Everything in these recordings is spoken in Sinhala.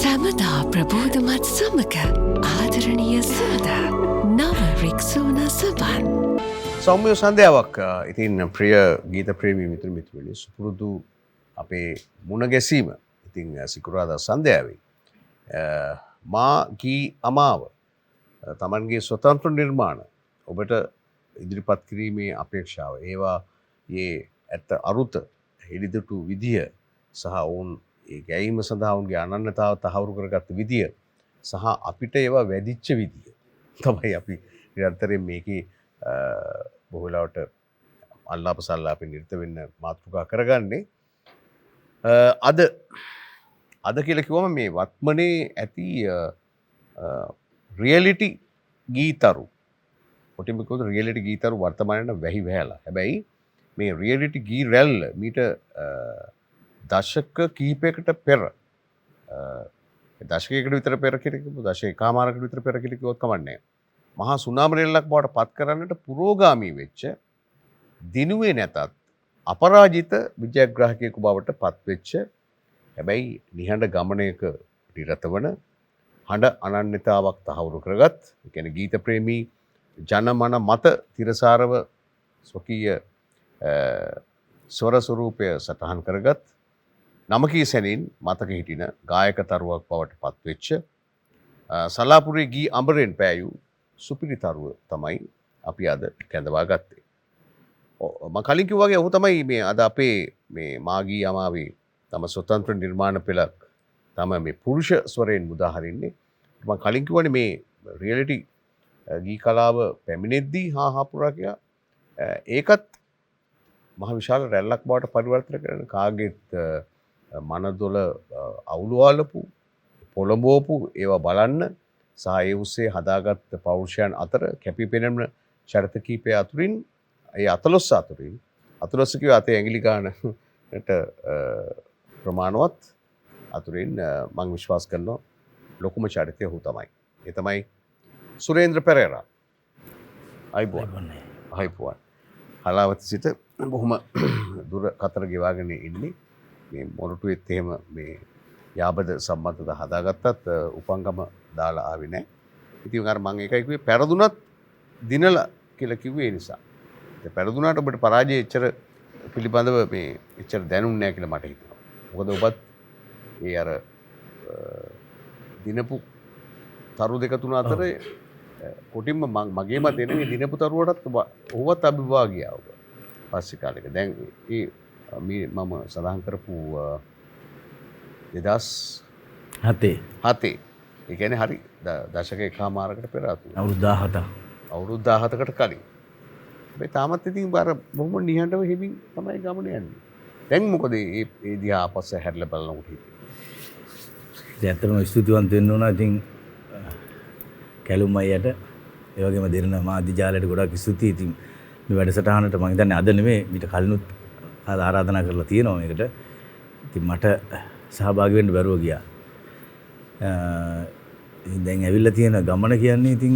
සැමදා ප්‍රබෝධමත් සමක ආදරණීය සුවදා නව රික්සෝන සබන්. සෞම්‍ය සන්ධ්‍යාවක්. ඉතින් ප්‍රිය ගීත ප්‍රේමී මිතුරු මිතුරියනි, සුපුරුදු අපේ මුණ ගැසීම ඉතින් සිකුරාදා සන්ධ්‍යාවේ මා ගී අමාව තමන්ගේ ස්වතන්ත්‍ර නිර්මාණ ඔබට ඉදිරිපත් කිරීමේ අපේක්ෂාව, ඒවා ඒ ඇත්ත අරුත හෙළිදුටු විදිය සහ ඔවුන් ඒ ගැයීම සඳහා ඔවුන්ගේ අනන්‍යතාව තහවුරු කරගත්ත විදිය සහ අපිට ඒවා වැදිච්ච විදිය තමයි අපි නිරන්තරයෙන් මේකේ බොහෝ වෙලාවට අල්ලාප සල්ලාපේ නිරත වෙන්න මාතෘකා කරගන්නේ. අද කියලා කිව්වම මේ වත්මනේ ඇති රියැලිටි ගීතරු, කොටින්ම කිව්වොත් රියැලිටි ගීතරු වර්තමානයේ වැහි වැහැලා. හැබැයි මේ රියැලිටි ගී රැල්ල මීට දශක කිහිපයකට පෙර, දශකයකට විතර පෙර කියලා කිව්වොත්, දශකයකමාරකට විතර පෙර කියලා කිව්වොත් කමක් නැහැ, මහා සුනාමි රැල්ලක් බවට පත් කරන්නට පුරෝගාමී වෙච්ච, දිනුවේ නැතත් අපරාජිත විජයග්‍රාහකයෙකු බවට පත් වෙච්ච, හැබැයි නිහඬ ගමනයක නිරත වන, හඬ අනන්‍යතාවක් තහවුරු කරගත්, ඒ කියන්නේ ගීත ප්‍රේමී ජනමන මත තිරසාරව ස්වකීය ස්වර ස්වරූපය සටහන් කරගත්, නමකී සැනින් මතක හිටින ගායක තරුවක් බවට පත් වෙච්ච, සලාපුරේ ගී අඹරෙන් පෑයූ සුපිරි තරුව තමයි අපි අද කැඳවා ගත්තේ. මම කලින් කිව්වා වගේ ඔහු තමයි මේ අද අපේ මේ මාගී අමාවේ තම ස්වතන්ත්‍ර නිර්මාණ පෙළක් තම මේ පුරුෂ ස්වරයෙන් මුදා හරින්නේ. මම කලින් කිව්වනේ මේ රියැලිටි ගී කලාව පැමිණෙද්දී හාහාපුරා කියලා ඒකත් මහ විශාල රැල්ලක් බවට පරිවර්තන කරන, කාගෙත් මනදොල අවුලුවාලපු පොළඹවපු ඒවා බලන්න සහ ඒ උස්සේ හදාගත් පෞරුෂයන් අතර කැපිපෙනෙන චරිත කීපය අතුරින්, ඒ 14 අතුරින් 14 කිව්ව අතේ ඇඟිලි ගන්නට ප්‍රමාණවත් අතුරින් මම විශ්වාස කරනවා ලොකුම චරිතය ඔහු තමයි. ඒ තමයි සුරේන්ද්‍ර පෙරේරා. අයිබෝන්. හලාවත සිට බොහොම දුර කතර ගෙවාගෙන ඉන්නේ. මේ මොරටුවෙත් එහෙම මේ යාබද සම්බන්ධතා හදාගත්තත් උපංගම දාලා ආවේ නැහැ. ඉතින් අර මම ඒකයි කිව්වේ පෙරදුනත් දිනලා කියලා කිව්වේ ඒ නිසා. ඒ පෙරදුනාට ඔබට පරාජය එච්චර පිළිබඳව මේ එච්චර දැනුන්නේ නැහැ කියලා මට හිතෙනවා. මොකද ඔබත් ඒ අර දිනපු තරු දෙක තුන අතර කොටින්ම මගේ මතේ නේ දිනපු තරුවටත් ඔහුවත් අභිභාගියා ඔබ පස්සේ කාලෙක. දැන් ඒ මම සඳහන් කරපු 2007 ඒ කියන්නේ හරි දශකයකමාරකට පෙර අවුරුදු 17කට කලින්. මේ තාමත් ඉතින් බර බොහොම නිහඬව හිමින් තමයි ගමන යන්නේ. දැන් මොකද ඒ දිහා අපස්ස හැරිලා බලනකොට හිතේ. ඇත්තටම ස්තුතිවන්ත වෙන්න ඕන. ඉතින් කැලුම් අයියට ඒ වගේම දෙරණ මාධ්‍ය ජාලයට ගොඩක් ස්තුතියි. ඉතින් මේ වැඩසටහනට මම හිතන්නේ අද නෙමෙයි මීට කලිනුත් ආරාධනා කරලා තියෙනවා මේකට. ඉතින් මට සහභාගී වෙන්න බැරුව ගියා. දැන් ඇවිල්ලා තියෙන ගමන කියන්නේ ඉතින්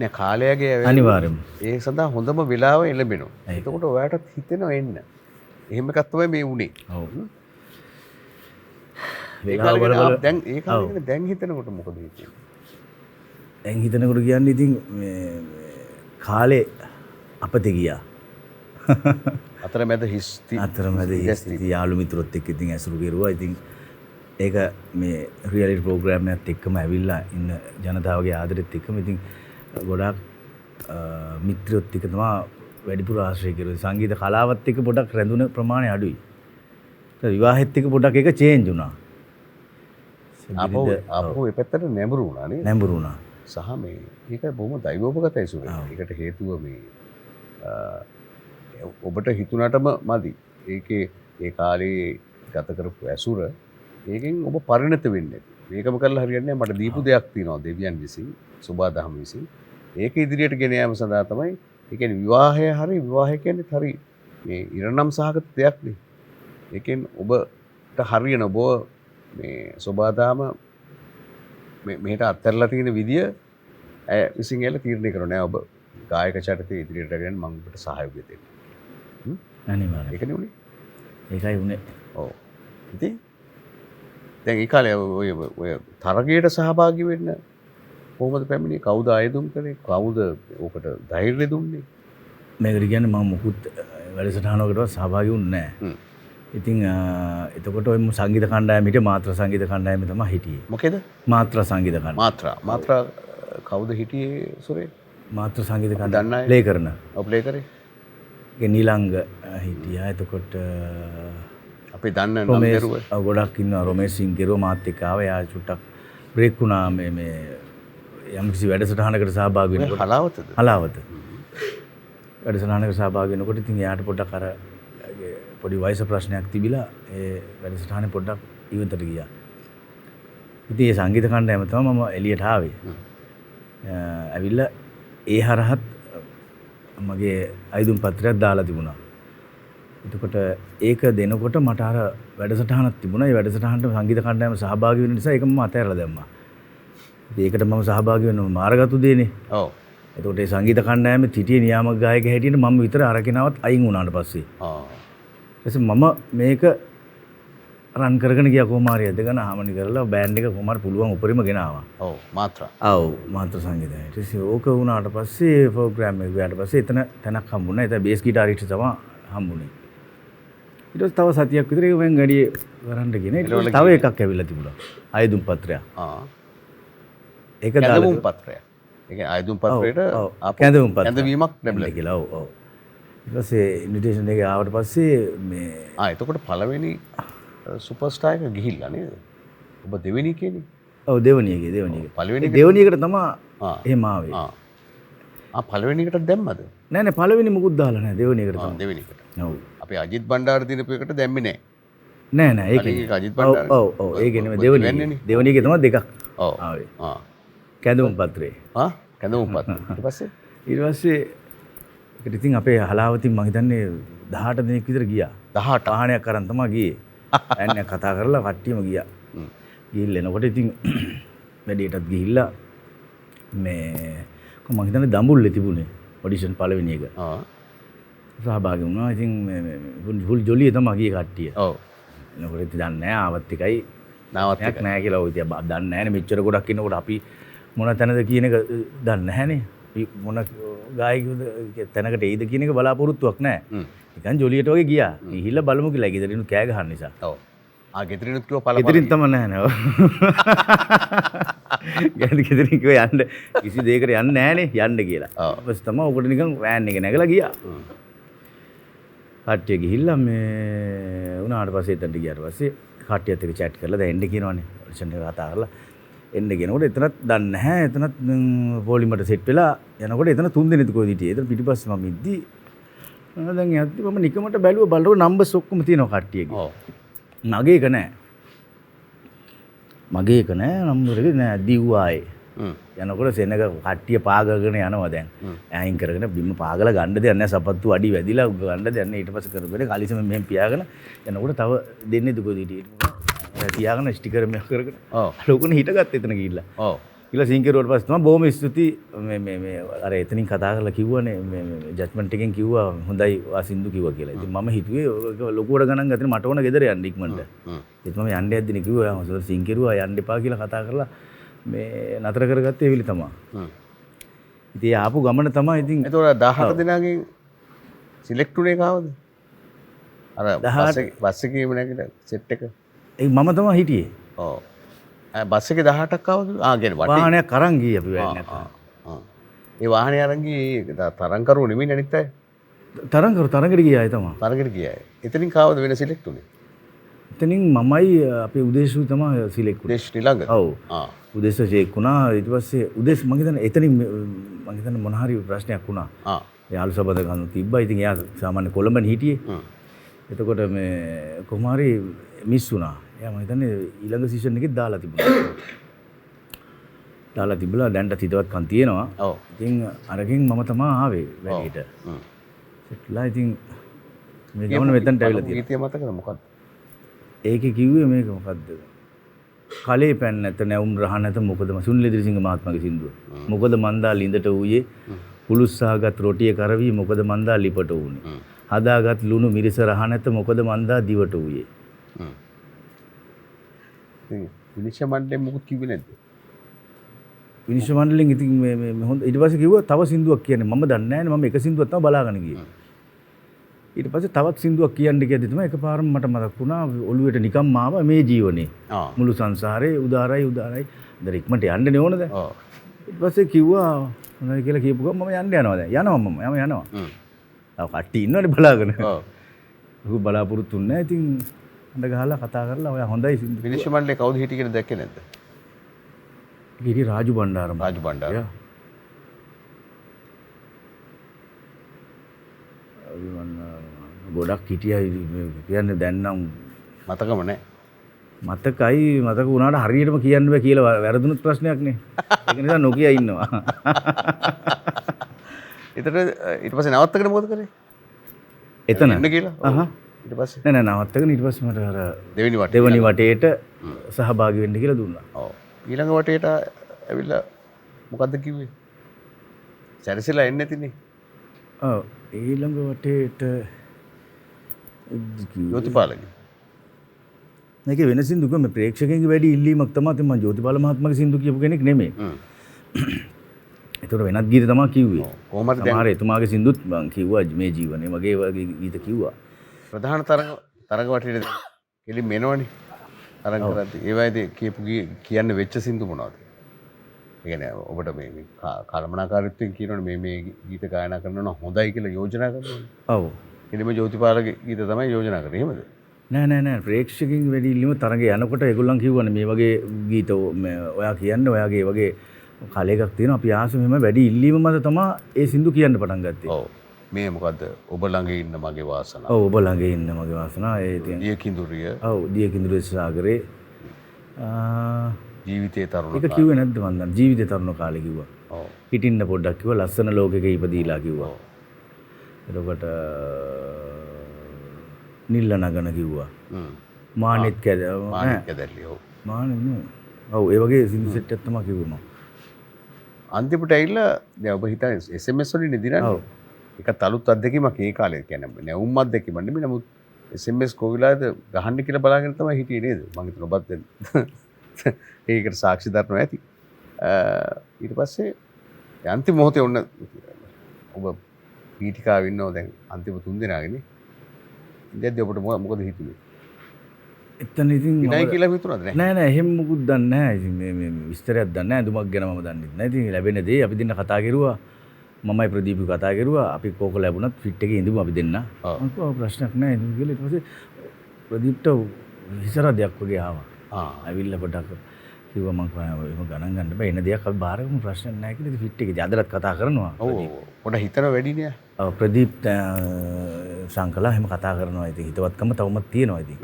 නෑ කාලයගේ අනිවාර්යයෙන්ම ඒ සඳහා හොඳම වෙලාව එළඹෙනවා. එතකොට ඔයාලටත් හිතෙනවා එන්න. එහෙම එකක් තමයි මේ උනේ. ඔව්. දැන් ඒ කාලේ දැන් හිතනකොට මොකද හිතෙන්නේ? දැන් හිතනකොට කියන්නේ ඉතින් මේ කාලේ අපතේ ගියා. අතරමැද හිස්ති යාළු මිත්‍රොත් එක්ක ඉතින් ඇසුරු කෙරුවා. ඉතින් ඒක මේ රියැලිටි ප්‍රෝග්‍රෑම් එකත් එක්කම ඇවිල්ලා ඉන්න ජනතාවගේ ආදරෙත් එක්කම ඉතින් ගොඩාක් මිත්‍රොත් එක්ක තමයි වැඩිපුර ආශ්‍රය කෙරුවේ. සංගීත කලාවත් එක්ක පොඩක් රැඳුන ප්‍රමාණය අඩුයි. විවාහෙත් එක්ක පොඩක් ඒක චේන්ජ් වුණා. අපෝ ඒ පැත්තට නැඹුරු වුණා නේ. නැඹුරු වුණා. සහ මේ ඒක බොහොම දෛවෝපගතයි සුරේ. ඒකට හේතුව මේ ඔබට හිතුණටම මදි. ඒකේ ඒ කාලේ ගත කරපු ඇසුර ඒකෙන් ඔබ පරිණත වෙන්නේ. මේකම කරලා හරියන්නේ නැහැ. මට දීපු දෙයක් තියෙනවා දෙවියන් විසින්, සුබාදහම විසින්. ඒක ඉදිරියට ගෙන යාම සඳහා තමයි. ඒ කියන්නේ විවාහය හරි, විවාහය කියන්නේ හරි මේ ඉරණම් සහගත දෙයක් නේ. ඒකෙන් ඔබට හරියන ඔබ මේ සොබාදාම මෙහෙට අත්හැරලා තියෙන විදිය ඇය විසින් එල තීරණය කරනවා නෑ ඔබ ගායක චරිතය ඉදිරියට ගෙන මම ඔබට සහයෝගය දෙන්න. අනිවාර්යයෙන්. ඒකනේ උනේ. ඒකයි උනේ. ඔව්. ඉතින් දැන් ඒ කාලේ ඔය තරගයට සහභාගී වෙන්න කොහොමද පැමිණියේ? කවුද ආයුධම් කළේ? කවුද ඔකට ධෛර්යය දුන්නේ? මේකට කියන්නේ මම මුකුත් වැඩසටහනකටවත් සහභාගී වුණේ නැහැ. ඉතින් එතකොට ඔය සංගීත කණ්ඩායම හිටියේ මාත්‍රා සංගීත කණ්ඩායම තමයි හිටියේ. මොකේද? මාත්‍රා සංගීත කණ්ඩායම. මාත්‍රා කවුද හිටියේ සුරේ? මාත්‍රා සංගීත දන්න කණ්ඩායම අය? ප්ලේ කරන. ඔව් ප්ලේ කරේ. ඒ නිලංග හිටියා. එතකොට අපි දන්න නම් රොමේෂ් දරුව. ගොඩක් ඉන්නවා. රොමේෂ් සිංගිරෝ මාත් එක්ක ආවා. එයා චුට්ටක් බ්‍රේක් වුණා මේ යම්කිසි වැඩසටහනකට සහභාගී වෙනකොට. හලාවතද? හලාවත. වැඩසටහනකට සහභාගී වෙනකොට ඉතින් එයාට පොඩ්ඩක් අර පොඩි වයස ප්‍රශ්නයක් තිබිලා ඒ වැඩසටහනේ පොඩ්ඩක් ඉවතට ගියා. ඉතින් ඒ සංගීත කණ්ඩායම තමයි මම එළියට ආවේ. ඇවිල්ලා ඒ හරහත් මගේ අයිදුම් පත්‍රයක් දාලා තිබුණා. එතකොට ඒක දෙනකොට මට අර වැඩසටහනක් තිබුණා. ඒ වැඩසටහනට සංගීත කණ්ඩායම සහභාගී වෙන නිසා ඒක මම අතහැරලා දැම්මා. ඉතින් ඒකට මම සහභාගී වෙන්න මාර්ගතු දෙන්නේ. ඔව්. එතකොට ඒ සංගීත කණ්ඩායමේ හිටියේ නියාමක ගායක හැටියට මම විතර අරගෙනවත් අයින් වුණාට පස්සේ. ඊට මම මේක රන් කරගෙන ගියා කොමාරි අදගෙන හාමනි කරලා බෑන්ඩ් එක කොමාරි පුළුවන් උපරිම ගෙනාවා. ඔව් මාත්‍රා. ඔව් මාත්‍රා සංගීතය. ඊට පස්සේ ඕක වුණාට පස්සේ ප්‍රෝග්‍රෑම් එක ගියාට පස්සේ එතන තැනක් හම්බුණා. එතන බේස් ගිටාරිස්ට් තමයි හම්බුනේ. ඊට පස්සේ තව සතියක් විතර ඒක මම ගඩියේ වරන්ඩ ගෙන. ඊට පස්සේ තව එකක් ඇවිල්ලා තිබුණා. ආයුධම් පත්‍රයක්. ඒක කැඳවුම් පත්‍රයක්. ඒ කියන්නේ ආයුධම් පත්‍රයට කැඳවුම් පත්‍රයක්. කැඳවීමක් ලැබිලා කියලා. ඔව් ඔව්. ඊට පස්සේ ඉන්විටේෂන් එක ආවට පස්සේ මේ එතකොට පළවෙනි සුපර්ස්ටාර් එක ගිහිල්ලා නේද? ඔබ දෙවෙනි කියන්නේ? ඔව් දෙවෙනි එකේ. පළවෙනි දෙවෙනි එකට තමයි එහෙම ආවේ. පළවෙනි එකට දැම්මද? නෑ නෑ පළවෙනි මුකුත් දාලා නෑ දෙවෙනි එකට තමයි. දෙවෙනි එකට. ඔව්. අපි අජිත් බණ්ඩාර දිනපු එකට දැම්මේ නෑ. නෑ ඒක අජිත් බණ්ඩාර. ඔව් ඒකේ නෙමෙයි දෙවෙනි. දෙවෙනි එකේ තමයි දෙකක්. ඔව්. ආවේ. කැඳවුම් පත්‍රේ. කැඳවුම් පත්‍රේ. ඊට පස්සේ ඒකට ඉතින් අපේ හලාවතින් මම හිතන්නේ 18 දිනක් විතර ගියා. 18 වාහනයක් අරන් තමයි ගියේ. ඇන්නේ කතා කරලා කට්ටියම ගියා. ගිහිල්ලා එනකොට ඉතින් වැඩේටත් ගිහිල්ලා මේ මම හිතන්නේ දඹුල්ලේ තිබුණේ ඔඩිෂන් පළවෙනි එක. සහභාගී වුණා. ඉතින් මේ ෆුල් ජොලිය තමයි ගියේ කට්ටිය. ඔව්. එනකොට ඉතින් දන්නේ නැහැ ආවත් එකයි නාවත් නැහැ කියලා ඔය ඉතින් දන්නේ නැහැනේ මෙච්චර ගොඩක් ඉන්නකොට අපි මොන තැනද කියන එක දන්නේ නැහැනේ. මොන ගායකයෝද තැනකට එයිද කියන එක බලාපොරොත්තුවක් නැහැ. නිකන් ජොලියට වගේ ගියා. ගිහිල්ලා බලමු කියලා ගෙදරිනුත් කෑ ගහන නිසා. ඔව්. ගෙදරිනුත් කිව්වා පළ ගෙදරින් තමයි නැහැ නෝ. ගෙදරින් කිව්වා යන්න කිසි දෙයකට යන්නේ නැහනේ යන්න කියලා. ඊපස් තමයි උකට නිකන් වෑන් එක නැගලා ගියා. කට්ටිය ගිහිල්ලා මේ උනාට පස්සේ එතනට ගියාට පස්සේ කට්ටියත් එක්ක chat කරලා දැන් එන්න කියනවනේ. ඔඩිෂන් එක කතා කරලා එන්න කියනකොට එතනත් දන්නේ නැහැ. එතනත් පොලිමට සෙට් වෙලා යනකොට එතන 3 දෙනෙක් කොහෙද හිටියේ. එතන පිටිපස්සේ මම ඉද්දි දැන් යද්දි මම නිකමට බැලුවා බලනකොට නම්බර්ස් ඔක්කොම තියෙනවා කට්ටියගේ. ඔව්. මගේ එක නෑ. නම්බර් එක නෑ දිව්වායේ. යනකොට සෙනග කට්ටිය පාගගෙන යනවා දැන්. අයින් කරගෙන බිම පාගලා ගන්න දෙයක් නෑ. සපත්තු අඩි වැදිලා ගන්න දෙයක් නෑ. ඊට පස්සේ කරගෙන කලිසම මෙහෙම පියාගෙන යනකොට තව දෙන්නේ දුකෝද හිටියේ. තියාගෙන ස්ටිකර් මෙහෙම කරගෙන. ඔව්. ලොකුනේ හිටගත්ත එතන ගිහිල්ලා. ඔව්. ඊළඟ සිංකරුවට පස්සේ තමයි බොහොම ස්තුතියි මේ අර එතනින් කතා කරලා කිව්වනේ මේ ජජ්මන්ට් එකෙන් කිව්වා හොඳයි වාසින්දු කිව්වා කියලා. ඉතින් මම හිතුවේ ලොකුවට ගණන් ගත්තේ මට ඕන ගෙදර යන්න ඉක්මනට. ඒත් මම යන්න යද්දිනේ කිව්වා හොඳට සිංකරුවා යන්න එපා කියලා කතා කරලා මේ නතර කරගත්තේ එවිලි තමයි. ඉතින් ආපු ගමන තමයි ඉතින් ඒතකොට 17 දිනකින් සිලෙක්ට් උනේ කාවද? අර බස් එකේ නැගිට සෙට් එක. ඒ මම තමයි හිටියේ. ඔව්. බස් එකේ 18ක් ආවද? කියන්නේ වටේ වාහනයක් අරන් ගියේ අපි වෑන් එක. ඒ වාහනේ අරන් ගියේ තරං කරුවෝ නෙමෙයි අනිත් අය. තරංගට ගියා අය තමයි. තරංගට ගියා අය. එතනින් කාවද වෙන සිලෙක්ට් උනේ? එතනින් මමයි අපේ උදේශු තමයි සිලෙක්ට් උනේ. උදේශ් ඊළඟ. ඔව්. උදේශ සිලෙක්ට් වුණා. ඊට පස්සේ උදේශ මම හිතන්නේ එතනින් මම හිතන්නේ මොන හරි ප්‍රශ්නයක් වුණා. යාළු සබඳ ගන්න තිබ්බා. ඉතින් එයා සාමාන්‍ය කොළඹනේ හිටියේ. එතකොට මේ කොහොම හරි මිස් වුණා. එයා මම හිතන්නේ ඊළඟ සීසන් එකෙත් දාලා තිබුණා. දැන්ට හිතවත්කම් තියෙනවා. ඔව්. ඉතින් අරකින් මම තමයි ආවේ වැඩේට. සෙට්ලා ඉතින් මේ ගමන මෙතනට ඇවිල්ලා තියෙනවා. ගීතය මතකද මොකක්ද? ඒකේ කිව්වේ මේක මොකද්ද? කලේ පැන්න නැත නැවුම් රහ නැත මොකද සුනිල් ඉදිරිසිංහ මහත්මයාගේ සින්දුව. මොකද මන්දා ලිඳට ඌයේ කුළුස්සාගත් රොටිය කරවි මොකද මන්දා ලිපට ඌනේ. හදාගත් ලුණු මිරිස රහ නැත මොකද මන්දා දිවට ඌයේ. විනිශ්චය මණ්ඩලයෙන් මොකද කිව්වේ නැද්ද? විනිශ්චය මණ්ඩලයෙන් ඉතින් මේ හොඳ ඊට පස්සේ කිව්වා තව සින්දුවක් කියන්නේ මම දන්නේ නැහැ නේ මම එක සින්දුවක් තමයි බලාගෙන ගියේ. ඊට පස්සේ තවත් සින්දුවක් කියන්න ගියදී තමයි එකපාරම මට මතක් වුණා ඔළුවට නිකම්ම ආවා මේ ජීවනේ. මුළු සංසාරේ උදාරයි දරික්මට යන්නනේ ඕන දැන්. ඊට පස්සේ කිව්වා මොනවද කියලා කියපු ගමන් මම යන්න යනවා දැන්. යනවා. තව කට්ටිය ඉන්නවනේ බලාගෙන. ඔව්. බලාපොරොත්තු නැහැ. ඉතින් අඬ ගහලා කතා කරලා ඔයා හොඳයි සින්දු. විනිශ්චය මණ්ඩලයේ කවුද හිටිය කියලා දැක්කේ නැද්ද? ඉතින් රාජු බණ්ඩාරම. ගොඩක් හිටියා කියන්නේ දැන් නම් මතකම නැහැ. මතක වුණාට හරියටම කියන්න බෑ කියලා වැරදුනොත් ප්‍රශ්නයක් නේ. ඒක නිසා නොකිය ඉන්නවා. ඊට පස්සේ නවත්තගෙන මොකද කරේ? එතන එන්න කියලා. ඊට පස්සේ නෑ නවත්තගෙන ඊට පස්සේ මට අර දෙවෙනි වටේට සහභාගී වෙන්න කියලා දුන්නා. ඔව්. ඊළඟ වටේට ඇවිල්ලා මොකද්ද කිව්වේ? සැරසිලා එන්නේ නැතිනේ. ඔව්. ඊළඟ වටේට ජෝතිපාලගේ. මේක වෙන සින්දුක මේ ප්‍රේක්ෂකයන්ගේ වැඩි ඉල්ලීමක් තමයි. ඉතින් මම ජෝතිපාල මහත්මයාගේ සින්දු කියපු කෙනෙක් නෙමෙයි. ඒතර වෙනත් ගීත තමයි කිව්වේ. කොහොමද දැන්? සමහර එතුමාගේ සින්දුත් මම කිව්වා මේ ජීවනේ වගේ ගීත කිව්වා. ප්‍රධාන තරඟ වටේට කෙලින් මෙනවනේ. තරඟ කරද්දී ඒවයිදී කියපු කියන්න වෙච්ච සින්දු මොනවද? ඒ කියන්නේ ඔබට මේ කල්පනාකාරීත්වයෙන් කියනවනේ මේ ගීත ගායනා කරනවා හොඳයි කියලා යෝජනා කරනවනේ. ඔව්. කෙලින්ම ජෝතිපාලගේ ගීත තමයි යෝජනා කරේ. එහෙමද? නෑ ප්‍රේක්ෂකයන් වැඩි ඉල්ලීම තරඟේ යනකොට ඒගොල්ලන් කිව්වනේ මේ වගේ ගීත ඔයා කියන්නේ ඔයාගේ වගේ කලයකක් තියෙනවා අපි ආසෙ මෙහෙම වැඩි ඉල්ලීම මත තමයි ඒ සින්දු කියන්න පටන් ගත්තේ. ඔව්. මේ මොකද්ද? ඔබ ළඟ ඉන්න මගේ වාසනාව. ඔව් ඔබ ළඟ ඉන්න මගේ වාසනාව ඒ තියෙන. දිය කිඳුරිය. ඔව් දිය කිඳුරිය සාගරේ. ජීවිතේ තරුණ කාලේ. ඒක කිව්වේ නැද්ද මන් දන්නේ. ජීවිතේ තරුණ කාලේ කිව්වා. ඔව්. හිටින්න පොඩ්ඩක් කිව්වා ලස්සන ලෝකෙක ඉපදීලා කිව්වා. එතකොට නිල්ල නගන කිව්වා. මානෙත් කැදැල්ලි. ඔව්. මානෙත් නේ. ඔව් ඒ වගේ සින්දු සෙට් එකක් තමයි කිව්වේ මම. අන්තිමට ඇවිල්ලා දැන් ඔබ හිතන්නේ SMS වලින් දිනන්නේ. ඔව්. ඒකත් අලුත් අත්දැකීමක් ඒ කාලේ කියන්නේ නැවුම් අත්දැකීමක් නෙමෙයි. නමුත් SMS කොවිලාද ගහන්න කියලා බලාගෙන තමයි හිටියේ නේද? මම හිතන ඔබත් ඒකට සාක්ෂි දරනවා ඇති. ඊට පස්සේ අන්තිම මොහොතේ ඔන්න ඔබ පීඨිකාවේ ඉන්නව දැන් අන්තිම 3 දිනාගේනේ. ඉඳද්දි ඔබට මොකද හිතුනේ? එතන ඉතින් ඉනයි කියලා හිතුණාද නැහැ? නෑ එහෙම මුකුත් දන්නේ නැහැ. ඉතින් මේ විස්තරයක් දන්නේ නැහැ. දුමක් ගැන මම දන්නේ නැහැ. ඉතින් ලැබෙන දේ අපි දෙන්න කතා කරුවා. මමයි ප්‍රදීප් කතා කරුවා. අපි කෝක ලැබුණත් ෆිට් එකේ ඉඳමු අපි දෙන්න. ඔව් ප්‍රශ්නයක් නැහැ. ඉතින් කියලා ඊට පස්සේ ප්‍රදීප්ට හිසරදයක් වගේ ආවා. ඇවිල්ලා පොඩක් කිව්වා මං එහෙම ගණන් ගන්න බෑ. එන දෙයක් අපි බාර ගමු ප්‍රශ්නයක් නැහැ කියලා ඉතින් ෆිට් එකේ අදලත් කතා කරනවා. ඔව් පොඩ හිතන වැඩිනේ. ඔව් ප්‍රදීප් සංකලා එහෙම කතා කරනවා. ඉතින් හිතවත්කම තවමත් තියෙනවා ඉතින්.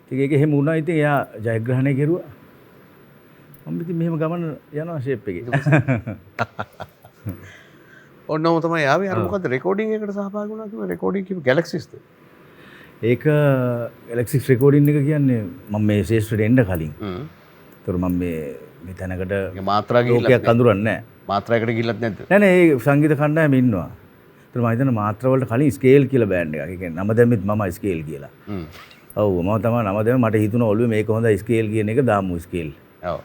ඉතින් ඒක එහෙම වුණා. ඉතින් එයා ජයග්‍රහණය කෙරුවා. මම ඉතින් මෙහෙම ගමන යනවා ෂේප් එකේ. ඔන්නම තමයි ආවේ. අර මොකද්ද රෙකෝඩින් එකකට සහභාගී වුණා කිව්වා. රෙකෝඩින් කිව්ව ගැලැක්සිස්ද? ඒක ගැලැක්සිස් රෙකෝඩින් එක කියන්නේ මම මේ ශේෂ්ත්‍රයට එන්න කලින්. ඒතර මම මේ තැනකට මාත්‍රා ගිහිල්ලා ලෝකයක් අඳුරන්නේ නැහැ. මාත්‍රායකට ගිහිල්ලත් නැද්ද? නෑ නෑ ඒ සංගීත කණ්ඩායමේ ඉන්නවා. ඒතර මම හිතන මාත්‍රා වලට කලින් ස්කේල් කියලා බෑන්ඩ් එකක්. ඒ කියන්නේ නම දැම්මෙත් මම ස්කේල් කියලා. ඔව් මම තමයි නම දැම්මේ. මට හිතුණා ඔළුවේ මේක හොඳයි ස්කේල් කියන එක දාමු ස්කේල්. ඔව්.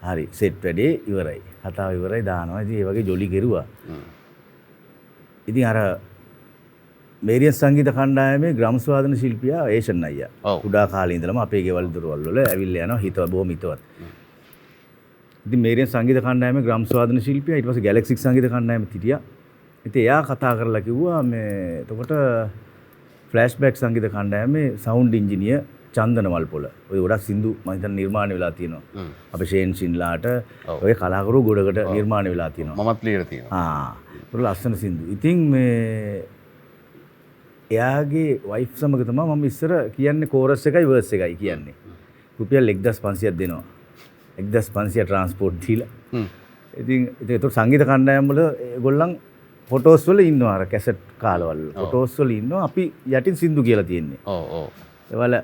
හරි සෙට් වැඩේ ඉවරයි. කතාව ඉවරයි දානවා. ඉතින් ඒ වගේ ජොලි කෙරුවා. ඉතින් අර මේරියස් සංගීත කණ්ඩායමේ ග්‍රාම්ස් වාදන ශිල්පියා ඒෂන් අයියා. කුඩා කාලේ ඉඳලම අපේ ගෙවල් දොරවල් වල ඇවිල්ලා යනවා හිතව බොහොම හිතවත්. ඉතින් මේරියස් සංගීත කණ්ඩායමේ ග්‍රාම්ස් වාදන ශිල්පියා ඊට පස්සේ ගැලැක්සික් සංගීත කණ්ඩායමේ හිටියා. ඉතින් එයා කතා කරලා කිව්වා මේ එතකොට ෆ්ලෑෂ්බැක් සංගීත කණ්ඩායමේ සවුන්ඩ් ඉංජිනියර් චන්දන වල්පොල. ඔය ගොඩක් සින්දු මම හිතන්නේ නිර්මාණය වෙලා තියෙනවා. අපේ ෂේන් සින්ලාට ඔය කලාකරු ගොඩකට නිර්මාණය වෙලා තියෙනවා. මමත් ලියලා තියෙනවා. ඒක ලස්සන සින්දු. ඉතින් මේ එයාගේ වයිෆ් සමග තමයි මම ඉස්සර කියන්නේ කෝරස් එකයි වර්ස් එකයි කියන්නේ. රුපියල් 1500ක් දෙනවා. 1500 ට්‍රාන්ස්පෝර්ට් දීලා. ඉතින් ඒක සංගීත කණ්ඩායම් වල ඒගොල්ලන් ෆොටෝස් වල ඉන්නවා අර කැසට් කාලවල. ෆොටෝස් වල ඉන්නවා අපි යටින් සින්දු කියලා තියෙන්නේ. ඔව් ඔව්. එවල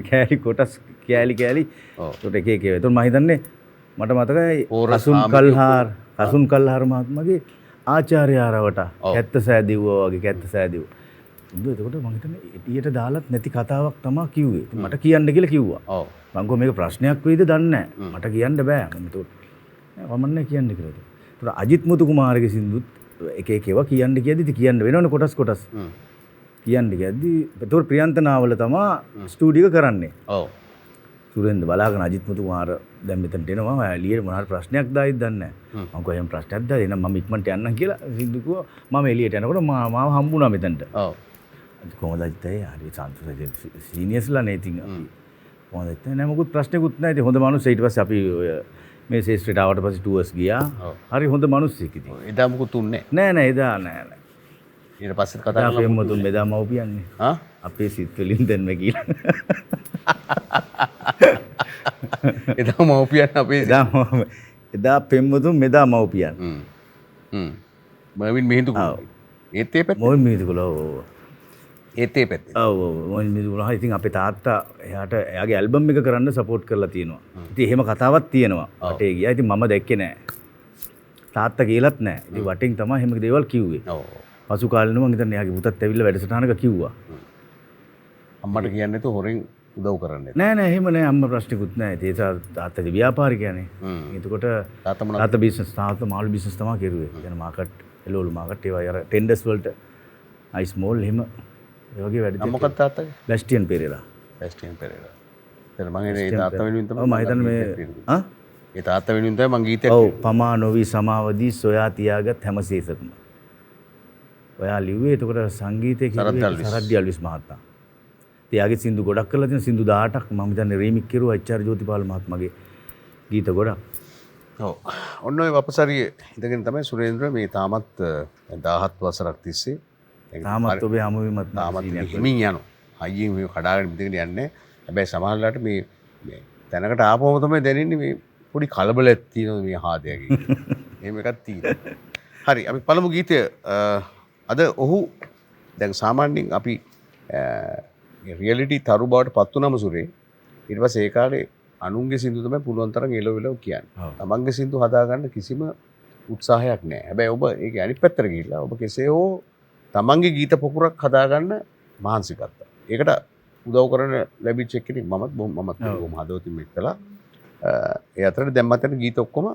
කෑලි කොටස් කෑලි ඔව්. තොට එක එක එතුන් මහිතන්නේ මට මතකයි පෝර කසුන් සාමියෝ කල්හාර මහත්මගේ ආචාර්යාරවට ඔව්. කැත්ත සෑදිව්වා වගේ කැත්ත සෑදිව් එතකොට මහිතන එටියට දාලත් නැති කතාවක් තමා කිව්වේ ඉතින් මට කියන්න කියලා කිව්වා ඔව්. මංකෝ මේක ප්‍රශ්නයක් වෙයිද දන්නේ නැහැ. මට කියන්න බෑ වමන්න කියන්න කියලා තුර අජිත් මුතු කුමාරගේ සින්දුත් එක ඒවා කියන්න කියද කියන්න වෙනවන කොටස් කියන්න ගැද්දි පතුර ප්‍රියන්ත නාවල තමා ස්ටූඩික කරන්නේ ඔව්. සුරෙන්ද බලාගෙන අජිත් මුතු කුමාර දැන් මෙතනට එනවා එළියට මොනාර ප්‍රශ්නයක් දායිද දන්නේ නැහැ. මං කොහෙන් ප්‍රශ්නයක් දාද එනම් මම ඉක්මනට යන්නම් කියලා සින්දු කිව්වා. මම එළියට යනකොට මාව හම්බුණා මෙතනට. ඔව්. කොහොමද අජිතයි හරි සන්තෝෂයි සීනියර්ස්ලා නේ ඉතින් කොහොමද අජිතයි නෑ මොකුත් ප්‍රශ්නකුත් නැහැ. ඉතින් හොඳ මිනිස්සු ඊට පස්සේ අපි ඔය මේ ශේෂ්ත්‍රයට ආවට පස්සේ ටුවර්ස් ගියා. හරි හොඳ මිනිස්සෙක් ඉතින්. එදා මොකුත් උන්නේ නෑ එදා නෑ. ඊට පස්සේ කතා එදා කරලා පෙම්වතුන් මෙදා මව්පියන්නේ. ආ අපේ සිත් වලින් දැන්ම කියලා. එදා මව්පියන් අපේ එදා පෙම්වතුන් මෙදා මව්පියන්. මර්වින් මිහිඳු ඒත් ඒ පැත්තේ මොන් මිදුකලෝ. ඒත් ඒ පැත්තේ ඔව් මොන් මිදුකලෝ. ඉතින් අපේ තාත්තා එයාට එයාගේ ඇල්බම් එක කරන්න සපෝට් කරලා තියෙනවා. ඉතින් එහෙම කතාවක් තියෙනවා. වටේ ගියා. ඉතින් මම දැක්කේ නෑ. තාත්තා කියලාත් නෑ. ඉතින් වටින් තමයි එහෙම දේවල් කිව්වේ. ඔව්. පසු කාලෙම මම හිතන්නේ එයාගේ පුතත් ඇවිල්ලා වැඩසටහනක කිව්වා. අම්මට කියන්නේ නැතුව හොරෙන් උදව් කරන්නේ නෑ එහෙම නෑ අම්ම ප්‍රශ්නිකුත් නෑ. ඒ තාත්තගේ ව්‍යාපාරිකයනේ. එතකොට තාත්තා මොනවද තාත්තා බිස්නස් තාත්තා මාළු බිස්නස් තමයි කරුවේ. يعني මාකට් එළවලු මාකට් ඒවා අර ටෙන්ඩර්ස් වලට අයිස් මෝල් එහෙම ඒ වගේ වැඩ අම්ම මොකක්ද තාත්තගේ බැස්ටියන් පෙරේරා. බැස්ටියන් පෙරේරා එතන මම ඒ තාත්තා වෙනුවෙන් තමයි ඔව් මම හිතන්නේ මේ ඒ තාත්තා වෙනුවෙන් තමයි මම ගීතයක් ඔව් පමා නොවි සමාවදී සොයා තියාගත් හැම සේසකම ඔයා ලිව්වේ එතකොට සංගීතය කිව්වේ සරද්දි අල්විස් මහත්මයා. එයාගේ සින්දු ගොඩක් කරලා තියෙන සින්දු 18ක් මම හිතන්නේ රීමික් කරුවා එච්.ආර්. ජෝතිපාල මහත්මයාගේ ගීත ගොඩක්. ඔව්. ඔන්න ඔය වපසරියේ ඉඳගෙන තමයි සුරේන්ද්‍ර මේ තාමත් 17 වසරක් තිස්සේ තාමත් ඔබේ හමුවීමත් තාමත් හිමින් යනවා. හයියෙන් මේ කඩාගෙන මිදගෙන යන්නේ. හැබැයි සමහරවිට මේ තැනකට ආපුවම තමයි දැනෙන්නේ මේ පොඩි කලබලයක් තියෙනවා මේ හාදයගේ. එහෙම එකක් තියෙනවා. හරි අපි පළමු ගීතය අද ඔහු දැන් සාමාන්‍යයෙන් අපි රියැලිටි තරු බවට පත් වුණාම සුරේ ඊට පස්සේ ඒ කාලේ අනුන්ගේ සින්දු තමයි පුළුවන් තරම් එලවෙලව කියන්නේ. තමන්ගේ සින්දු හදාගන්න කිසිම උත්සාහයක් නැහැ. හැබැයි ඔබ ඒකේ අනිත් පැත්තට ගිහිල්ලා ඔබ කෙසේ හෝ තමන්ගේ ගීත පොකුරක් හදාගන්න මහන්සි ගත්තා. ඒකට උදව් කරන ලැබිච්ච කෙනෙක් මමත් බොහොම හදවතින් මේක කළා. ඒ අතරේ දැන් මතට ගීත ඔක්කොම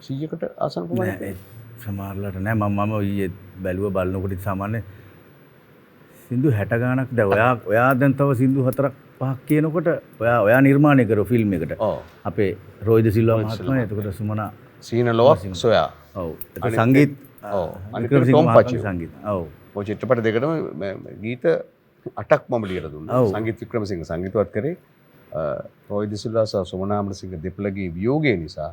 100කට ආසන්න ප්‍රමාණයක් සමහරලාට නෑ මම ඊයේ බැලුව බලනකොට සාමාන්‍ය සින්දු 60 ගානක් දැන් ඔයා දැන් තව සින්දු 4ක් 5ක් කියනකොට ඔයා නිර්මාණය කරව ෆිල්ම් එකට. අපේ රොයිද සිල්වා මහත්මයා එතකොට සුමනා සීන ලොවක් සොයා. ඔව්. ඒක සංගීත ඔව්. අනිත් ටොම් පච්චි සංගීත. ඔව්. ඔය චිත්‍රපට දෙකටම ගීත 8ක් මම ලියලා දුන්නා. සංගීත වික්‍රමසිංහ සංගීතවත් කරේ රොයිද සිල්වා සහ සුමනා අමරසිංහ දෙපළගේ වියෝගය නිසා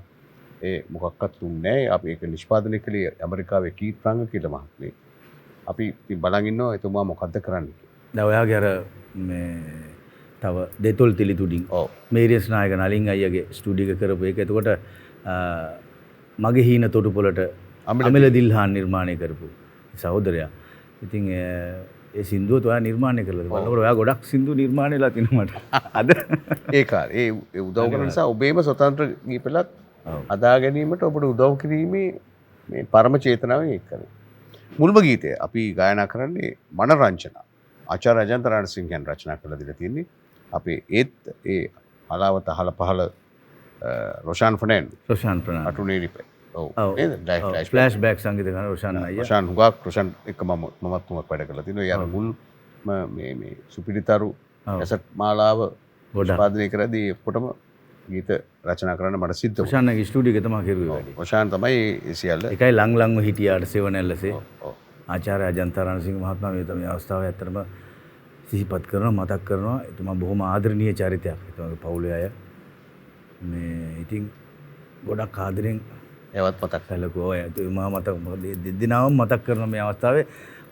ඒ මොකක්වත් දුන්නේ නැහැ. අපි ඒක නිෂ්පාදනය කළේ ඇමරිකාවේ කීත් ප්‍රාංග කියලා මහත්මයෙක්. අපි ඉතින් බලන් ඉන්නවා එතුමා මොකද්ද කරන්නේ කියලා. දැන් ඔයාගේ අර මේ තව දෙතොල් තිලිතුඩින් මේරියස් නායක නලින් අයියගේ ස්ටුඩියෝ එක කරපු එක. එතකොට මගේ හීන තොටුපොළට අමිල දිල්හාන් නිර්මාණය කරපු සහෝදරයා. ඉතින් ඒ සින්දුවත් ඔයා නිර්මාණය කළා. බලනකොට ඔයා ගොඩක් සින්දු නිර්මාණයලා තිනවා මට. අද ඒ කාලේ ඒ උදව් කරන නිසා ඔබේම ස්වතන්ත්‍ර ගීපලක් අදා ගැනීමට ඔබට උදව් කිරීමේ මේ පරම චේතනාවෙන් එක් කරේ. මුල්ම ගීතය අපි ගායනා කරන්නේ මනරංජනා. ආචාර්ය අජන්ත රණසිංහයන් රචනා කරලා දීලා තියෙන්නේ. අපි ඒත් ඒ හලාවත අහල පහල රොෂාන් ෆර්නෑන්ඩෝ අටුනේ රිපේ. ඔව්. නේද? ෆ්ලෑෂ් බෑක් සංගීත ගාන රොෂාන් අයියා. රොෂාන් හුඟක් රොෂාන් එක්ක මමත් තුමක් වැඩ කරලා තිනවා. යාර මුල් මේ සුපිරිතරු කැසට් මාලාව නිෂ්පාදනය කරද්දී ඔක්කොටම ගීත රචනා කරන්න මට සිද්ධ වුණා. රොෂාන්ගේ ස්ටුඩියෝ එක තමයි කරුවේ වැඩි. රොෂාන් තමයි ඒ සියල්ල. ඒකයි ලං හිටියාට සෙවණැල්ලසේ. ආචාර්ය අජන්ත රණසිංහ මහත්මයා මේ තමයි අවස්ථාවේ ඇත්තටම සිහිපත් කරනවා මතක් කරනවා. එතුමා බොහොම ආදරණීය චරිතයක්. එතුමාගේ පවුලේ අය මේ ඉතින් ගොඩක් ආදරෙන් ඒවත් මතක් කළකෝ. එතුමා මතක් දෙදෙනාම මතක් කරන මේ අවස්ථාවේ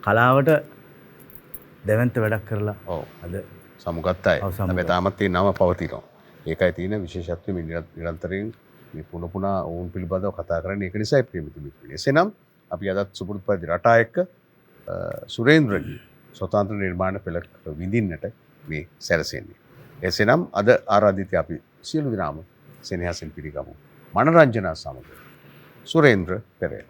කලාවට දැවැන්ත වැඩක් කරලා අද සමුගත් අය. හැබැයි තාමත් ඒ නම පවතිනවා. ඒකයි තියෙන විශේෂත්වය මේ නිරන්තරයෙන් මේ පුන ඔවුන් පිළිබඳව කතා කරන්නේ. ඒක නිසායි ප්‍රේමිත මිත්‍රයනි. එසේනම් අපි අදත් සුපුරුදු පරිදි රටා එක්ක සුරේන්ද්‍රගේ ස්වතන්ත්‍ර නිර්මාණ පෙළ විඳින්නට මේ සැරසෙන්නේ. එසේනම් අද ආරාධිත අපි සියලු දෙනාම සෙනෙහසින් පිළිගමු. මනරංජනා සමග සුරේන්ද්‍ර පෙරේරා.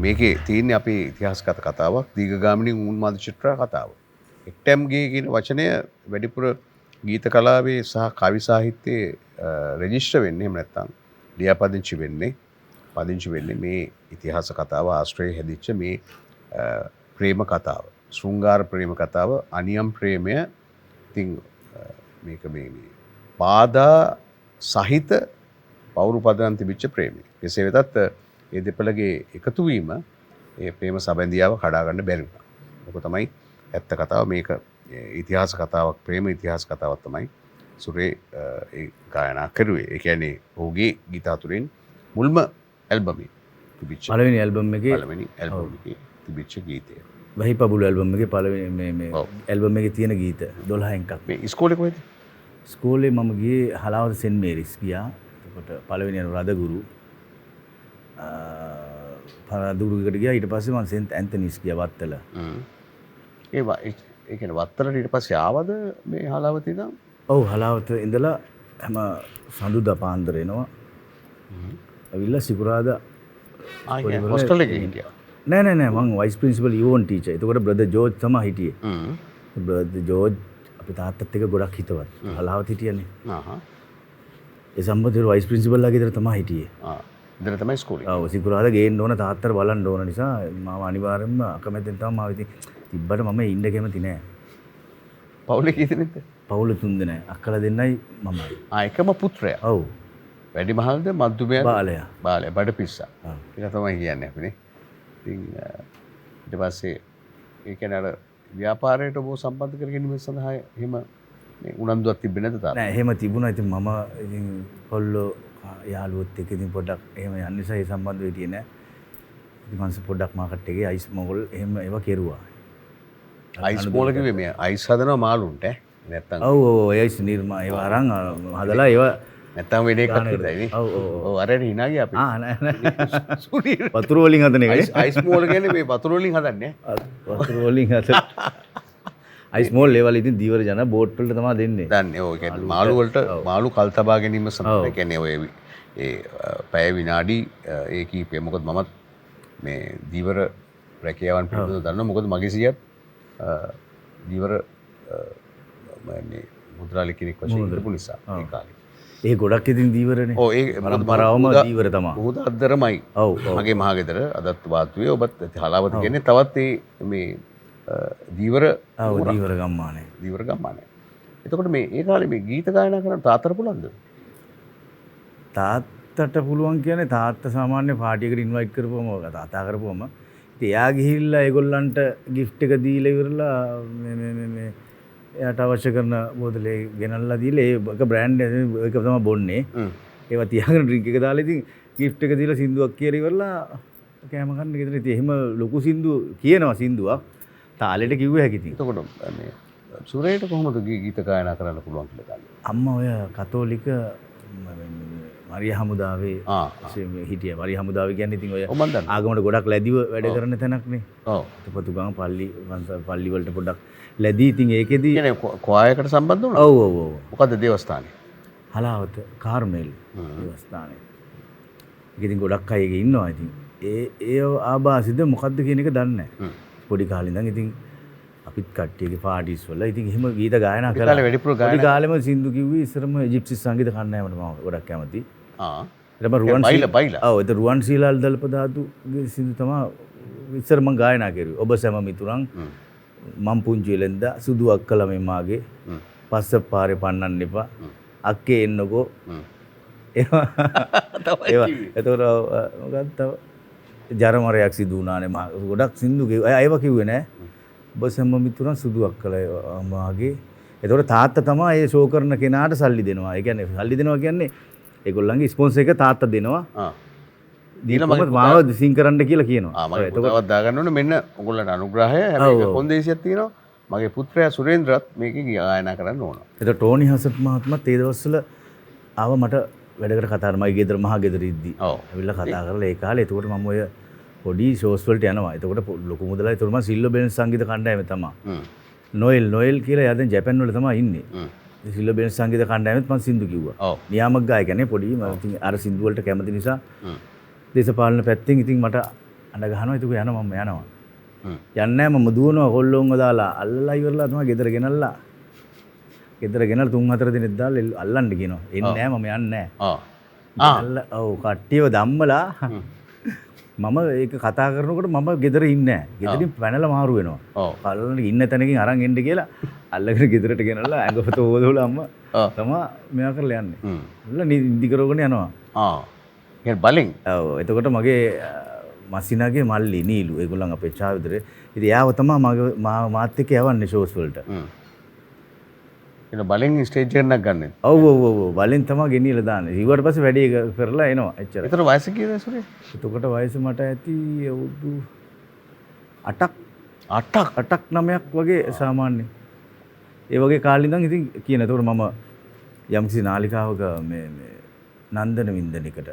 මේකේ තියෙන්නේ අපේ ඉතිහාසගත කතාවක් දීර්ඝගාමිනී උන්මාද චිත්‍ර කතාව. එක්ටම්ගේ කියන වචනය වැඩිපුර ගීත කලාවේ සහ කවි සාහිත්‍යයේ රෙජිස්ටර් වෙන්නේ එහෙම නැත්නම් ලියාපදිංචි වෙන්නේ මේ ඉතිහාස කතාව ආශ්‍රයේ හැදිච්ච මේ ප්‍රේම කතාව. ශෘංගාර ප්‍රේම කතාව අනියම් ප්‍රේමය. ඉතින් මේක මේ බාධා සහිත පවුරු පදනම් තිබිච්ච ප්‍රේමය. කෙසේ වෙතත් ඒ දෙපළගේ එකතු වීම ඒ ප්‍රේම සැබැඳියාව කඩා ගන්න බැරි වුණා. ඒක තමයි ඇත්ත කතාව. මේක ඉතිහාස කතාවක්, ප්‍රේම ඉතිහාස කතාවක් තමයි සුරේ ඒ ගායනා කරුවේ. ඒ කියන්නේ ඔහුගේ ගීත අතුරින් මුල්ම ඇල්බම් එක තිබිච්ච පළවෙනි ඇල්බම් එකේ තිබිච්ච ගීතය. වහිපබුළු ඇල්බම් එකේ පළවෙනි මේ ඇල්බම් එකේ තියෙන ගීත 12 එකක්. මේ ඉස්කෝලේ කොහෙද? ඉස්කෝලේ මම ගියේ හලාවත සෙන්ට් මේරිස් ගියා. එතකොට පළවෙනි යන රදගුරු පරදුරුකට ගියා. ඊට පස්සේ මම සෙන්ට් ඇන්තනිස් ගියා වත්තල. ඒ කියන්නේ වත්තලට ඊට පස්සේ ආවද මේ හලාවත ඉඳන්? ඔව් හලාවත ඉඳලා හැම සඳුදා පාන්දර එනවා. ඇවිල්ලා සිකුරාදා හොස්ටල් එකේ හිටියා. නෑ මං වයිස් ප්‍රින්සිපල් යෝන් ටීචර්. එතකොට බ්‍රදර් ජෝර්ජ් තමයි හිටියේ. බ්‍රදර් ජෝර්ජ් අපි තාත්තත් එක්ක ගොඩක් හිතවත්. හලාවත් හිටියනේ. ඒ සම්බන්ධව වයිස් ප්‍රින්සිපල්ලා ගෙදර තමයි හිටියේ. ඉතන තමයි ස්කූලේ. ඔව් සිකුරාදා ගේන්න ඕන තාත්තට බලන්න ඕන නිසා මාව අනිවාර්යෙන්ම අකමැත්තෙන් තමයි මාව ඉතින් තිබ්බට මම ඉන්න කැමති නෑ. පවුලේ කී දෙනෙක්ද? පවුල 3 දෙනයි. අක්කලා දෙන්නයි මමයි. එකම පුත්‍රයා. ඔව්. වැඩි මහල්ද මධ්‍යමයා? බාලයා. බාලයා බඩපිස්සා. ඒක තමයි කියන්නේ අපිනේ. ඉතින් ඊට පස්සේ ඒ කියන්නේ අර ව්‍යාපාරයට ඔබ සම්බන්ධ කර ගැනීම සඳහා එහෙම මේ උනන්දුවක් තිබෙන්නේ නැද්ද තාත්තා? නෑ එහෙම තිබුණා. ඉතින් මම ඉතින් කොල්ලෝ යාළුවොත් එක්ක ඉතින් පොඩ්ඩක් එහෙම යන්න නිසා ඒ සම්බන්ධ වෙටියේ නෑ. ඉතින් මං පොඩ්ඩක් මාකට් එකේ අයිස් මොගල් එහෙම ඒවා කෙරුවා. අයිස් මොගල් කිව්වේ මේ අයිස් හදනවා මාළුන්ට නැත්තම්? ඔව් අයිස් නිර්මා ඒවා අරන් හදලා ඒවා නැත්තම් වෙන එකක් හිතයි නේ. ඔව් අරගෙන hina ගියා අපි. නෑ. වතුර වලින් හදන එක. අයිස් මොගල් කියන්නේ මේ වතුර වලින් හදන්නේ. වතුර වලින් හදලා අයිස් මොල් ලෙවල් ඉතින් දීවර ජන බෝට් වලට තමයි දෙන්නේ. දන්නේ. ඔය කියන්නේ මාළු වලට මාළු කල් තබා ගැනීම සඳහා කියන්නේ ඔය ඒ පැය විනාඩි ඒ කීපය. මොකද මමත් මේ දීවර රැකියාවන් පිළිබඳව දන්නවා. මොකද මගේ සීයත් දීවර මේ මුද්‍රාලි කෙනෙක් වශයෙන් ඉඳපු නිසා ඒ කාලේ. ඒ ගොඩක් ඉතින් දීවරනේ. ඔව් ඒ පරම්පරාවම දීවර තමයි. මුහුද අද්දරමයි. ඔව් මගේ මහගෙදර අදත් වාතුවේ ඔබත් හලාවත කියන්නේ තවත් මේ දීවර දීවර ගම්මානේ. දීවර ගම්මානේ. එතකොට මේ ඒ කාලේ මේ ගීත ගායනා කරන්න තාත්තට පුළුවන්ද? තාත්තට පුළුවන් කියන්නේ තාත්තා සාමාන්‍ය පාටි එකට ඉන්වයිට් කරපුවම තාත්තා කරපුවම ඉතින් එයා ගිහිල්ලා ඒගොල්ලන්ට ගිෆ්ට් එක දීලා ඉවරලා මේ එයාට අවශ්‍ය කරන බෝතලේ ගෙනල්ලා දීලා ඒක බ්‍රෑන්ඩ් එක තමයි බොන්නේ. ඒවා තියාගෙන ඩ්‍රින්ක් එක දාලා ඉතින් ගිෆ්ට් එක දීලා සින්දුවක් කියලා ඉවරලා කෑම කන්න ගෙදර ඉතින් එහෙම ලොකු සින්දු කියනවා සින්දුවක්. තාලෙට කිව්ව හැකි ඉතින්. එතකොට මේ සුරේට කොහොමද ගීත ගායනා කරන්න පුළුවන් කියලා ගන්නේ? අම්මා ඔය කතෝලික මරිය හමුදාවේ හිටිය. මරිය හමුදාව කියන්නේ ඉතින් ඔය ආගමට ගොඩක් ලැබිව වැඩ කරන තැනක්නේ. ඔව්. පතුගම පල්ලි වලට පොඩක් ලැබී ඉතින් ඒකෙදි කියන්නේ කොආයකට සම්බන්ධ වුණා? ඔව් ඔව් ඔව්. මොකද්ද දේවස්ථානේ? හලාවත කාර්මෙල් දේවස්ථානේ. ඒක ඉතින් ගොඩක් අය ඒකේ ඉන්නවා ඉතින්. ඒ ආభాසිත මොකද්ද කියන එක දන්නේ නැහැ. පොඩි කාලේ ඉඳන් ඉතින් අපිත් කට්ටියගේ පාටිස් වල ඉතින් එහෙම ගීත ගායනා කළා. පොඩි කාලෙම සින්දු කිව්වේ ඉස්සරම ඉජිප්සි සංගීත කණ්ඩායමට මම ගොඩක් කැමතියි. ඊට පස්සේ රුවන් බයිලා. ඔව් ඒක රුවන් සීලාල් දල්පදාතුගේ සින්දු තමයි ඉස්සර මම ගායනා කරුවේ. ඔබ සැම මිතුරන් මම් පුංචි වෙලෙන්දා සුදු අක්කලා මේ මාගේ පස්ස පාරේ පන්නන්න එපා. අක්කේ එන්නකෝ. ඒවා එතකොට මොකක්ද තව ජරමරයක් සිදු වුණානේ මම ගොඩක් සින්දු අයව කිව්වේ නෑ. ඔබ සැම මිතුරන් සුදු අක්කලා මාගේ. එතකොට තාත්තා තමයි ඒ ෂෝ කරන කෙනාට සල්ලි දෙනවා. ඒ කියන්නේ සල්ලි දෙනවා කියන්නේ ඒගොල්ලන්ගේ ස්පොන්සර් එක තාත්තා දෙනවා. දීලා මම මාව සිං කරන්න කියලා කියනවා. මම පුතාවත් දාගන්න ඕනේ මෙන්න ඔයගොල්ලන්ට අනුග්‍රහය. හැබැයි කොන්දේසියක් තියෙනවා. මගේ පුත්‍රයා සුරේන්ද්‍රත් මේකේ ගායනා කරන්න ඕන. එතකොට ටෝනි හසට් මහත්මයාත් ඒ දවස්වල ආව මට වැඩකට කතා කරා. මගේ ගෙදර මහා ගෙදර ඉද්දි. ඔව්. ඇවිල්ලා කතා කරලා ඒ කාලේ එතකොට මම ඔය පොඩි ෂෝස් වලට යනවා. එතකොට ලොකු මුදලයි. එතකොට මම සිල්ලෝ බෙන්ස් සංගීත කණ්ඩායමේ තමයි. නොයෙල් කියලා එයා දැන් ජපාන් වල තමයි ඉන්නේ. සිල්ලෝ බෙන්ස් සංගීත කණ්ඩායමෙත් මම සින්දු කිව්වා. නියාමක ගායකනේ පොඩි මම ඉතින් අර සින්දු වලට කැමති නිසා දේශපාලන පැත්තෙන් ඉතින් මට අඬ ගහනවා. ඒක යනවා මම යනවා. යන්නේ නැහැ මම දුවනවා කොල්ලොන්ව දාලා අල්ලලා ඉවරලා තමයි ගෙදර ගෙනල්ලා. ගෙදර ගෙනල්ලා 3-4 දිනක් දාලා අල්ලන්න කියනවා. එන්නේ නැහැ මම යන්නේ නැහැ. ඔව් කට්ටියව ධම්මලා මම ඒක කතා කරනකොට මම ගෙදර ඉන්නේ නැහැ. ගෙදරින් පැනලා මාරු වෙනවා. කල්ලන ඉන්න තැනකින් අරන් එන්න කියලා අල්ලගෙන ගෙදරට ගෙනල්ලා ඇඟපත ඕදෝලා අම්මා තමයි මෙයා කරලා යන්නේ. අල්ල නිදි කරවගෙන යනවා. ඒක බලෙන්. ඔව් එතකොට මගේ මස්සිනාගේ මල්ලි නීලු ඒගොල්ලන් අපේ චාවිදරේ. ඉතින් එයාව තමයි මාත් එක්ක යවන්නේ ෂෝස් වලට. ඒක බලෙන් ස්ටේජ් එකක් ගන්න. ඔව් බලෙන් තමයි ගෙනියලා දාන්නේ. ඊට පස්සේ වැඩි කරලා එනවා එච්චර. ඒතර වයස කීයද සුරේ? එතකොට වයස මට ඇති අවුරුදු 8ක් 9ක් වගේ සාමාන්‍ය. ඒ වගේ කාලේ ඉඳන් ඉතින් කියන. එතකොට මම යම්කිසි නාලිකාවක මේ නන්දන වින්දනයකට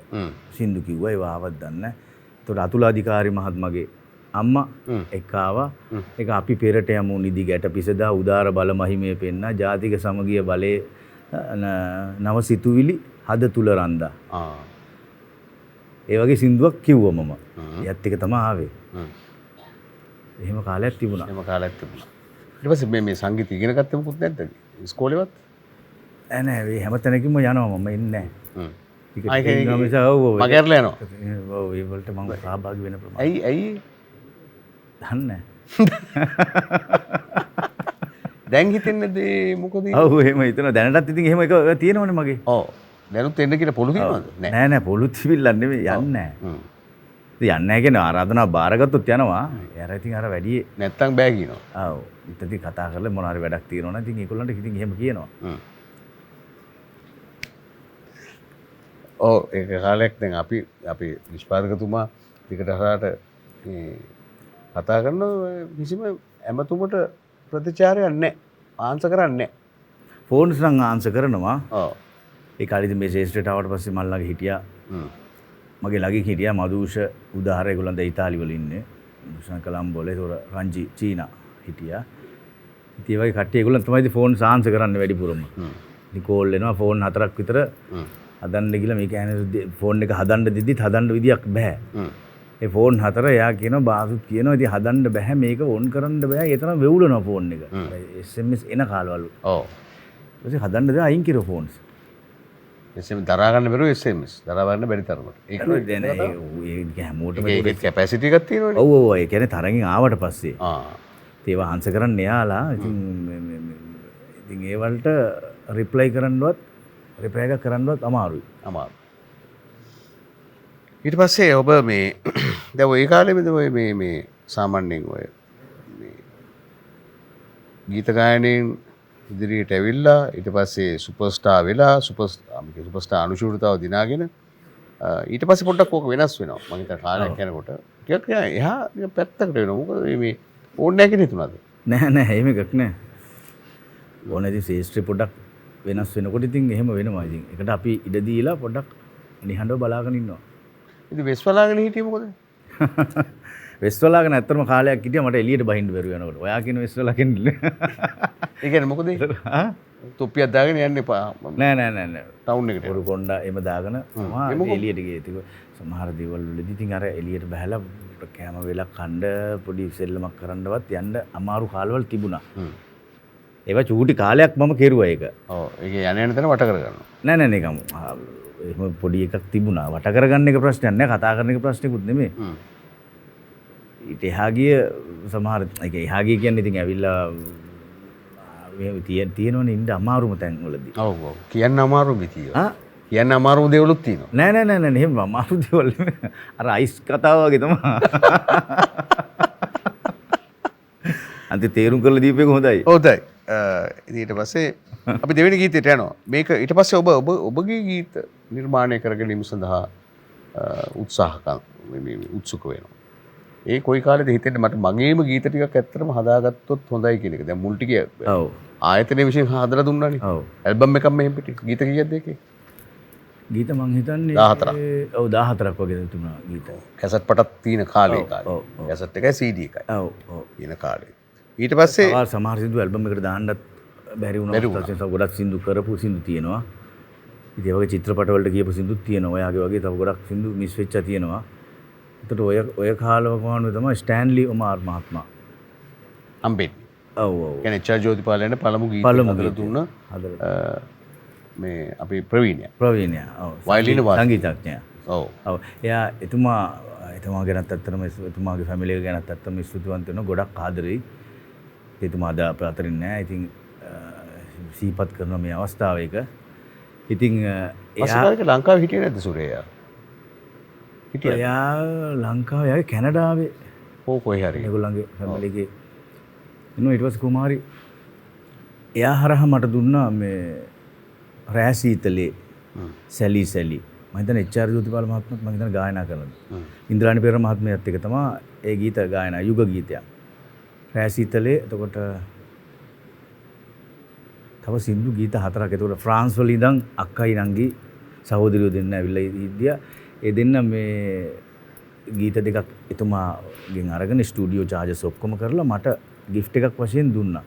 සින්දු කිව්වා. ඒව ආවත් දන්නේ නැහැ. එතකොට අතුලාධිකාරී මහත්මගේ අම්මා එක්කාවා. ඒක අපි පෙරට යමු නිදි ගැට පිසදා උදාර බල මහිමේ පෙන්නා ජාතික සමගිය බලේ නව සිතුවිලි හද තුල රන්දා. ආ. ඒ වගේ සින්දුවක් කිව්වා මම. ඒත් එක තමයි ආවේ. එහෙම කාලයක් තිබුණා. එහෙම කාලයක් තිබුණා. ඊට පස්සේ මේ සංගීත ඉගෙන ගත්තේ මොකුත් නැද්ද? ඉස්කෝලේවත්? නෑ මේ හැම තැනකින්ම යනවා මම එන්නේ නෑ. මගැරලා යනවා. ඔව් ඒ වලට මම සහභාගී වෙන ප්‍රමාණය. ඇයි දන්නේ දැන් හිතෙන්නේද මොකද? ඔව් එහෙම හිතනවා දැනටත් ඉතින් එහෙම එක තියෙනවනේ මගේ. ඔව්. දැනුත් එන්න කියලා පොළු තියනවද? නෑ නෑ පොළු තිබිල්ලක් නෙමෙයි යන්නේ නෑ. ඉතින් යන්නේ නෑ කියන ආරාධනාව බාරගත්තොත් යනවා. එයාර ඉතින් අර වැඩි නැත්තම් බෑ කියනවා. ඔව්. ඉතින් කතා කරලා මොන හරි වැඩක් තියෙනවා නම් ඉතින් ඒගොල්ලන්ට ඉතින් එහෙම කියනවා. ඔව් ඒක කාලයක් දැන් අපි නිෂ්පාදකතුමා ටිකට හරහාට මේ කතා කරන කිසිම ඇමතුමට ප්‍රතිචාරයක් නැහැ. ආන්සර් කරන්නේ නැහැ. ෆෝන්ස් නම් ආන්සර් කරනවා. ඔව්. ඒ කාලේ ඉතින් මේ ශේෂ්ත්‍රයට ආවට පස්සේ මල් ළඟ හිටියා. මගේ ළඟින් හිටියා මදුෂ උදාහරණ ඒගොල්ලන් ද ඉතාලි වල ඉන්නේ. දුෂන් කලම්බෝල ඒතොර රංජි චීනා හිටියා. ඉතින් ඒ වගේ කට්ටිය ඒගොල්ලන් තමයි ඉතින් ෆෝන්ස් ආන්සර් කරන්නේ වැඩිපුරම. ඉතින් කෝල් එනවා ෆෝන් 4ක් විතර. හදන්න ගිහලා මේ කියන්නේ ෆෝන් එක හදන්න දෙද්දිත් හදන්න විදියක් බෑ. ඒ ෆෝන් 4 එයා කියනවා බාසුත් කියනවා ඉතින් හදන්න බෑ මේක ඔන් කරන්න බෑ ඒ තරම් වෙවුලනවා ෆෝන් එක. SMS එන කාලවලු. ඔව්. ඊට හදන්න දෙන අයින් කිරෝ ෆෝන්ස්. SMS දරා ගන්න බැරුව SMS දරා ගන්න බැරි තරමට. ඒක දැන් ඒක හැමෝටම ඒක කැපැසිටි එකක් තියෙනවනේ. ඔව් ඔව් ඒ කියන්නේ තරඟින් ආවට පස්සේ. ආ. ඒවා හංස කරන්න එයාලා ඉතින් ඒ වලට රිප්ලයි කරන්නවත් රිප්ලයි එකක් කරන්නවත් අමාරුයි. අමාරු. ඊට පස්සේ ඔබ මේ දැන් ওই කාලෙමද ඔය මේ සාමාන්‍යයෙන් ඔය මේ ගීත ගායනයෙන් ඉදිරියට ඇවිල්ලා ඊට පස්සේ සුපර්ස්ටාර් වෙලා සුපර්ස්ටාර් අනුශූරතාව දිනාගෙන ඊට පස්සේ පොඩ්ඩක් ඕක වෙනස් වෙනවා. මම හිතන කාලයක් යනකොට ටිකක් එහා පැත්තකට වෙනවා. මොකද මේ ඕනේ නැහැ කියන හිතුණාද? නෑ නෑ එහෙම එකක් නෑ. ඕනේ ඉතින් ශේෂ්ත්‍රි පොඩ්ඩක් වෙනස් වෙනකොට ඉතින් එහෙම වෙනවා. ඉතින් ඒකට අපි ඉඩ දීලා පොඩ්ඩක් නිහඬව බලාගෙන ඉන්නවා. ඉතින් වෙස්වලාගෙන හිටියේ මොකද? වෙස්වලාගෙන ඇත්තටම කාලයක් හිටියා මට එළියට බහින්න බැරුව යනකොට. ඔයා කියන වෙස්වලාගෙන ඉන්නේ. ඒ කියන්නේ මොකද? තොප්පියක් දාගෙන යන්න එපා. නෑ නෑ නෑ නෑ. ටවුන් එකට. පොරු කොණ්ඩා එම දාගෙන තමයි එළියට ගියේ. ඒක සමහර දේවල් වලදී ඉතින් අර එළියට බහැලා කෑම වේලක් කන්න පොඩි සෙල්ලමක් කරන්නවත් යන්න අමාරු කාලවල තිබුණා. ඒවා චූටි කාලයක් මම කෙරුවා ඒක. ඔව් ඒක යන තැන වට කරගන්නවා. නෑ නෑ නිකම් එහෙම පොඩි එකක් තිබුණා. වට කරගන්න එක ප්‍රශ්නයක් නෑ. කතා කරන එක ප්‍රශ්නකුත් නෙමෙයි. ඊට එහා ගිය සමහර ඒක එහා ගිය කියන්නේ ඉතින් ඇවිල්ලා මේ තියෙනවනේ ඉන්න අමාරුම තැන් වලදී. ඔව් ඔව් කියන්න අමාරු විදිය. කියන්න අමාරු දේවලුත් තියෙනවා. නෑ නෑ නෑ නෑ එහෙම අමාරු දේවල් අර අයිස් කතාව වගේ තමයි. අන්ති තේරුම් කරලා දීපේක හොඳයි. හොඳයි. ඊට පස්සේ අපි දෙවෙනි ගීතයට යනවා. මේක ඊට පස්සේ ඔබගේ ගීත නිර්මාණය කර ගැනීම සඳහා උත්සුක වෙනවා. ඒ කොයි කාලෙද හිතෙන්නේ මට මගේම ගීත ටිකක් ඇත්තටම හදාගත්තොත් හොඳයි කියන එක. දැන් මුල් ටික ඔව් ආයතනයේ විසින් හදලා දුන්නානේ. ඔව්. ඇල්බම් එකක් මෙහෙම පිටි ගීත කීයක්ද ඒකේ? ගීත මං හිතන්නේ 14ක්. ඔව් 14ක් වගේ තිබුණා ගීත. කැසට් පටක් තියෙන කාලේ කාලේ. ඔව්. කැසට් එකයි CD එකයි. ඔව් ඔව්. තියෙන කාලේ. ඊට පස්සේ සමහර සින්දු ඇල්බම් එකට දාන්නත් බැරි වුණා. ගොඩක් සින්දු කරපු සින්දු තියෙනවා. ඉතින් ඒ වගේ චිත්‍රපට වලට කියපු සින්දුත් තියෙනවා. ඔයාගේ වගේ තව ගොඩක් සින්දු මිස් වෙච්චා තියෙනවා. ඒතට ඔය කාලවකමානුවේ තමයි ස්ටෑන්ලි ඔමාර් මහත්මයා හම්බෙන්නේ. ඔව් ඔව්. කියන්නේ එච්.ආර්. ජෝතිපාලයන් පළමු ගීත හදලා දුන්න මේ අපි ප්‍රවීණයා. ඔව්. වයලින් සංගීතඥයා. ඔව්. ඔව්. එයා එතුමා ගැනත් ඇත්තටම එතුමාගේ ෆැමිලි එක ගැනත් ඇත්තටම ස්තුතිවන්ත වෙනවා. ගොඩක් ආදරෙයි. එතුමා අද අපේ අතරින් නැහැ. ඉතින් සීපත් කරන මේ අවස්ථාව එක. ඉතින් එයා ලංකාවේ හිටියේ නැද්ද සුරේයා? හිටියා. එයා ලංකාවේ ආවේ කැනඩාවේ. ඕ කොහේ හරි. ඒගොල්ලන්ගේ ෆැමිලි එකේ ඉන්නවා. ඊට පස්සේ කුමාරි එයා හරහා මට දුන්නා මේ රෑ සීතලේ සැලි මම හිතන්නේ එච්.ආර්. ජෝතිපාල මහත්මයාත් මම හිතන්නේ ගායනා කරනවා. ඉන්ද්‍රාණි පෙරේරා මහත්මයාත් එක තමයි ඒ ගීත ගායනා යුග ගීතයක්. රෑ සීතලේ එතකොට තව සින්දු ගීත 4ක්. එතකොට ෆ්‍රාන්ස් වල ඉඳන් අක්කයි නංගි සහෝදරියෝ දෙන්න ඇවිල්ලා ඉද්දියා. ඒ දෙන්න මේ ගීත දෙකක් එතුමාගෙන් අරගෙන ස්ටුඩියෝ චාර්ජස් ඔක්කොම කරලා මට ගිෆ්ට් එකක් වශයෙන් දුන්නා.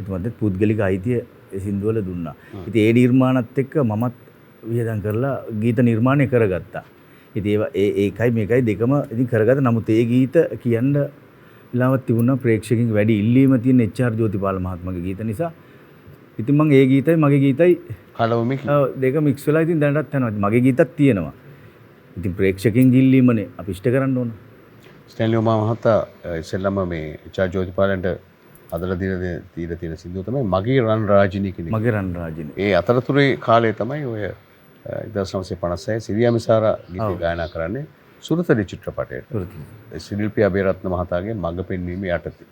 එතුමාට පුද්ගලික අයිතිය සින්දුවල දුන්නා. ඉතින් ඒ නිර්මාණත් එක්ක මමත් වියදම් කරලා ගීත නිර්මාණය කරගත්තා. ඉතින් ඒකයි මේකයි දෙකම ඉතින් කරගත්තා. නමුත් ඒ ගීත කියන්න වෙලාවක් තිබුණා ප්‍රේක්ෂකයන්ගේ වැඩි ඉල්ලීම තියෙන එච්.ආර්. ජෝතිපාල මහත්මයාගේ ගීත නිසා. ඉතින් මම ඒ ගීතයි මගේ ගීතයි කලවමින් දෙක මික්ස් වෙලා ඉතින් දැනටත් යනවා. මගේ ගීතත් තියෙනවා. ඉතින් ප්‍රේක්ෂකයන්ගේ ඉල්ලීමනේ අපි ඉෂ්ට කරන්න ඕන. ස්ටැන්ලි ඔබාම මහතා ඉස්සෙල්ලාම මේ එච්.ආර්. ජෝතිපාලන්ට හදලා දීලා තියෙන සින්දුව තමයි මගේ රන් රාජිනී කියන එක. මගේ රන් රාජිනී. ඒ අතරතුරේ කාලේ තමයි ඔය 1956 සිරියාමිසාරා ගීත ගායනා කරන්නේ සුරතලි චිත්‍රපටයට. සිරිල්පී අබේරත්න මහතාගේ මඟ පෙන්වීම යටතේ.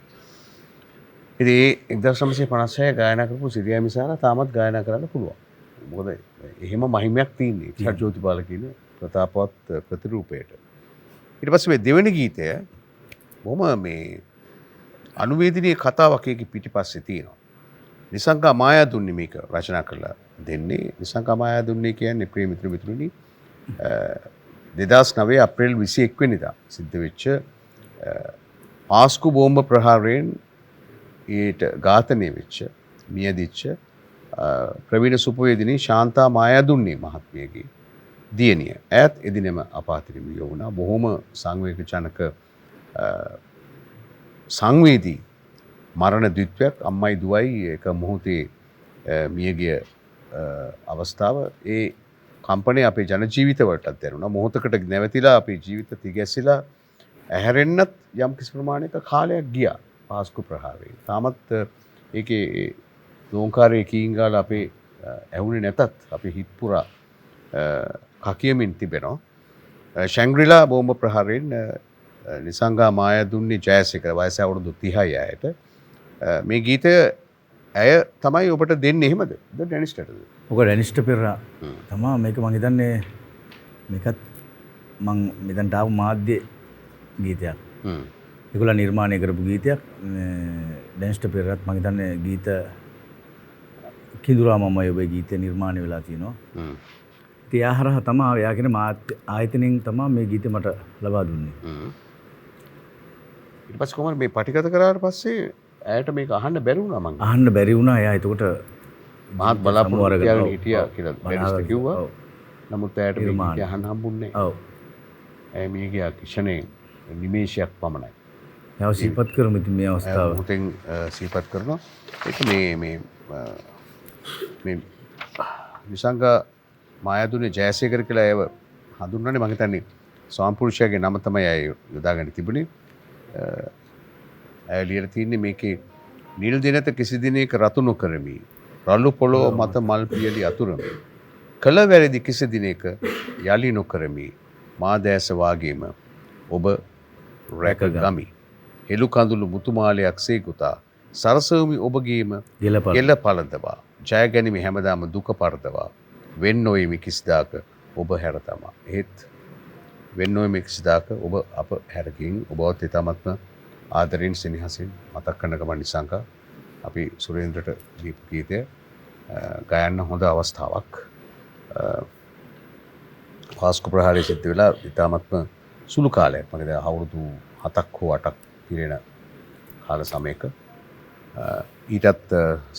ඉතින් 1956 ගායනා කරපු සිරියාමිසාරා තාමත් ගායනා කරන්න පුළුවන්. මොකද එහෙම මහිමයක් තියෙන්නේ එච්.ආර්. ජෝතිපාල කියන ප්‍රතාපවත් ප්‍රතිරූපයට. ඊට පස්සේ මේ දෙවෙනි ගීතය බොහොම මේ අනුවේදනීය කතාවක් ඒකේ පිටිපස්සේ තියෙනවා. නිසංකා මායාදුන්නේ මේක රචනා කරලා දෙන්නේ. නිසංකා මායාදුන්නේ කියන්නේ ප්‍රිය මිතුරුනි 2009 අප්‍රේල් 21 වෙනිදා සිද්ධ වෙච්ච පාස්කු බෝම්බ ප්‍රහාරයෙන් ඊට ඝාතනය වෙච්ච මියදිච්ච ප්‍රවීණ සුපවේදිනී ශාන්තා මායාදුන්නේ මහත්මියගේ දියණිය. ඈත් එදිනෙම අපාතිරි මිය වුණා. බොහොම සංවේගජනක සංවේදී මරණ ද්විත්වයක් අම්මයි දුවයි එක මොහොතේ මියගිය අවස්ථාව ඒ කම්පනය අපේ ජන ජීවිතවලටත් දැනුණා. මොහොතකට නැවතිලා අපේ ජීවිත තිගැසිලා ඇහැරෙන්නත් යම් කිසි ප්‍රමාණයක කාලයක් ගියා පාස්කු ප්‍රහාරයෙන්. තාමත් ඒකේ ලෝංකාරයේ කීංගාල අපේ ඇහුනේ නැතත් අපේ හිත් පුරා කකියමින් තිබෙනවා. ශැංග්‍රිලා බෝම්බ ප්‍රහාරයෙන් නිසංගා මායාදුන්නේ ජයසේකර වයස අවුරුදු 30යි ඇයට. මේ ගීතය ඇය තමයි ඔබට දෙන්නේ එහෙමද? ඩැනිස්ටටද? ඔක ඩැනිස්ට පෙරා තමා මේක මං හිතන්නේ මේකත් මං මෙතනට ආපු මාධ්‍ය ගීතයක්. ඒගොල්ලෝ නිර්මාණය කරපු ගීතයක්. ඩැනිස්ට පෙරාත් මං හිතන්නේ ගීත කිඳුරා මමයි ඔබේ ගීතය නිර්මාණය වෙලා තිනවා. ඉතින් ආහාරහ තමයි එයාගෙන ආයතනෙන් තමයි මේ ගීතය මට ලබා දුන්නේ. ඊට පස්සේ කොහොමද මේ පටිගත කරාට පස්සේ ඇයට මේක අහන්න බැරි වුණා මං. අහන්න බැරි වුණා. එයා එතකොට මහත් බලාපොරොත්තු තියාගෙන හිටියා කියලා ඩැනිස්ට කිව්වා. නමුත් ඇයට මේක අහන්න හම්බුන්නේ නැහැ. ඔව්. ඇය මේ ගියා කිෂණේ නිමේෂයක් පමණයි. ඒව සිහිපත් කරමු ඉතින් මේ අවස්ථාව. මුතෙන් සිහිපත් කරනවා. ඒක මේ විසංගා මායාදුන්නේ ජයසේකර කියලා ඒව හඳුන්වන්නේ මම හිතන්නේ ස්වාමිපුරුෂයාගේ නම තමයි අය යොදාගෙන තිබුණේ. ඇය ලියලා තින්නේ මේකේ නිල් දිනත කිසි දිනයක රතු නොකරමි රළු පොළොව මත මල් පියලි අතුරමි කළ වැරදි කිසි දිනයක යලි නොකරමි මා දැස වාගේම ඔබ රැක ගමි හෙළු කඳුළු මුතුමාලයක් සේකුතා සරසවමි ඔබගේම ගෙල පළඳවා ජය ගැනීම හැමදාම දුක පරදවා වෙන් නොයමි කිසිදාක ඔබ හැර තමා. එහෙත් වෙන් නොයමි කිසිදාක ඔබ අප හැරකින් ඔබවත් ඉතාමත්ම ආදරෙන් සෙනෙහසින් මතක් කරන ගමන් නිසංකා අපි සුරේන්ද්‍රට දීපු ගීතය ගයන්න හොඳ අවස්ථාවක්. පාස්කු ප්‍රහාරය සිද්ධ වෙලා ඉතාමත්ම සුළු කාලයක්. මම දැන් අවුරුදු 7ක් හෝ 8ක් පිරෙන කාල සමයක ඊටත්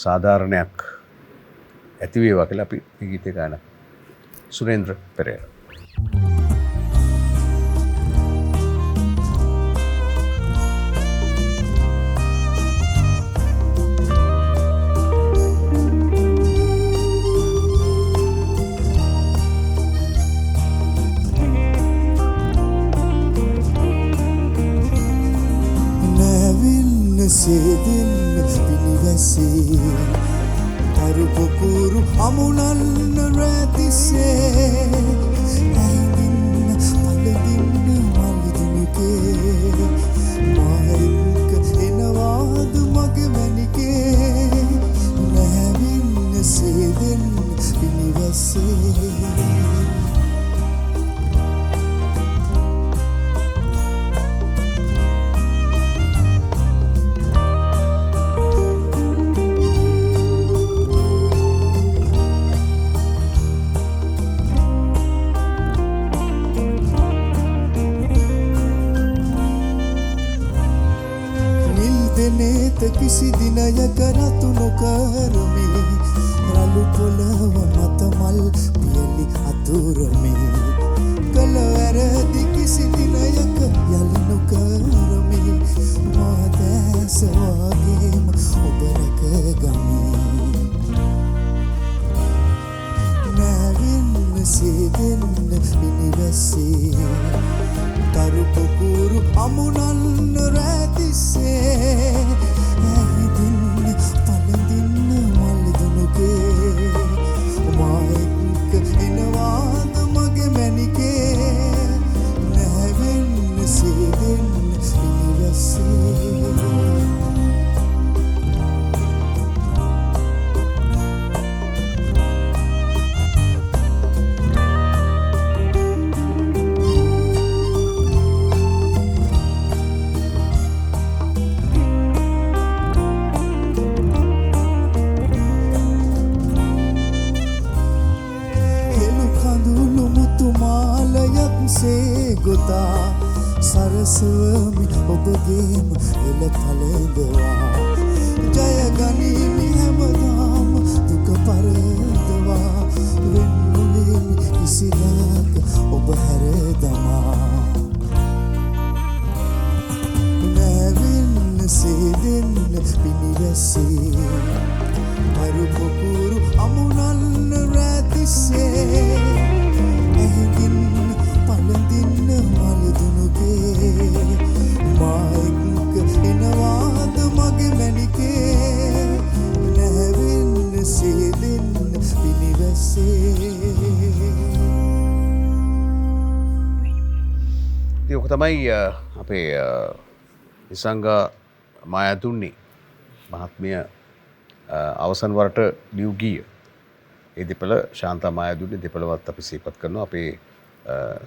සාධාරණයක් ඇති වේවා කියලා අපි මේ ගීතය ගාන සුරේන්ද්‍ර පෙරේරා. සේදින්න පිළිවැසේ තරුපොකුරු අමුණන්න රැතිසේ ඇයිදින්න පලදින්න මල්දිනකේ මායික එනවාද මගේ මැනිකේ නැවින්න සේදින්න පිළිවැසේ කිසි දිනයක රතු නොකරමි රළු පොළව මත මල් පියලි අතුරමි කළ වැරදි කිසි දිනයක යලි නොකරමි මා දැස වගේම ඔබ රැකගමි නැවින්න සේදෙන්න මිනිවැස්සේ තරු පුකුරු අමුණන්න රැතිස්සේ ඇහිදින්න පළඳින්න මල්දුනුගේ මා එක්ක එනවාද මගේ මැනිකේ නැවෙන්න සේදෙන්න මිනිවැස්සේ ගොතා සරසවමි ඔබගේම එල තලඳවා ජයගනීමි හැමදාම දුක පරදවා වෙන්නුවේමි කිසිදාක ඔබ හැරදමා නැවෙන්න සේදෙන්න පිනිවැස්සේ මරු පොකුරු අමුණන්න රැතිස්සේ ඇහිදින්න පළඳින්න මලදුනුගේ මා එක්ක එනවාද මගේ මැනිකේ නැවෙන්න සේදෙන්න පිනිවැස්සේ ඔක තමයි අපේ ඉසංගා මායතුන්නේ මහත්මිය අවසන් වරට ලියු ගීය ඒ දෙපළ ශාන්තා මායදුන්නේ දෙපළවත් අපි සිහිපත් කරනවා අපේ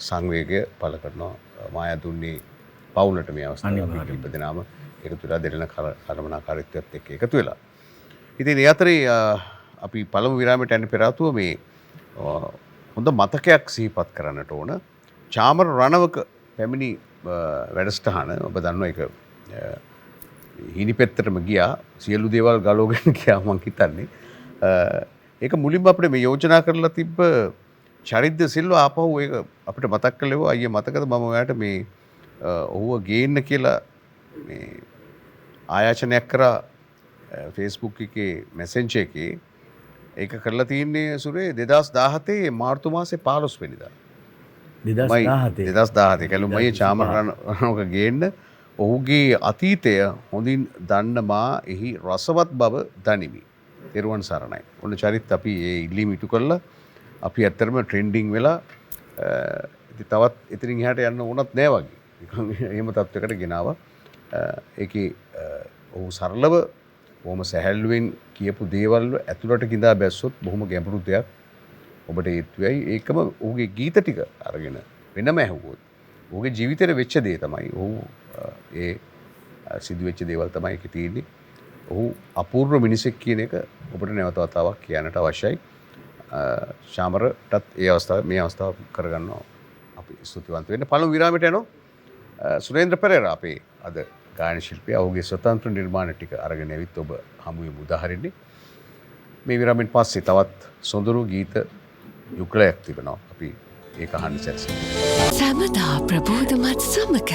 සංවේගය පළ කරනවා මායදුන්නේ පවුලට මේ අවස්ථාවේ කීප දෙනාම එකතු වෙලා දෙරණ කළමනාකාරීත්වයත් එක්ක එකතු වෙලා. ඉතින් ඒ අතරේ අපි පළමු විරාමයට යන්න පෙර ආතුව මේ හොඳ මතකයක් සිහිපත් කරන්නට ඕන. චාමර රණවක පැමිණි වැඩසටහන ඔබ දන්නවා ඒක හිනිපෙත්තටම ගියා සියලු දේවල් ගලවගෙන ගියා මං හිතන්නේ. ඒක මුලින්ම අපිට මේ යෝජනා කරලා තිබ්බ චරිද්ද සිල්වා ආපහු ඒක අපිට මතක් කළේවා අයියේ මතකද මම ඔයාලට මේ ඔහුව ගේන්න කියලා මේ ආයාචනයක් කරා Facebook එකේ Messenger එකේ ඒක කරලා තියෙන්නේ සුරේ 2017 මාර්තු මාසේ 15 වෙනිදා 2017 කැලුමයි චාමර රණවක ගේන්න ඔහුගේ අතීතය හොඳින් දන්න මා එහි රසවත් බව දනිමි. තෙරුවන් සරණයි. ඔන්න චරිත් අපි ඒ ඉල්ලීම ඉටු කළා. අපි ඇත්තටම ට්‍රෙන්ඩින් වෙලා තවත් එතනින් එහාට යන්න ඕනත් නෑ වගේ. නිකන් එහෙම තත්වයකට ගෙනාවා. ඒකේ ඔහු සරලව බොහොම සැහැල්ලුවෙන් කියපු දේවල් ඇතුළට கிඳා බැස්සොත් බොහොම ගැඹුරු දෙයක් ඔබට ඒත්වයි. ඒකම ඔහුගේ ගීත ටික අරගෙන වෙනම ඇහුවොත් ඔහුගේ ජීවිතේට වෙච්ච දේ තමයි ඔහු ඒ සිදුවෙච්ච දේවල් තමයි ඒකේ තියෙන්නේ. ඔහු අපූර්ව මිනිසෙක් කියන එක ඔබට නැවත වතාවක් කියන්නට අවශ්‍යයි. ශාමරටත් ඒ අවස්ථාව මේ අවස්ථාව කරගන්නවා අපි ස්තුතිවන්ත වෙන්න. පළමු විරාමයට යනවා. සුරේන්ද්‍ර පෙරේරා අපේ අද ගායන ශිල්පියා ඔහුගේ ස්වතන්ත්‍ර නිර්මාණ ටික අරගෙන ඇවිත් ඔබ හමුවේ උදාහරණේ. මේ විරාමෙන් පස්සේ තවත් සොඳුරු ගීත යුගලයක් තිබෙනවා. අපි ඒක අහන්න සැලසෙනවා. සමදා ප්‍රබෝධමත් සමක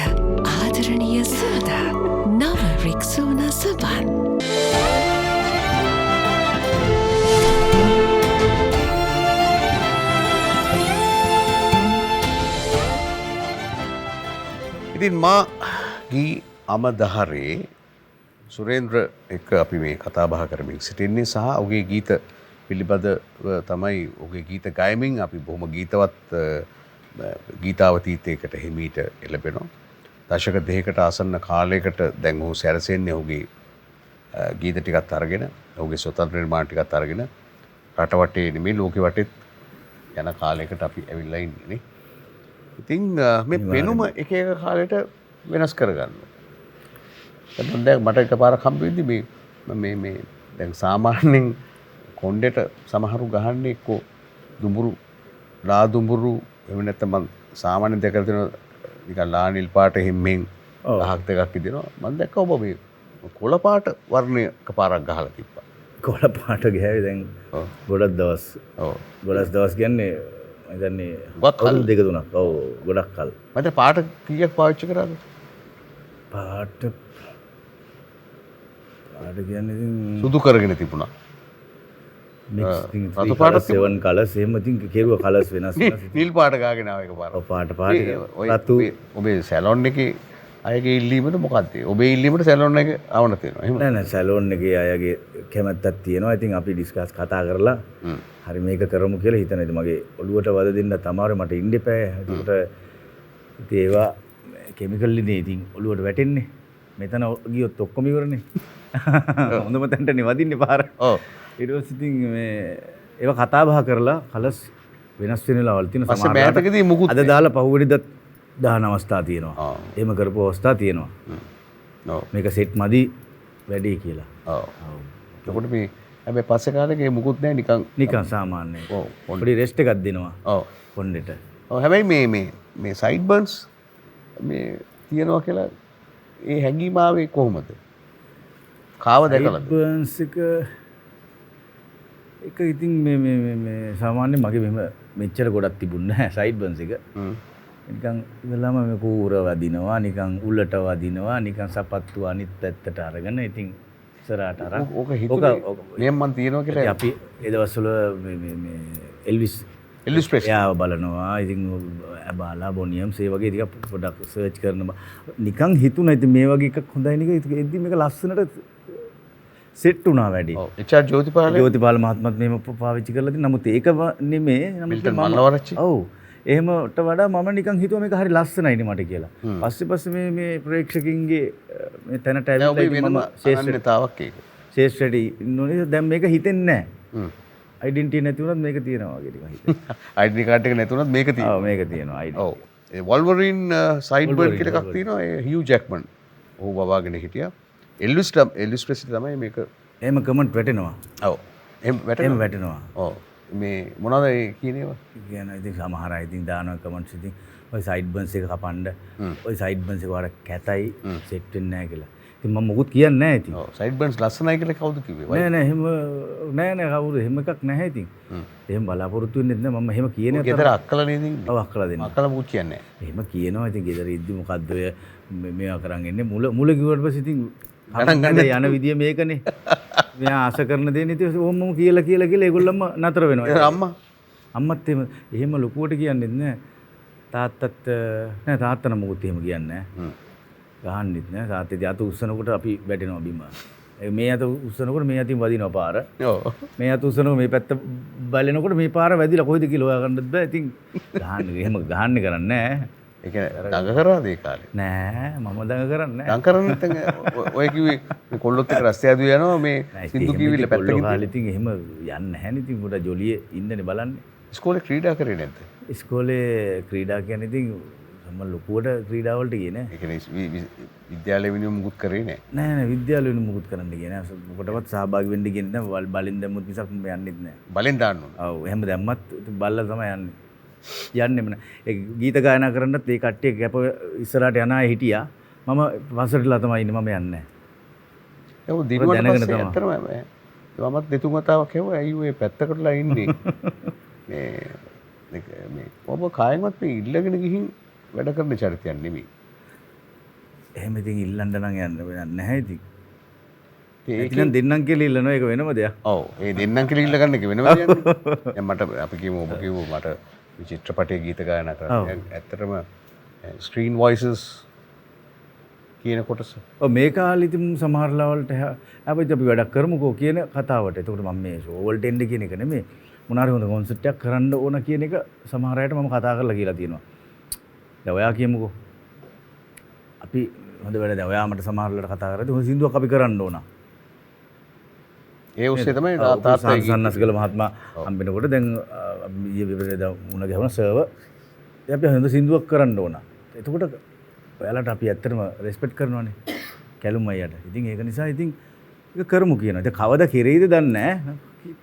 ආදරණීය සුවඳ නව රික්සෝනා සබන් ඉතින් මා ගී අමදහරේ සුරේන්ද්‍ර එක්ක අපි මේ කතා බහ කරමින් සිටින්නේ සහ ඔහුගේ ගීත පිළිබඳව තමයි ඔහුගේ ගීත ගයමින් අපි බොහොම ගීතවත් ගීතාවතීතයකට හිමීට එළඹෙනවා. දශක දෙකකට ආසන්න කාලයකට දැන් ඔහු සැරසෙන්නේ ඔහුගේ ගීත ටිකත් අරගෙන ඔහුගේ ස්වතන්ත්‍ර නිර්මාණ ටිකත් අරගෙන රටවටේ නෙමෙයි ලෝකෙ වටෙත් යන කාලයකට අපි ඇවිල්ලා ඉන්නේ. ඉතින් මේ පෙනුම එක එක කාලයට වෙනස් කරගන්න. දැන් මට එකපාරක් හම්බෙද්දි මේ දැන් සාමාන්‍යයෙන් කොණ්ඩෙට සමහරු ගහන්නේ එක්ක දුඹුරු ලා දුඹුරු එහෙම නැත්නම් මම සාමාන්‍යයෙන් දැකලා තියෙනවා නිකන් ලා නිල් පාට හිම්මෙන් ගහක් දෙකක් ඉදිනවා. මම දැක්කා ඔබ මේ කොළ පාට වර්ණයක පාරක් ගහලා තිබ්බා. කොළ පාට ගෑවේ දැන් ඔව්. ගොඩක් දවස්. ඔව්. ගොඩක් දවස් කියන්නේ මම හිතන්නේ ගොඩක් කල්. අවුරුදු දෙක තුනක්. ඔව් ගොඩක් කල්. මට පාට කීයක් පාවිච්චි කරාද? පාට කියන්නේ ඉතින් සුදු කරගෙන තිබුණා. රතු පාට සෙවන් කලර්ස් එහෙම ඉතින් කෙරුවා කලර්ස් වෙනස් වෙනස්. නිල් පාට ගාගෙන ආව එක පාර. ඔව් පාට රතු ඔබේ සැලොන් එකේ අයගේ ඉල්ලීමට මොකක්ද? ඔබේ ඉල්ලීමට සැලොන් එක ආවන තියෙනවා. එහෙම. නෑ සැලෝන් එකේ අයගේ කැමැත්තක් තියෙනවා. ඉතින් අපි ඩිස්කස් කතා කරලා හරි මේක කරමු කියලා හිතනවා. ඉතින් මගේ ඔළුවට වද දෙන්න තමයි මට ඉන්න එපා. ඒකට ඉතින් ඒවා කිමිකල් ඉන්නේ ඉතින් ඔළුවට වැටෙන්නේ. මෙතන ගියොත් ඔක්කොම ඉවරනේ. හොඳම තැනටනේ වදින්නේ පාර. ඔව්. ඊට පස්සේ ඉතින් මේ ඒවා කතා බහ කරලා කලස් වෙනස් වෙන වෙලාවල් තියෙන පස්සේ මෑතකදී මුකුත් අද දාලා පහුවෙනිදත් දාන අවස්ථා තියෙනවා. ආ. එහෙම කරපු අවස්ථා තියෙනවා. ඔව්. මේක සෙට් මදි වැඩි කියලා. ඔව්. එතකොට මේ හැබැයි පස්සේ කාලෙක මුකුත් නැහැ නිකන් සාමාන්‍යයෙන්. ඔව්. පොඩි රෙස්ට් එකක් දෙනවා ඔව්. පොණ්ඩෙට. ඔව් හැබැයි මේ සයිඩ් බර්න්ස් මේ තියනවා කියලා ඒ හැඟීම ආවේ කොහොමද? කාව දැකලාද? බර්න්ස් එක ඉතින් මේ සාමාන්‍ය මගේ මෙහෙම මෙච්චර ගොඩක් තිබුණේ නැහැ සයිඩ් බර්න්ස් එක. නිකන් ඉතලම මේ කූර වදිනවා නිකන් උල්ලට වදිනවා නිකන් සපත්තු අනිත් පැත්තට අරගෙන ඉතින් ඉස්සරහට අරන් ඕක හිතුවේ මෙහෙම මන් තියනවා කියලා අපි ඒ දවස්වල මේ එල්විස් ප්‍රෙස්ලි එයාව බලනවා ඉතින් බාලා බොනියම්ස් ඒ වගේ ටික පොඩක් සර්ච් කරනවා නිකන් හිතුණා ඉතින් මේ වගේ එකක් හොඳයි නේ එද්දි මේක ලස්සනට සෙට් වුණා වැඩි. ඔව් එච්.ආර්. ජෝතිපාල මහත්මත් මේව පාවිච්චි කරලා තින් නමුත් ඒක නෙමේ නමුත් මල්ලවරච්චි. ඔව් එහෙමට වඩා මම නිකන් හිතුවා මේක හරි ලස්සනයිනේ මට කියලා. පස්සේ මේ ප්‍රේක්ෂකින්ගේ මේ තැනට ඇවිල්ලා මම ශේෂ්ඨතාවක් ඒක. ශේෂ්ඨටි ඉන්නෝනේ දැන් මේක හිතෙන්නේ නැහැ. ඩෙන්ටිටි නැති වුණත් මේක තියෙනවා වගේ ටිකක් හිතෙනවා. ඩෙන්ටිටි කාඩ් එක නැති වුණත් මේක තියෙනවා. ඔව් මේක තියෙනවා ID. ඔව්. ඒ වොල්වරින් සයිඩ් බර්ඩ් කියලා එකක් තියෙනවා. ඒ හියු ජැක්මන්. ඔහු වවාගෙන හිටියා. එල්විස් ප්‍රෙස්ලි තමයි මේක. එහෙම කමෙන්ට් වැටෙනවා. ඔව්. එහෙම වැටෙනවා. ඔව්. මේ මොනවද ඒ කියන්නේ? කියන ඉතින් සමහර අය ඉතින් දානවා කමෙන්ට්ස් ඉතින් ඔය සයිඩ් බර්න්ස් එක කපන්න. ඔය සයිඩ් බර්න්ස් එක වඩා කැතයි සෙට් වෙන්නේ නැහැ කියලා. ඉතින් මම මොකුත් කියන්නේ නැහැ ඉතින්. ඔව් සයිඩ් බර්න්ස් ලස්සනයි කියලා කවුද කිව්වේ? නෑ එහෙම නෑ කවුරු එහෙම එකක් නැහැ ඉතින්. එහෙම බලාපොරොත්තු වෙන්නේ නැහැ මම එහෙම කියන්නේ ගෙදර අක්කලා නේද ඉන්නේ? ඔව් අක්කලා දෙන්න. අක්කලා මුකුත් කියන්නේ නැහැ. එහෙම කියනවා ඉතින් ගෙදර ඉද්දි මොකද්ද ඔය මේවා කරන් ඉන්නේ මුල කිව්වට පස්සේ ඉතින් යන විදිය මේකනේ. මෙයා ආස කරන දේ නේ ඉතින් ඕම්ම කියලා ඒගොල්ලන්ම නතර වෙනවා. අම්මත් එහෙම ලොකුවට කියන්නේ නැහැ. තාත්තත් නෑ තාත්තා නම් මොකුත් එහෙම කියන්නේ නැහැ. ගහන්නෙත් නෑ. තාත්තේ අත උස්සනකොට අපි වැටෙනවා බිම. මේ අත උස්සනකොට මේ අතින් වදිනවා පාර. ඔව්. මේ අත උස්සනකොට මේ පැත්ත බලනකොට මේ පාර වැදිලා කොයිද කියලා හොයාගන්නත් බෑ. ඉතින් එහෙම ගහන්නේ කරන්නේ නැහැ. ඒ කියන්නේ දඟ කරාද ඒ කාලේ? නෑ මම දඟ කරන්නේ දඟ කරන්නේ නැත්නම් ඔය කිව්වේ මේ කොල්ලොත් එක්ක රස්ತೆ ඇදුව යනවා මේ සින්දු කිවිල පැත්තකින්. කාලේ ඉතින් එහෙම යන්නේ නැහැ නේ. ඉතින් පොඩ ජොලියේ ඉන්නනේ බලන්නේ. ඉස්කෝලේ ක්‍රීඩා කරේ නැද්ද? ඉස්කෝලේ ක්‍රීඩා කියන්නේ ඉතින් සම්ම ලොකුවට ක්‍රීඩා වලට ගියේ නෑ. ඒ කියන්නේ විද්‍යාලේ වෙනුවෙන් මුකුත් කරේ නෑ. නෑ විද්‍යාලේ වෙනුවෙන් මුකුත් කරන්න ගියේ නෑ. මොකටවත් සහභාගී වෙන්න ගියේ නෑ. බලෙන් දැම්මුත් මිසක් මම යන්නෙත් නෑ. බලෙන් දාන්න ඕන. ඔව් එහෙම දැම්මත් බල්ලා තමයි යන්නේ. යන්නෙම නෑ. ඒ ගීත ගායනා කරන්නත් ඒ කට්ටිය කැප ඉස්සරහට යන අය හිටියා. මම පස්සටලා තමයි ඉන්නේ මම යන්නේ නෑ. ඒක දිනුවට පස්සේ ඇත්තටම මමත් දෙතුන් වතාවක් හෙව්වා. ඇයි ඔය පැත්තකටලා ඉන්නේ? මේ ඔබ කායෙන්වත් මේ ඉල්ලගෙන ගිහින් වැඩ කරන චරිතයක් නෙමෙයි. එහෙම ඉතින් ඉල්ලන්න නම් යන්න නැහැ ඉතින්. ඒක නම් දෙන්නම් කියලා ඉල්ලනවා ඒක වෙනම දෙයක්. ඔව් ඒ දෙන්නම් කියලා ඉල්ල ගන්න එක වෙනම දෙයක් නේ. දැන් මට අපි කියමු ඔබ කිව්ව මට චිත්‍රපටයේ ගීත ගායනා කරන්න. ඇත්තටම ස්ක්‍රීන් වොයිසස් කියන කොටස. ඔව් මේ කාලේ ඉතින් සමහර ලාවලට අපි වැඩක් කරමුකෝ කියන කතාවට. එතකොට මම මේ ෂෝ වලට එන්න කියන එක නෙමෙයි. මොනාරි හොඳ කොන්සර්ට් එකක් කරන්න ඕන කියන එක සමහර අයට මම කතා කරලා කියලා තියෙනවා. දැන් ඔයා කියමුකෝ. අපි හොඳ වැඩ දැන් ඔයා මට සමහර වෙලාවට කතා කරද්දී හොඳ සින්දුවක් අපි කරන්න ඕන. ඒ ඔස්සේ තමයි තාත්තයි සන්නස්ගල මහත්මයා හම්බෙනකොට දැන් ඊයේ විවරේද මුණ ගැහුණ සර්වර් අපි හොඳ සින්දුවක් කරන්න ඕන. එතකොට ඔයාලට අපි ඇත්තටම රෙස්පෙක්ට් කරනවානේ. කැලුම් අයියට. ඉතින් ඒක නිසා ඉතින් ඒක කරමු කියනවා. ඉතින් කවදා කෙරෙයිද දන්නේ නැහැ.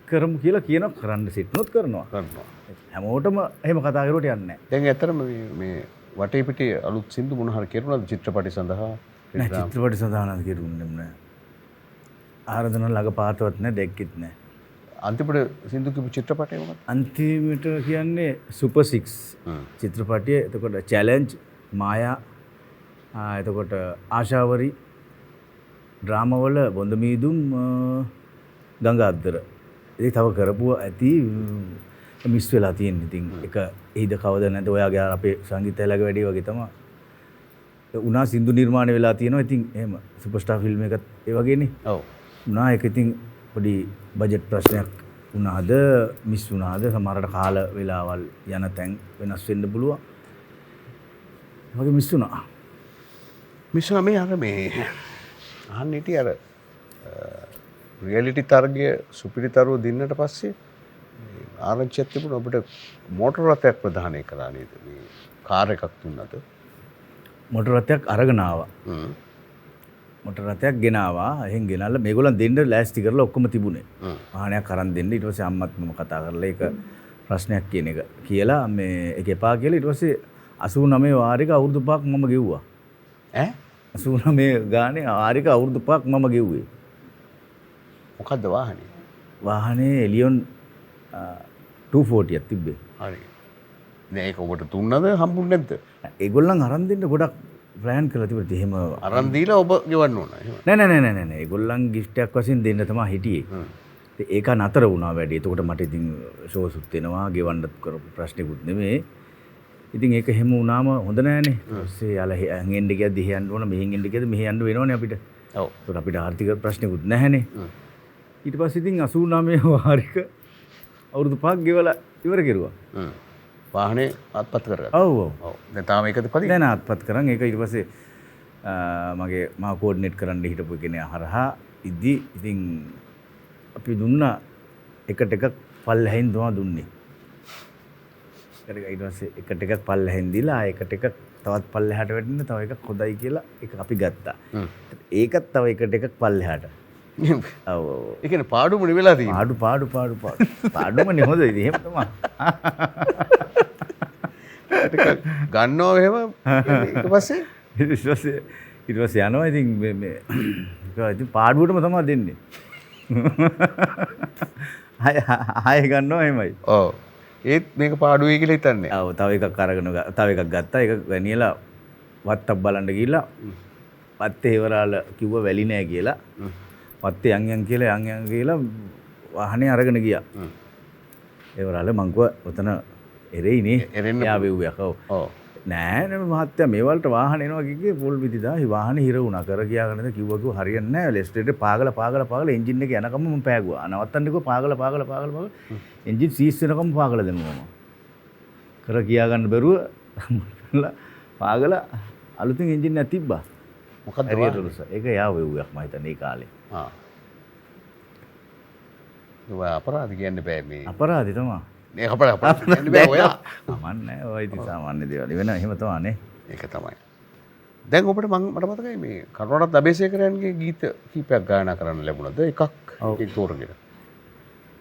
කරමු කියලා කියනවා කරන්න සිටනොත් කරනවා. හැමෝටම එහෙම කතා කරුවට යන්නේ නැහැ. දැන් ඇත්තටම මේ වටේ පිටේ අලුත් සින්දු මොන හරි කෙරුණාද චිත්‍රපටි සඳහා? නෑ චිත්‍රපටි සඳහා නම් කෙරුන්නේ නැහැ. ආරාධනා ළඟ පාතවත් නැහැ දැක්කෙත් නැහැ. අන්තිමට සින්දු කිව්ව චිත්‍රපටය මොකක්ද? අන්තිමට කියන්නේ සුපර් 6 චිත්‍රපටය. එතකොට චැලෙන්ජ්, මායා, එතකොට ආශාවරි, ඩ්‍රාමවල බොඳ මීදුම්, ගංගාද්දර. ඉතින් තව කරපුවා ඇති මිස් වෙලා තියෙන. ඉතින් එක එයිද කවද නැද්ද ඔයාගේ අපේ සංගීතයලගේ වැඩි වගේ තමයි. උනා සින්දු නිර්මාණය වෙලා තියෙනවා. ඉතින් එහෙම සුපර්ස්ටාර් ෆිල්ම් එකත් ඒ වගේනේ. ඔව්. උනා ඒක ඉතින් පොඩි බජට් ප්‍රශ්නයක් වුණාද මිස් වුණාද සමහරට කාල වේලාවල් යන තැන් වෙනස් වෙන්න පුළුවන්. ඒ වගේ මිස් වුණා. මිස්සා මේ අර මේ අහන්න හිටියේ අර රියැලිටි තරගය සුපිරිතරුව දින්නට පස්සේ ආරංචියක් තිබුණා ඔබට මෝටර රථයක් ප්‍රදානය කරා නේද? මේ කාර් එකක් දුන්නද? මොටර් රථයක් අරගෙන ආවා. මොටර් රථයක් ගෙනාවා. එහෙන් ගෙනල්ලා මේගොල්ලන් දෙන්න ලෑස්ති කරලා ඔක්කොම තිබුණේ. වාහනයක් අරන් දෙන්න. ඊට පස්සේ අම්මත් මම කතා කරලා ඒක ප්‍රශ්නයක් කියන එක කියලා මේ ඒක එපා කියලා ඊට පස්සේ 89 වාරික අවුරුදු 5ක් මම ගෙව්වා. ඈ 89 ගානේ වාරික අවුරුදු 5ක් මම ගෙව්වේ. මොකද්ද වාහනේ? වාහනේ එලියොන් 240ක් තිබ්බේ. හරි. දැන් ඒක ඔබට දුන්නද හම්බුනේ නැද්ද? ඒගොල්ලන් අරන් දෙන්න ගොඩක් ප්ලෑන් කරලා තිබුණා. එහෙම අරන් දීලා ඔබ ගෙවන්න ඕන. එහෙම. නෑ. ඒගොල්ලන් ගිෆ්ට් එකක් වශයෙන් දෙන්න තමයි හිටියේ. ඒක නතර වුණා වැඩි. එතකොට මට ඉතින් ෂෝසුත් වෙනවා, ගෙවන්නත් කරපු ප්‍රශ්නෙකුත් නෙමෙයි. ඉතින් ඒක හැම වුණාම හොඳ නෑනේ. ඊපස්සේ යාලා එන්න ගියද එහෙ යන්න ඕන, මෙහෙන් එන්න ගියද මෙහෙ යන්න වෙනවනේ අපිට. ඔව්. ඒකට අපිට ආර්ථික ප්‍රශ්නෙකුත් නැහැනේ. ඊට පස්සේ ඉතින් 89 වාරික අවුරුදු 5ක් ගෙවලා ඉවර කෙරුවා. වාහනේ අත්පත් කරගත්තා. ඔව්. ඔව්. දැන් තාම ඒකද පදි? දැන් අත්පත් කරන් ඒක ඊට පස්සේ මගේ මාව කෝඩිනේට් කරන්න හිටපු කෙනා හරහා ඉදි ඉතින් අපි දුන්නා එකට එකක් පල්ලෙහින් තමයි දුන්නේ. ඊට පස්සේ එකට එකක් පල්ලෙහින් දීලා එකට එකක් තවත් පල්ලෙහාට වැටෙන්න තව එකක් හොඳයි කියලා එක අපි ගත්තා. ඒකත් තව එකට එකක් පල්ලෙහාට. ඔව්. ඒ කියන්නේ පාඩුම නෙවෙලා තියෙන්නේ. පාඩු. පාඩුමනේ හොඳ ඉතින් එහෙම තමයි. ටිකක් ගන්නවා එහෙම ඊට පස්සේ යනවා ඉතින් මේ ඉතින් පාඩුවටම තමයි දෙන්නේ. ආයෙ ගන්නවා එහෙමයි. ඔව්. ඒත් මේක පාඩුවේ කියලා හිතන්නේ. ඔව් තව එකක් අරගෙන තව එකක් ගත්තා. ඒක වැනියලා වත්තක් බලන්න ගිහිල්ලා වත්තේ ඉවරාල කිව්ව වැලි නෑ කියලා. වත්තේ යන් කියලා වාහනේ අරගෙන ගියා. ඉවරාල මං කිව්වා ඔතන එරෙයිනේ. එයා වෙව්වා. ඔව්. නෑ මහත්තයා මේ වලට වාහන එනවා කිව්වේ පොල් විදිදා. ඒ වාහනේ හිර වුණා. කර ගියාගෙනද කිව්වා හරියන්නේ නෑ. ලෙස්ටේට පාගල එන්ජින් එක යනකම් මම පෑගුවා. නවත්තන්නකෝ පාගල එන්ජින් සීස් වෙනකම් පාගල දෙනවා මම. කර ගියා ගන්න බැරුව පාගල අලුතින් එන්ජින් එකක් තිබ්බා. මොකක්ද ඒක යා වෙව්වක් මම හිතන්නේ ඒ කාලේ. ඔය අපරාධ කියන්න බෑ මේ. අපරාධි තමයි. මේ අපරාධ කියන්න බෑ ඔයා. අමන්නේ ඔය ඉතින් සාමාන්‍ය දේවල් වෙන එහෙම තමයිනේ. ඒක තමයි. දැන් ඔබට මට මතකයි මේ කරුණාරත්න අබේසේකරයන්ගේ ගීත කීපයක් ගායනා කරන්න ලැබුණාද? එකක් ඒක තෝරගෙන.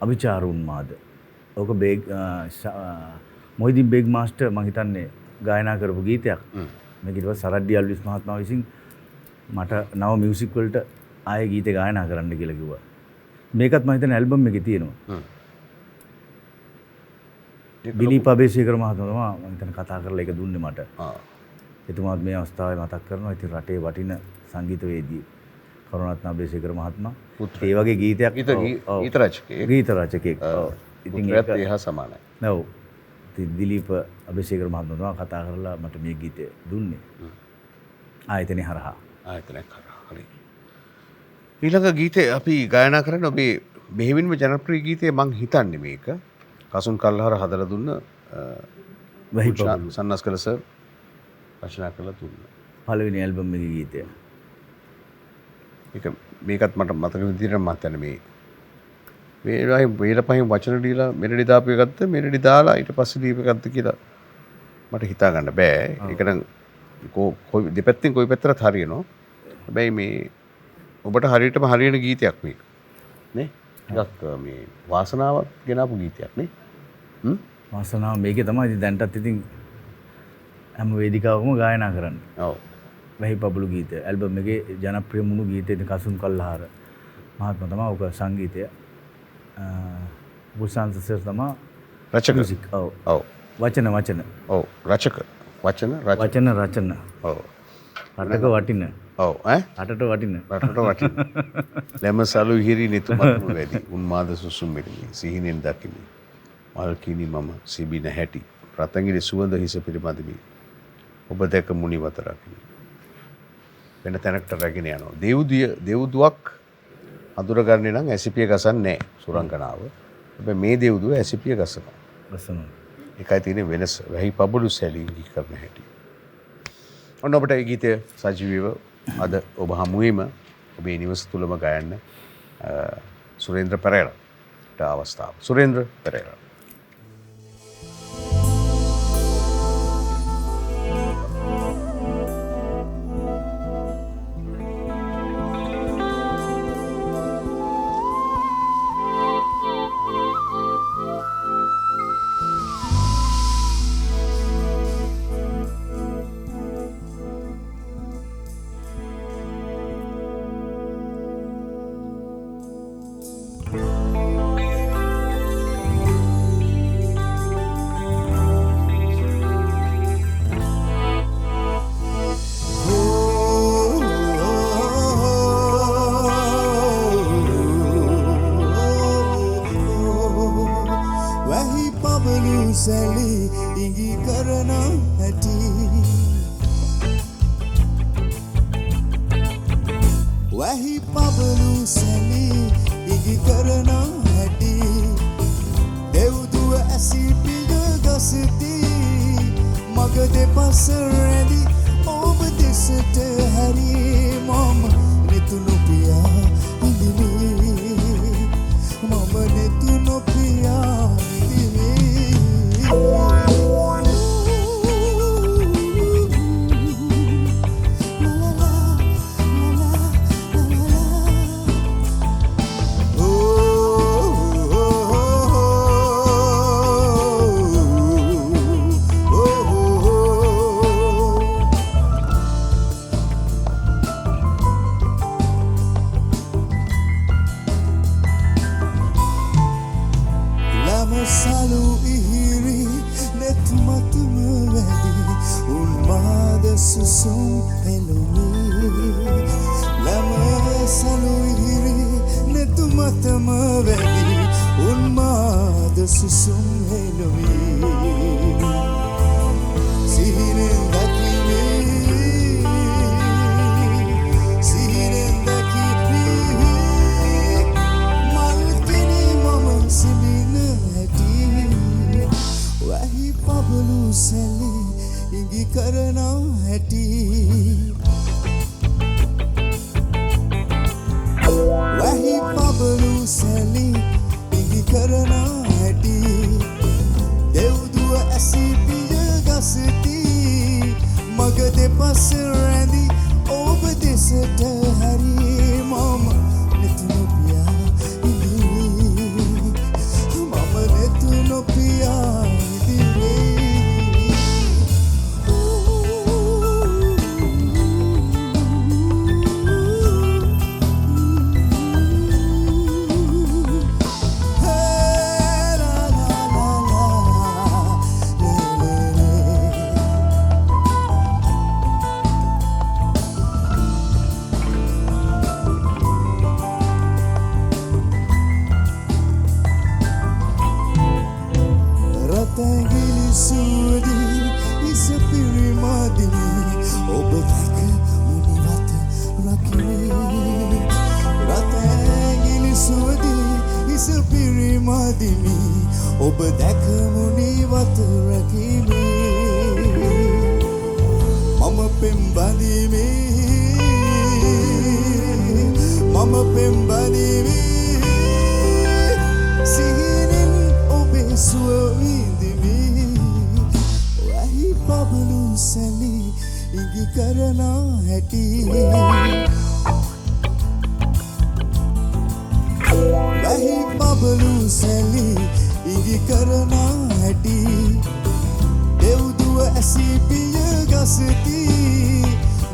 අවිචාරුන්මාද. ඕක බේග් මොහිදින් බේග් මාස්ටර් මම හිතන්නේ ගායනා කරපු ගීතයක්. මේක ඊට පස්සේ සරඩ්ඩි අල්විස් මහත්මයා විසින් මට නව මියුසික් වලට ආයේ ගීත ගායනා කරන්න කියලා කිව්වා. මේකත් මම හිතන්නේ ඇල්බම් එකේ තියෙනවා. දිලීප් අබේසේකර මහත්මයා මම හිතන්නේ කතා කරලා ඒක දුන්නේ මට. එතුමාත් මේ අවස්ථාවේ මතක් කරනවා. ඉතින් රටේ වටින සංගීතවේදී කරුණාරත්න අබේසේකර මහත්මයා ඒ වගේ ගීතයක් ගීත රචකයෙක්. ඉතින් ඒත් එහා සමානයි. ඔව්. ඉතින් දිලීප් අබේසේකර මහත්මයා කතා කරලා මට මේ ගීතය දුන්නේ. ආයතනය හරහා. හරි. ඊළඟ ගීතේ අපි ගායනා කරන ඔබේ බෙහෙවින්ම ජනප්‍රිය ගීතය මං හිතන්නේ මේක කසුන් කල්හර හදලා දුන්න සන්නස් කළ සර් රචනා කරලා දුන්න පළවෙනි ඇල්බම් එකේ ගීතය. ඒක මේකත් මට මතක විදිහට මම හිතන්නේ මේ වේල පහින් වචන දීලා මෙලඩි දාපු එකක්ද මෙලඩි දාලා ඊට පස්සේ දීප එකක්ද කියලා මට හිතා ගන්න බෑ. ඒක නම් දෙපැත්තෙන් කොයි පැත්තටත් හරියනවා. හැබැයි මේ ඔබට හරියටම හරියන ගීතයක් මේක. නේ? ටිකක් මේ වාසනාවක් ගෙනාපු ගීතයක් නේ. වාසනාව මේකේ තමයි ඉතින් දැන්ටත් ඉතින් හැම වේදිකාවකම ගායනා කරන්නේ. ඔව්. වැහි පබළු ගීත ඇල්බම් එකේ ජනප්‍රිය මුණු ගීතේ කසුන් කල්හාර මහත්ම තමා ඕක සංගීතය බුල්සාන්ත සර් තමා රචක මියුසික්. ඔව් ඔව් වචන ඔව් රචක වචන වචන රචන ඔව් රටක වටින ඔව් ඈ රටට වටින රටට වටින ලැමසලු හිරි නිතුමත්ම වැඩි උන්මාද සුසුම් මෙරිමි සිහිනෙන් දකිමි මල්කිනි මම සිබින හැටි රතංගිරි සුවඳ හිස පිරිමදිමි ඔබ දැක මුනිවත රකිමි වෙන තැනකට රැගෙන යනවා දෙව්දුවක් අඳුරගන්නේ නම් ඇසිපිය ගසන්නේ නැහැ සුරංගනාව හැබැයි මේ දෙව්දුව ඇසිපිය ගසනවා ලස්සන ඒකයි තියෙන වෙනස වැහි පබළු සැලී කරන හැටි ඔන්න ඔබට ඒ ගීතය සජීවීව අද ඔබ හමුවීම ඔබේ නිවස තුළම ගයන්න සුරේන්ද්‍ර පෙරේරාට අවස්ථාව. සුරේන්ද්‍ර පෙරේරා.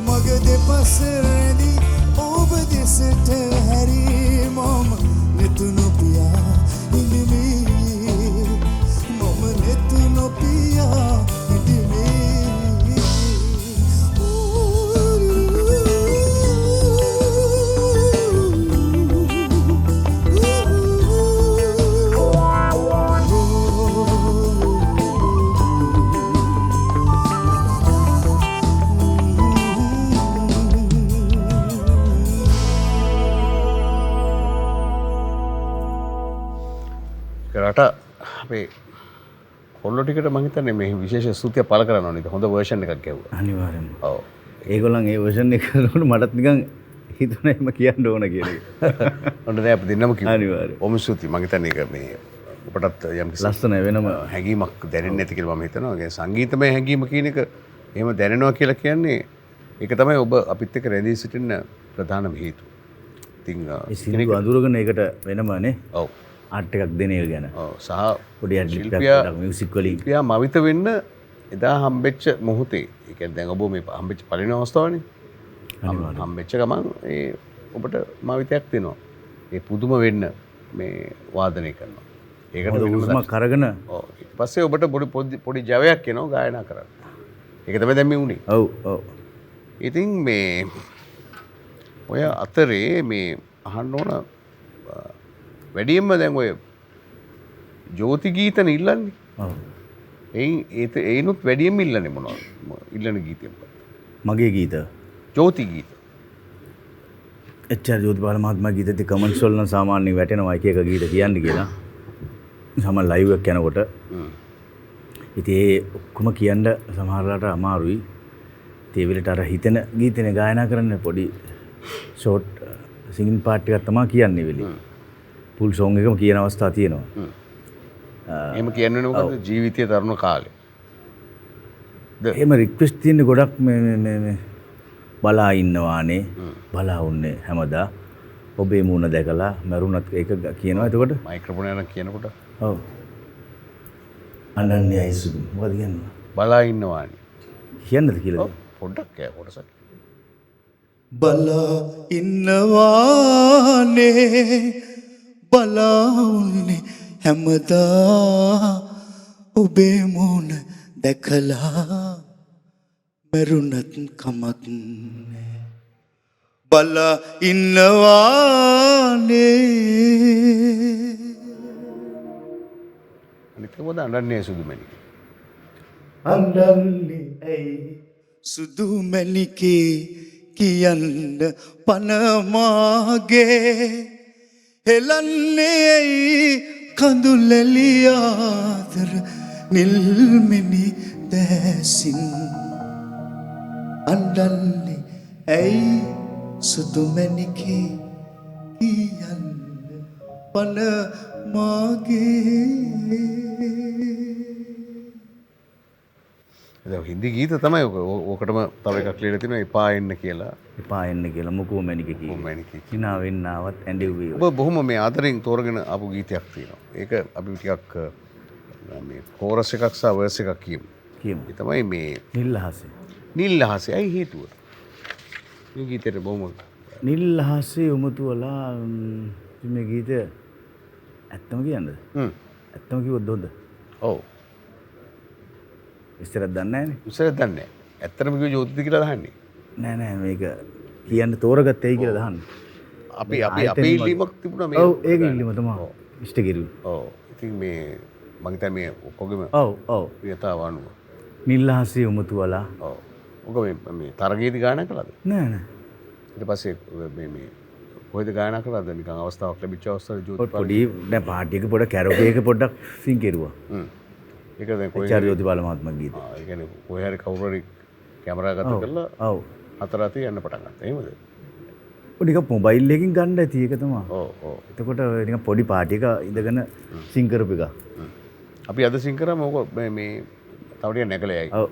මග දෙපස රැඳි ඔබ දෙසට හැරී මම නෙතු නොපියා හිඳිමි මම නෙතු නොපියා හිඳිමි රට අපේ කොල්ලො ටිකට මං හිතන්නේ මේ විශේෂ ස්තුතිය පළ කරන්න ඕනේ. හොඳ වර්ෂන් එකක් ගැව්වා. අනිවාර්යෙන්ම. ඔව්. ඒගොල්ලන් ඒ වර්ෂන් එක කරනකොට මටත් නිකන් හිතුණා එම කියන්න ඕන කියලා. ඔන්න දැන් අපි දෙන්නම කිව්වා. අනිවාර්යෙන්. බොහොම ස්තුතියි. මං හිතන්නේ ඒක මේ ඔබටත් යම් කිසි ලස්සන වෙනම හැඟීමක් දැනෙන්නේ නැති කියලා මම හිතනවා. ඒ සංගීතමය හැඟීම කියන එක එහෙම දැනෙනවා කියලා කියන්නේ ඒක තමයි ඔබ අපිත් එක්ක රැඳී සිටින්න ප්‍රධානම හේතුව. ඉතින් සිනිකු අඳුරගෙන ඒකට වෙනමනේ. ඔව්. ආට් එකක් දෙන එක ගැන. ඔව් සහ පොඩි ඇඩ්ලිප් ශිල්පියා- එකක් මියුසික් වලින් ශිල්පියා මවිත වෙන්න එදා හම්බෙච්ච මොහොතේ ඒ කියන්නේ දැන් ඔබ මේ හම්බෙච්ච පළවෙනි අවස්ථාවනේ හම්බෙච්ච ගමන් ඒ ඔබට මවිතයක් දෙනවා. ඒ පුදුම වෙන්න මේ වාදනය කරනවා. ඒකට හොඳ වෙනම උස්මක් අරගෙන ඔව් ඊට පස්සේ ඔබට පොඩි ජවයක් එනවා ගායනා කරන්න. ඒක තමයි දැන් මේ උනේ. ඔව් ඔව් ඉතින් මේ ඔය අතරේ මේ අහන්න ඕන වැඩියෙන්ම දැන් ඔය ජෝති ගීතන ඉල්ලන්නේ. ඔව් ඒනුත් වැඩියෙන්ම ඉල්ලන්නේ මොනවද? ඉල්ලන ගීතය මොකක්ද? මගේ ගීත ජෝති ගීත. එච්චර ජෝතිපාල මහත්මයා ගීතෙත් කමෙන්ට්ස් වල නම් සාමාන්‍යයෙන් වැටෙනවා එක එක ගීත කියන්න කියලා. සමහර ලයිව් එකක් යනකොට. ඉතින් ඒ ඔක්කොම කියන්න සමහරලාට අමාරුයි. ඒ වෙලට අර හිතෙන ගීතනේ ගායනා කරන්න පොඩි ෂෝට් සිංගින් පාර්ට් එකක් තමයි කියන්නේ වෙලේ. ෆුල් සෝං එකම කියන අවස්ථා තියෙනවා. එහෙම කියන්නේ මොකද? ජීවිතයේ තරුණ කාලේ. එහෙම රික්වෙස්ට් තියෙන ගොඩක් මේ බලා ඉන්නවානේ. බලා උන්නේ හැමදා. ඔබේ මූණ දැකලා මරුණත් ඒක කියනවා. එතකොට මයික්‍රොෆෝන් එක කියනකොට ඔව්. අනන්‍යයි සුදු. මොකද කියන්නේ? බලා ඉන්නවානේ. කියන්නද කියලා? පොඩ්ඩක් කෑ කොටසක්. බලා ඉන්නවානේ බලා උන්නේ හැමදා ඔබේ මූණ දැකලා මරුණත් කමක් නෑ බලා ඉන්නවානේ අනිත් මොකද අඬන්නේ සුදුමැණික. අඬන්නේ ඇයි සුදු මැණිකේ කියන්න පනමාගේ හෙලන්නේ ඇයි කඳුලැලියාදර නිල්මිනි දැසින් අඬන්නේ ඇයි සුදුමැණිකේ කියන්න පනමාගේ දැන් හින්දි ගීත තමයි ඕකටම තව එකක් ලියලා තිනවා එපා එන්න කියලා. එපා එන්න කියලා මොකෝ මැනික මොකෝ කිව්වා. මැණික. කිනා වෙන්නවත් ඇඬෙව්වේ. ඔබ බොහොම මේ ආදරෙන් තෝරගෙන ආපු ගීතයක් තියෙනවා. ඒක අපි ටිකක් මේ කෝරස් එකක් සහ වර්ස් එකක් කියමු. කියමු. ඒ තමයි මේ නිල්හසේ. නිල්හසේ. ඇයි හේතුව? මේ ගීතේට බොහොම නිල්හසේ උමතුවලා මේ ගීතය ඇත්තම කියන්නද? ඇත්තම කිව්වොත් හොඳ. ඔව්. විස්තරයක් දන්නේ නැහනේ. උසර දන්නේ නැහැ. ඇත්තටම කිව්ව ජෝතිද කියලා දහන්නේ. නෑ නෑ මේක කියන්න තෝරගත්තයි කියලා දහන්න. අපි අපේ ඉල්ලීමක් තිබුණා මේ. ඔව් ඒක ඉල්ලීම තමයි. ඉෂ්ට කිරුවේ. ඔව්. ඉතින් මේ මම හිතන්නේ මේ ඔක්කොගෙම ඔව් ඔව්. ප්‍රියතාව අනුව. නිල්හසේ උමතුවලා. ඔව්. ඔක මේ තරගයේදී ගායනා කළාද? නෑ නෑ. ඊට පස්සේ මේ කොහෙද ගායනා කළාද? නිකන් අවස්ථාවක් ලැබිච්ච අවස්ථාවේ ජෝති පොඩි දැන් පාටි එක පොඩ කැරෝකේ එක පොඩ්ඩක් සිං කෙරුවා. ඒක දැන් කොහෙද? එච්.ආර්. ජෝතිපාල මහත්මයා ගීත. ඒ කියන්නේ කොහේ හරි කවුරු හරි කැමරා ගත කරලා ඔව්. හතර අතේ යන්න පටන් ගත්තා. එහෙමද? ටික මොබයිල් එකකින් ගන්න ඇති ඒක තමයි. ඔව් ඔව්. එතකොට නිකන් පොඩි පාටි එක ඉඳගෙන සිං කරපු එක. අපි අද සිං කරාම ඕක මේ තව ටිකක් නැගලයි. ඔව්.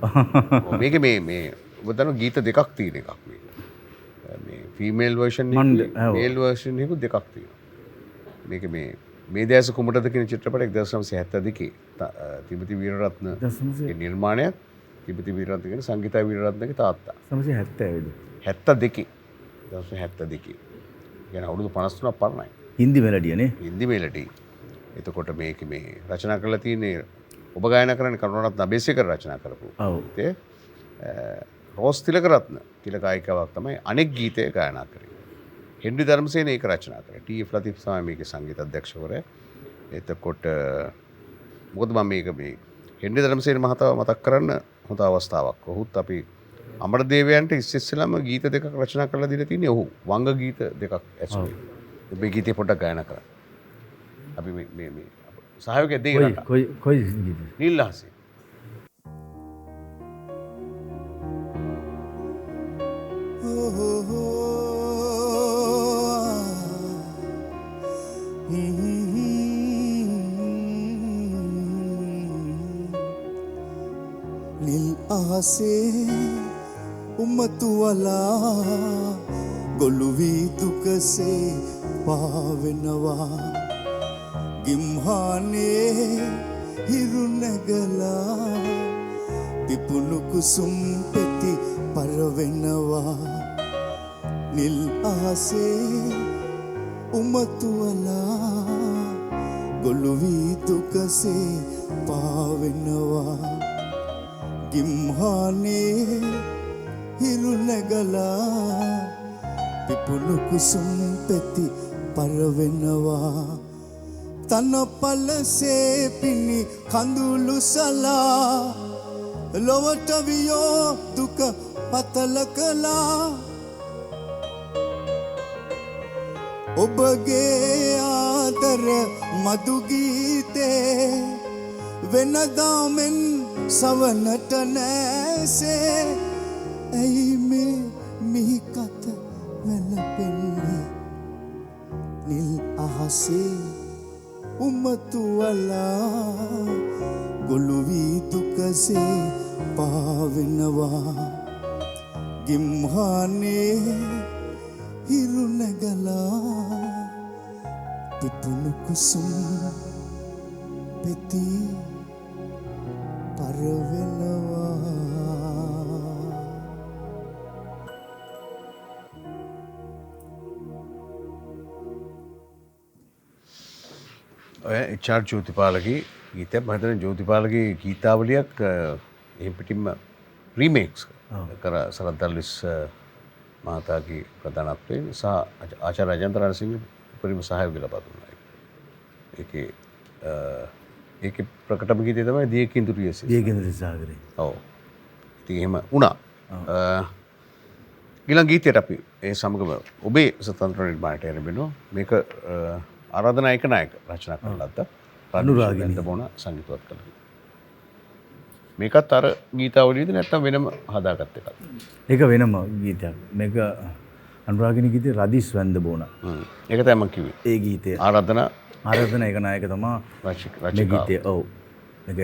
මේක මේ ඔබ දන්නවා ගීත දෙකක් තියෙන එකක් මේ. මේ ෆීමේල් වර්ෂන් එක මේල් වර්ෂන් එක දෙකක් තියෙනවා. මේක මේ දැස කුමටද කියන චිත්‍රපටයක් 1972 තිමති වීරරත්න නිර්මාණයක්. තිමති වීරරත්න කියන සංගීතා වීරරත්නගේ තාත්තා. 1970 72 1972 ගැන අවුරුදු 53ක් පරණයි. හින්දි මෙලඩියනේ. හින්දි මෙලඩි. එතකොට මේක මේ රචනා කරලා තියෙන්නේ ඔබ ගායනා කරන්නේ කරුණාරත්න අබේසේකර රචනා කරපු. ඔව්. ඒ රෝස් තිලකරත්න තිලකායිකාවක් තමයි අනෙක් ගීතය ගායනා කරේ. හෙන්රි ධර්මසේන ඒක රචනා කරේ. ටී.එෆ්. ලතිෆ් තමයි මේකේ සංගීත අධ්‍යක්ෂකවරයා. එතකොට මොකද මම මේක මේ හෙන්රි ධර්මසේන මහතාව මතක් කරන්න හොඳ අවස්ථාවක්. ඔහුත් අපි අමරදේවයන්ට ඉස්සෙල්ලාම ගීත දෙකක් රචනා කරලා දීලා තියෙන්නේ ඔහු. වංග ගීත දෙකක් ඇසුරේ. මේ ගීතේ පොඩ්ඩක් ගායනා කරා. අපි මේ සහයෝගය දෙන්න. කොයි ගීතද? නිල් අහසේ. නිල් අහසේ උමතුවලා ගොළු වී දුකසේ පාවෙනවා ගිම්හානේ හිරු නැගලා පිපුණු කුසුම් පෙති පරවෙනවා නිල් අහසේ උමතුවලා ගොළු වී දුකසේ පාවෙනවා ගිම්හානේ හිරු නැගලා පිපුණු කුසුම් පෙති පරවෙනවා තනපලසේ පිණි කඳුළු සලා ලොවට වියෝ දුක පතල කළා ඔබගේ ආදර මధు ගීතේ වෙනදාමෙන් සවනට නෑසේ ඇයි මේ මිහිකත වැළපෙන්නේ නිල් අහසේ උමතුවලා ගොළු වී දුකසේ පාවෙනවා ගිම්හානේ හිරු නැගලා පිපුණු කුසුම් පෙති පරවෙනවා ඔය එච්.ආර්. ජෝතිපාලගේ ගීතයක් මම හිතන්නේ ජෝතිපාලගේ ගීතාවලියක් එහෙම පිටින්ම රීමේක්ස් කර සරත් දල්විස් මහතාගේ ප්‍රධානත්වයෙන් සහ ආචාර්ය අජන්ත රණසිංහ උපරිම සහයෝගය ලබා දුන්නා. ඒකේ ප්‍රකටම ගීතය තමයි දියකින්දුරිය සිස. දියකින්දුරිය සාගරේ. ඔව්. ඉතින් එහෙම වුණා. ඊළඟ ගීතයට අපි ඒ සමගම ඔබේ ස්වතන්ත්‍ර නිර්මාණයට එරෙබෙනවා. මේක ආරාධනා ඒකනායක රචනා කරන ලද්ද අනුරාගිනී බොන සංගීතවත් කළා. මේකත් අර ගීතාවලියද නැත්නම් වෙනම හදාගත්ත එකක්ද? ඒක වෙනම ගීතයක්. මේක අනුරාගිනී ගීතේ රදිස් වැන්ද බෝන. ඒක තමයි මම කිව්වේ. ඒ ගීතය ආරාධනා ඒකනායක තමයි රචක ගීතය. ඔව්. මේක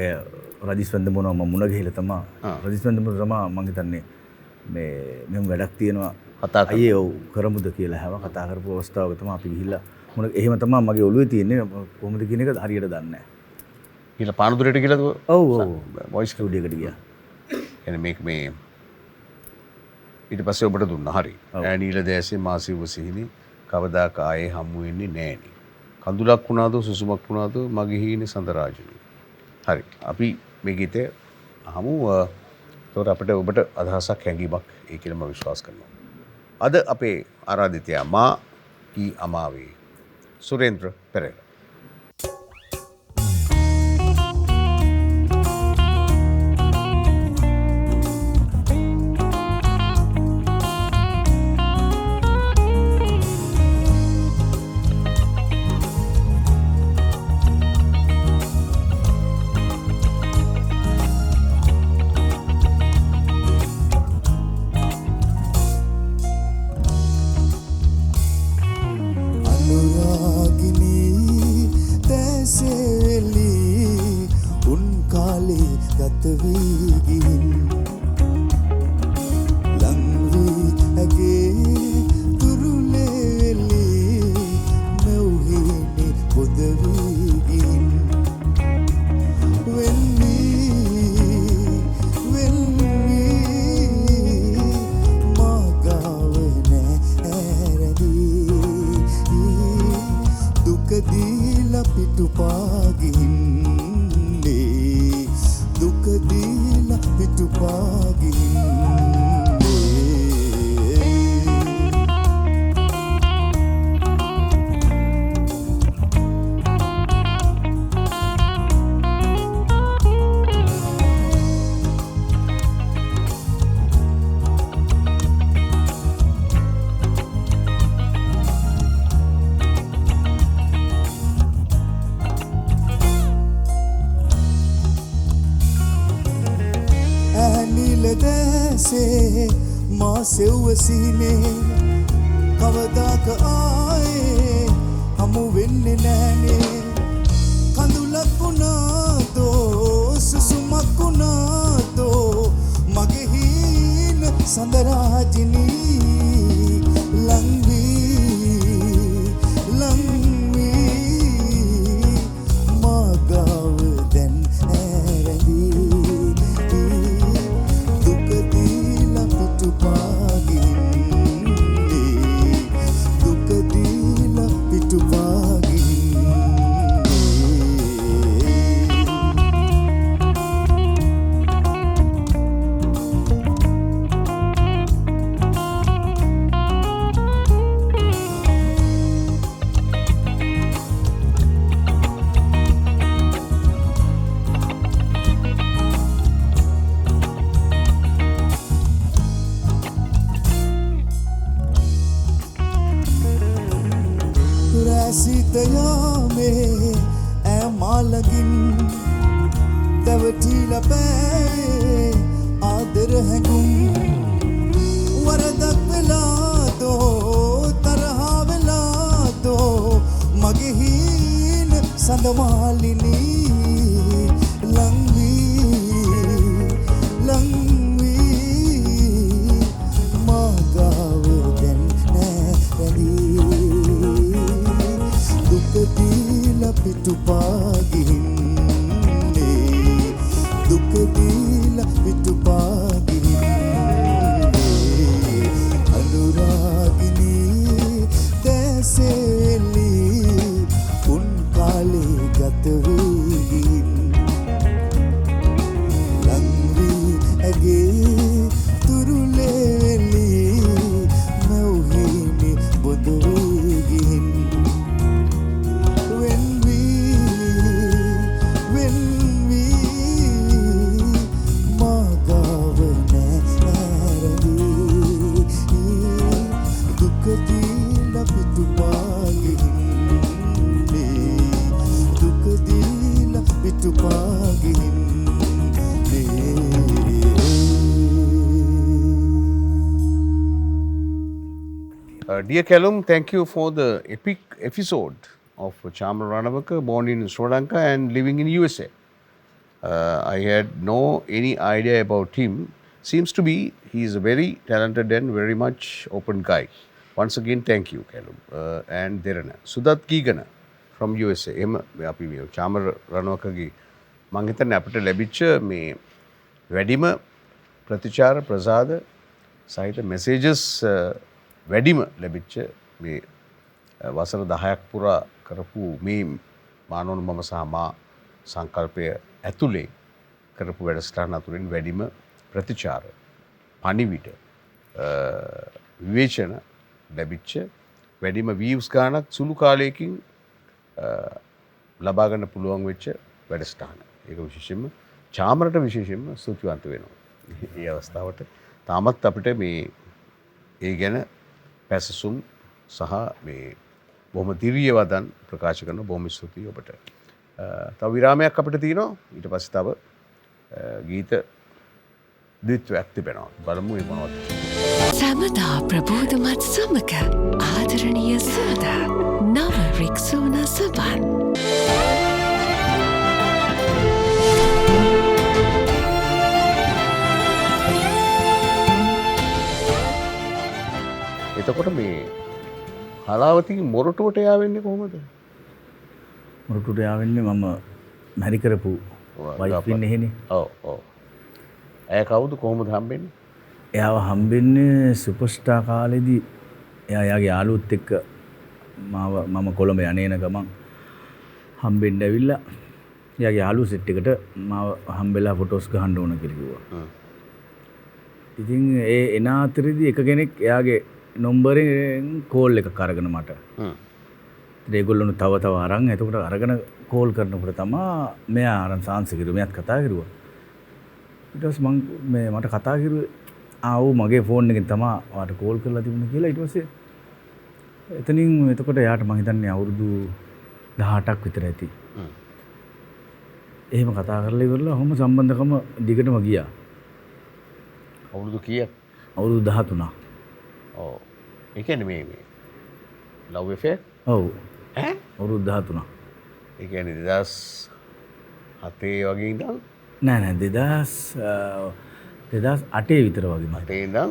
රදිස් වැන්ද බෝන මම මුණ ගිහලා තමයි. රදිස් වැන්ද බෝන තමයි මම හිතන්නේ මේ මෙම් වැඩක් තියෙනවා කතා අයියේ ඔව් කරමුද කියලා හැම කතා කරපු අවස්ථාවක තමයි අපි ගිහිල්ලා මොන එහෙම තමයි මගේ ඔළුවේ තියෙන්නේ කොහොමද කියන එක හරියට දන්නේ නැහැ. ඊළ පානදුරේට ගිහලාද? ඔව් ඔව් වොයිස් ස්ටුඩියෝ එකට ගියා. එනේ මේක මේ ඊට පස්සේ ඔබට දුන්නා. හරි. ඈනීල දැසේ මාසිව සිහිනි කවදාක ආයේ හමු වෙන්නේ නෑනේ. කඳුලක් වුණාද සුසුමක් වුණාද මගේ හීනේ සඳරාජුනි. හරි. අපි මේ ගීතය අහමු. ඒතකොට අපිට ඔබට අදහසක් හැඟීමක් ඒ කියලා මම විශ්වාස කරනවා. අද අපේ ආරාධිතයා මා ටී අමාවේ සුරේන්ද්‍ර පෙරේරා. ඉල දැසේ මා සෙව්වසීනේ කවදාක ආයේ හමු වෙන්නේ නෑනේ කඳුලක් වුණාදෝ සුසුමක් වුණාදෝ මගේ හීන සඳරාජිනී ලංවී මාගාව දැන් ඇරදී දුකදීලා පිටුපාගින්නේ දුකදීලා පිටුපාගින්නේ සිතයාමේ ඇ මාලගින් දැවටිලා බෑ ආදර හැඟුම් වරදක් වෙලාදෝ තරහා වෙලාදෝ මගේ හීන සඳමාලිනී ලංවී මාගාව දැන් නැරදී දුකදීලා පිටුපාගින්නේ දුකදීලා පිටුපාගින්නේ අනුරාගිනී දැසෙලි උන් කාලේ ගත වේගින් ලංවී ඇගේ තුරුලෙලි මෞහිනි බොදු වේගින් Dear Callum, thank you for the epic episode of Chamar Ranawaka, born in Sri Lanka and living in USA. I had no any idea about him. Seems to be he is a very talented and very much open guy. Once again, thank you, Callum. And Derana. Sudat Gigana from USA. අපි මේ චාමර රණවකගේ මං හිතන්නේ අපිට ලැබිච්ච මේ වැඩිම ප්‍රතිචාර ප්‍රසාද සහිත messages වැඩිම ලැබිච්ච මේ වසර 10ක් පුරා කරපු මේ මානවන මම සහ මා සංකල්පය ඇතුලේ කරපු වැඩසටහන අතුරින් වැඩිම ප්‍රතිචාර පණිවිඩ විවේචන ලැබිච්ච වැඩිම views ගානක් සුළු කාලයකින් ලබා ගන්න පුළුවන් වෙච්ච වැඩසටහන. ඒක විශේෂයෙන්ම චාමරට විශේෂයෙන්ම ස්තුතිවන්ත වෙනවා. මේ අවස්ථාවට තාමත් අපිට මේ ඒ ගැන පැසසුම් සහ මේ බොහොම දිරිය වදන් ප්‍රකාශ කරන බොහොම ස්තුතියි ඔබට. තව විරාමයක් අපිට තියෙනවා. ඊට පස්සේ තව ගීත ද්විත්වයක් තිබෙනවා. බලමු ඒ මොනවද. සැමදා ප්‍රබෝධමත් සමක ආදරණීය සුවඳ නව රික්සෝනා සබන්. එතකොට මේ හලාවතින් මොරටුවට යාවෙන්නේ කොහොමද? මොරටුවට යාවෙන්නේ මම මැරි කරපු වයිෆ් ඉන්නේ එහෙනේ. ඔව් ඔව්. ඇය කවුද කොහොමද හම්බෙන්නේ? එයාව හම්බෙන්නේ සුපර්ස්ටාර් කාලෙදී එයා යාගේ යාළුවොත් එක්ක මම කොළඹ යන්නේන ගමන් හම්බෙන්න ඇවිල්ලා එයාගේ යාළුවෝ සෙට් එකට මාව හම්බෙලා ෆොටෝස් ගහන්න ඕන කියලා කිව්වා. ඉතින් ඒ එන අතරේදී එක කෙනෙක් එයාගේ නම්බරෙන් කෝල් එකක් අරගෙන මට. ඒගොල්ලෝ තව අරන් එතකොට අරගෙන කෝල් කරනකොට තමයි මෙයා අරන් සාන්සි කිරුවා. මෙයාත් කතා කරුවා. ඊට පස්සේ මට කතා කරුවේ ආවෝ මගේ ෆෝන් එකෙන් තමයි ඔයාට කෝල් කරලා තිබුණේ කියලා. ඊට පස්සේ එතනින් එතකොට එයාට මං හිතන්නේ අවුරුදු 18ක් විතර ඇති. එහෙම කතා කරලා ඉවරලා ඔහොම සම්බන්ධකම දිගටම ගියා. අවුරුදු කීයක්? අවුරුදු 13. ඔව්. ඒ කියන්නේ මේ ලව් affair? ඔව්. ඈ? අවුරුදු 13. ඒ කියන්නේ 2007 වගේ ඉඳන් නෑ 2008 විතර වගේ මම. ඒ ඉඳන්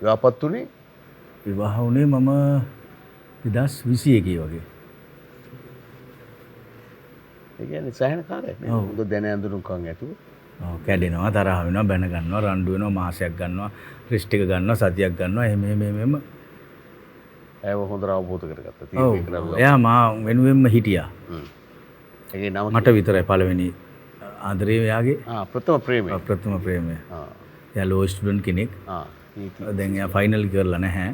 විවාහපත් උනේ විවාහ වුණේ මම 2021 වගේ. ඒ කියන්නේ සෑහෙන කාලයක් නේ. ඔව්. හොඳ දැන ඇඳුම්කම් ඇතුව. ඔව් කැඩෙනවා තරහ වෙනවා බැන ගන්නවා රණ්ඩු වෙනවා මාසයක් ගන්නවා රිස්ට් එක ගන්නවා සතියක් ගන්නවා එහෙම ඇයව හොඳට අවබෝධ කරගත්තා. ඔව් තීරණය කරලා. එයා මා වෙනුවෙන්ම හිටියා ඒකේ නම මට විතරයි පළවෙනි ආදරේ එයාගේ ප්‍රථම ප්‍රේමය. ප්‍රථම ප්‍රේමය ආ. එයා ලෝ ස්ටුඩන්ට් කෙනෙක් නීති. දැන් එයා ෆයිනල් කරලා නැහැ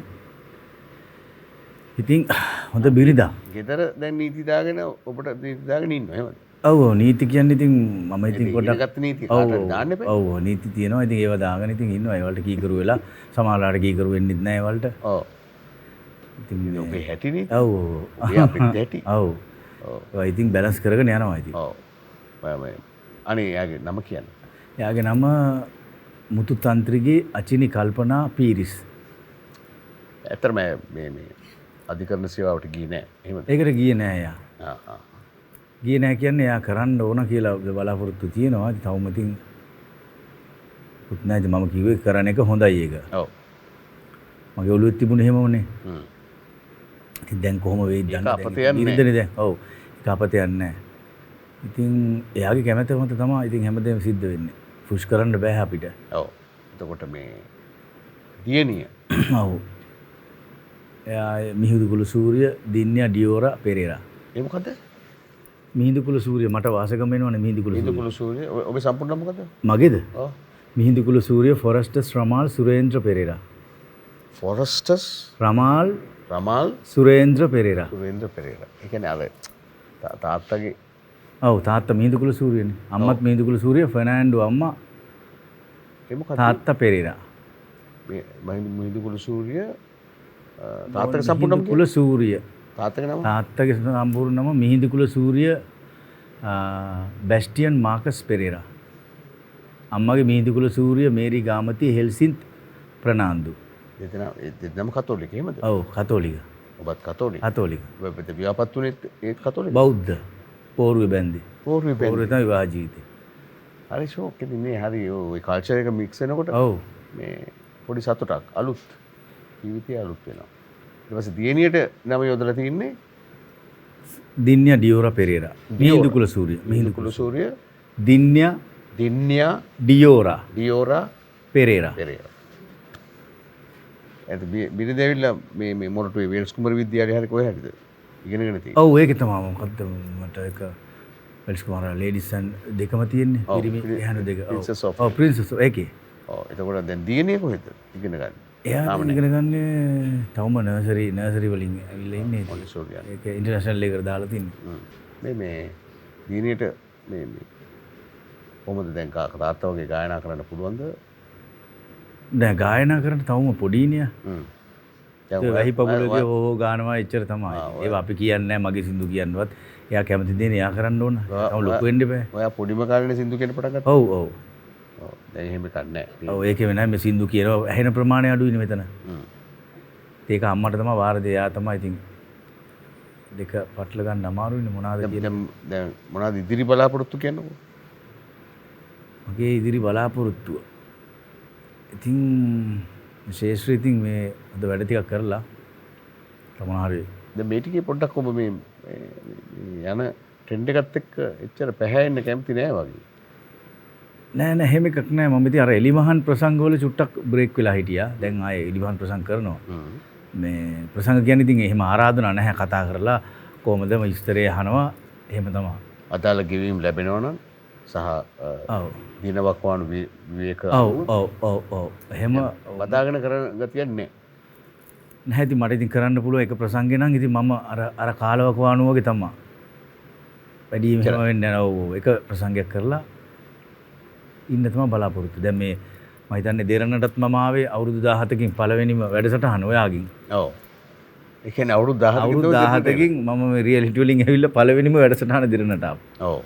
ඉතින් හොඳ බිරිඳා ගෙදර දැන් නීති දාගෙන ඔබට නීති දාගෙන ඉන්නවා එහෙමද? ඔව් නීති කියන්නේ ඉතින් මම ඉතින් පොඩ්ඩක් ඉගෙනගත්ත නීති කාටද දාන්න එපා? ඔව් නීති තියෙනවා ඉතින් ඒව දාගෙන ඉතින් ඉන්නවා ඒවලට කීකරු වෙලා සමහරලාට කීකරු වෙන්නෙත් නැහැ ඒවලට ඔව්. ඉතින් ඔබේ හැටිනේ. ඔව් ඔබේ අපිට හැටි. ඔව් ඔව්. ඔය ඉතින් බැලන්ස් කරගෙන යනවා ඉතින් ඔව්. මම අනේ යාගේ නම කියන්න. එයාගේ නම මුතු තන්ත්‍රිගේ අචිනි කල්පනා පීරිස් ඇත්තටම මේ අධිකරණ සේවාවට ගියේ නෑ. එහෙමද? ඒකට ගියේ නෑ එයා ආ ආ. ගියේ නෑ කියන්නේ එයා කරන්න ඕන කියලා බලාපොරොත්තු තියෙනවා ඉතින් තවම ඉතින් පුත් නෑ ඉතින් මම කිව්වේ කරන එක හොඳයි ඒක ඔව්. මගේ ඔළුවේ තිබුණේ එහෙමමනේ හ්ම්. ඉතින් දැන් කොහොම වෙයිද ඒක දන්නේ අපතේ යන්නේ ඉරිදනේ දැන් ඔව් ඒක අපතේ යන්නේ නැහැ ඉතින් එයාගේ කැමැත්ත මත තමයි ඉතින් හැමදේම සිද්ධ වෙන්නේ පුෂ් කරන්න බෑ අපිට ඔව්. එතකොට මේ දියණිය ඔව් එයා මිහිඳු කුල සූර්ය දින්නියා ඩියෝරා පෙරේරා ඒ මොකද? මිහිඳු කුල සූර්ය මට වාසගම වෙනවනේ මිහිඳු කුල ඉන්දු සූර්ය කුල සූර්ය ඔබේ සම්පූර්ණ නම මොකද? මගේද ඔව්. මිහිඳු කුල සූර්ය ෆොරස්ටස් රමාල් සුරේන්ද්‍ර පෙරේරා ෆොරස්ටස් රමාල් රමාල් සුරේන්ද්‍ර පෙරේරා සුරේන්ද්‍ර පෙරේරා. ඒ කියන්නේ අර තාත්තගේ ඔව් තාත්තා මිහිඳු කුල සූර්යනේ අම්මත් මිහිඳු කුල සූර්ය ෆර්නෑන්ඩෝ අම්මා ඒ මොකද? තාත්තා පෙරේරා මේ මිහිඳු කුල සූර්ය තාත්තගේ සම්පූර්ණ නම කුල සූර්ය තාත්තගේ නම තාත්තගේ සම්පූර්ණ නම මිහිඳු කුල සූර්ය බැස්ටියන් මාකස් පෙරේරා අම්මගේ මිහිඳු කුල සූර්ය මේරි ගාමති හෙල්සින්ත් ප්‍රනාන්දු දෙදෙනාම කතෝලික එහෙමද? ඔව් කතෝලික ඔබත් කතෝලික. කතෝලික ඔබ විවාහපත් උනේ ඒත් කතෝලික. බෞද්ධ පෝරුවේ බැන්දේ පෝරුවේ පෝරුවේ තමයි විවාහ ජීවිතේ හරි ෂෝක් ඉතින් මේ හරි ওই කල්චර් එක මික්ස් වෙනකොට ඔව් මේ පොඩි සතුටක් අලුත් ජීවිතය අලුත් වෙනවා. ඊට පස්සේ දියණියට නම යොදලා තින්නේ දින්නියා ඩියෝරා පෙරේරා මිහිඳු කුල සූර්ය මිහිඳු කුල සූර්ය දින්නියා දින්නියා ඩියෝරා ඩියෝරා පෙරේරා පෙරේරා. එතන බිරිඳ ඇවිල්ලා මේ මොරටුවේ වෙල්ස් කුමාර විද්‍යාලයේ හරි කොහේ හරිද ඉගෙනගෙන තියෙන්නේ. ඔව් ඒකේ තමයි මොකද්ද මට එක වෙල්ස් කුමාරා ලේඩිස් අන් දෙකම තියෙන්නේ ඔව්, පිරිමි එහන දෙක Princess of- ඔව් ප්‍රින්සස් ඒකේ ඔව් එතකොට දැන් දියණිය කොහෙද ඉගෙන ගන්න? එයා ඉගෙන ගන්නේ තවම නර්සරි වලින් ඇවිල්ලා ඉන්නේ ඉතින්. මොන්ටිසෝරි යන. ඒක ඉන්ටර්නැෂනල් එකට දාලා තින්නේ. මේ දියණියට මේ කොහොමද දැන් තාත්තා වගේ ගායනා කරන්න පුළුවන්ද? දැන් ගායනා කරන්න තවම පොඩිනියා. හ්ම්. වැහි පගුලගේ හෝ ගානවා එච්චර තමයි. ඒවා අපි කියන්නේ නැහැ මගේ සින්දු කියන්නවත්. එයා කැමති දේනේ එයා කරන්න ඕන. තව ලොකු වෙන්න බෑ. ඔයා පොඩිම කාලේ සින්දු කියන්න පටන් ගත්තා? ඔව් ඔව්. ඔව්. දැන් එහෙම එකක් නැහැ. ඔව් ඒකේ වෙනයි මේ සින්දු කියනවා ඇහෙන ප්‍රමාණය අඩුයිනේ මෙතන. හ්ම්. ඒක අම්මට තමයි වාර දෙය. එයා තමයි ඉතින් දෙක පටල ගන්න අමාරුයිනේ මොනවාද කියලා. දැන් මොනවද ඉදිරි බලාපොරොත්තු කියන්නකෝ? මගේ ඉදිරි බලාපොරොත්තුව. ඉතින් ශේෂ්ත්‍රී ඉතින් මේ හොඳ වැඩ ටිකක් කරලා තමන හරි දැන් මේ ටිකේ පොඩ්ඩක් ඔබ මේ යන ට්‍රෙන්ඩ් එකත් එක්ක එච්චර පැහැෙන්න කැමති නෑ වගේ. නෑ නෑ එහෙම එකක් නෑ මම ඉතින් අර එලිමහන් ප්‍රසංග වල චුට්ටක් බ්‍රේක් වෙලා හිටියා. දැන් ආයේ එලිමහන් ප්‍රසංග කරනවා. මේ ප්‍රසංග කියන්නේ ඉතින් එහෙම ආරාධනා නැහැ කතා කරලා කොහමද විස්තරය අහනවා එහෙම තමයි. අදාළ ගෙවීම් ලැබෙනවා නම් සහ ඔව් දිනවක්වාණු විවේක ඔව් ඔව් ඔව් ඔව් එහෙම බදාගෙන කරන ගතියක් නෑ. නැහැ ඉතින් මට ඉතින් කරන්න පුළුවන් එක ප්‍රසංගේ නම් ඉතින් මම අර කාලවක වාණු වගේ තමයි. වැඩි මෙහෙම වෙන්නේ නැහැ. ඔව් එක ප්‍රසංගයක් කරලා ඉන්න තමයි බලාපොරොත්තු. දැන් මේ මම හිතන්නේ දෙරණටත් මම ආවේ අවුරුදු 17කින් පළවෙනිම වැඩසටහන ඔයාගෙන්. ඔව්. ඒ කියන්නේ අවුරුදු 17කින් අවුරුදු 17කින් මම මේ රියැලිටි වලින් ඇවිල්ලා පළවෙනිම වැඩසටහන දෙරණට ආවා. ඔව්.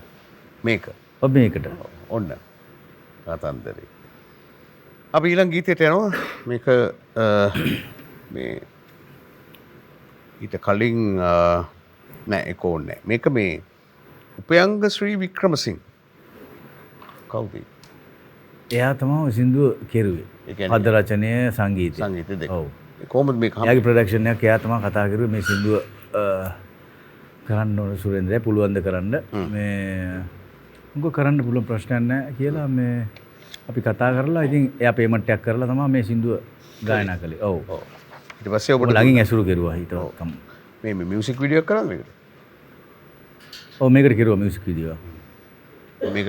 මේක. ඔබ මේකට. ඔන්න. කතන්දරේ. අපි ඊළඟ ගීතයට යනවා. මේක මේ ඊට කලින් නෑ ඒක ඕනේ. මේක මේ උපයංග ශ්‍රී වික්‍රමසිංහ කවුද? එයා තමයි සින්දුව කෙරුවේ. ඒ කියන්නේ පද රචනය සංගීතය. සංගීත දෙක. ඔව්. කොහොමද මේක? එයාගේ ප්‍රොඩක්ෂන් එකක් එයා තමයි කතා කරුවේ මේ සින්දුව කරන්න ඕන සුරේන්ද්‍රය පුළුවන් ද කරන්න. මේ උංග කරන්න පුළුවන් ප්‍රශ්නයක් නැහැ කියලා මේ අපි කතා කරලා ඉතින් එයා පේමන්ට් එකක් කරලා තමයි මේ සින්දුව ගායනා කළේ. ඔව්. ඔව්. ඊට පස්සේ ඔබට ළඟින් ඇසුරු කෙරුවා හිතවත්කම්. මේ මියුසික් වීඩියෝ එකක් කරන්නේ මේකට. ඔව් මේකට කෙරුවා මියුසික් වීඩියෝ. මේක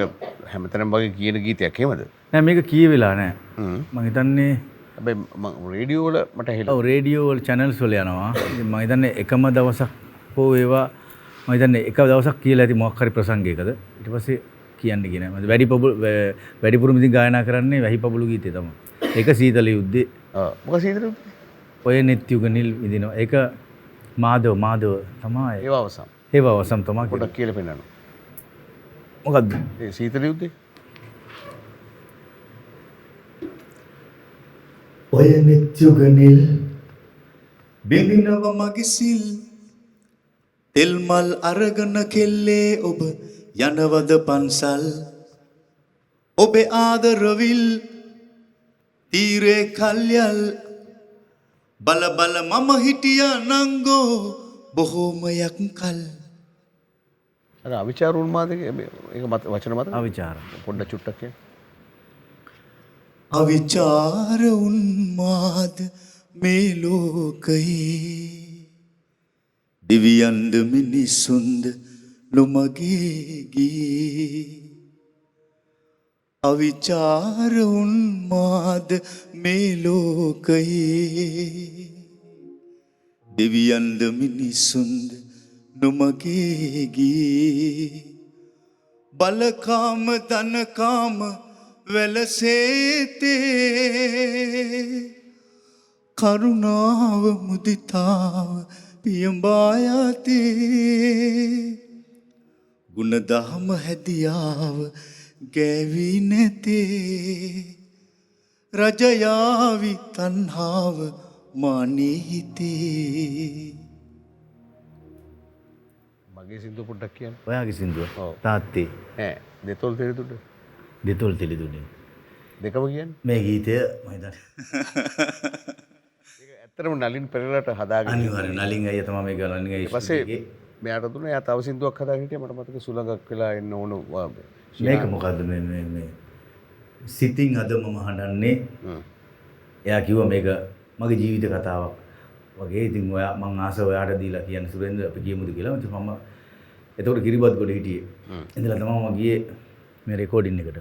හැමතැනම වගේ කියන ගීතයක් එහෙමද? නෑ මේක කියවෙලා නෑ. මම හිතන්නේ හැබැයි මම රේඩියෝ වල මට හෙල. ඔව් රේඩියෝ වල channels වල යනවා. ඉතින් මම හිතන්නේ එකම දවසක් හෝ ඒවා මම හිතන්නේ එක දවසක් කියලා ඇති මොකක් හරි ප්‍රසංගයකද. ඊට පස්සේ කියන්නේ කියන මම වැඩිපුරම ඉතින් ගායනා කරන්නේ වැහි පබළු ගීතේ තමයි. ඒක සීතල යුද්ධේ. මොකද සීතල යුද්ධේ? ඔය නෙත් යුග නිල් විදිනවා. ඒක මාදව තමයි. ඒව අවසන්. ඒව අවසන් තමයි. පොඩක් කියලා පෙන්නන්න. මොකද්ද? ඒ සීතල යුද්ධේ. ඔය නෙත් යුග නිල් බිඳිනව මගේ සිල් තෙල් මල් අරගෙන කෙල්ලේ ඔබ යනවද පන්සල් ඔබේ ආදරවිල් තීරේ කල්යල් බල බල මම හිටියා නංගෝ බොහෝමයක් කල් අර අවිචාර උන්මාදක ඒක වචන මත අවිචාර පොඩ්ඩක් චුට්ටක් කියන්න. අවිචාර උන්මාද මේ ලෝකයේ දිව්‍යන්ද මිනිසුන්ද නොමගේ ගී අවිචාර උන්මාද මේ ලෝකයේ දිව්‍යන්ද මිනිසුන්ද නොමගේ ගී බලකාම ධනකාම වැලසේතේ කරුණාව මුදිතාව පියඹායතේ ගුණදහම හැදියාව ගෑවි නැතේ රජයාවි තණ්හාව මානේ හිතේ මගේ සින්දුව පොඩ්ඩක් කියන්න. ඔයාගේ සින්දුව. ඔව්. තාත්තේ. ඈ දෙතොල් තෙරිතුඩ දෙතොල් තෙලිදුනේ. දෙකම කියන්නේ. මේ ගීතය මම හිතන්නේ ඒක ඇත්තටම නලින් පෙරේරාට හදාගෙන අනිවාර්යෙන් නලින් අයියා තමයි මේක නලින් අයියා ඊපස්සේ මෙයාට දුන්නා එයා තව සින්දුවක් හදාගෙන හිටියා මට මතක සුළඟක් වෙලා එන්න ඕන මේක මොකද්ද මේ සිතින් අද මම හඬන්නේ එයා කිව්වා මේක මගේ ජීවිත කතාවක් වගේ ඉතින් ඔයා මං ආස ඔයාට දීලා කියන්න සුරේන්ද්‍ර අපි ගියමුද කියලා ඉතින් මම එතකොට කිරිබත් ගොඩ හිටියේ ඉඳලා තමයි මම ගියේ මේ රෙකෝඩින් එකට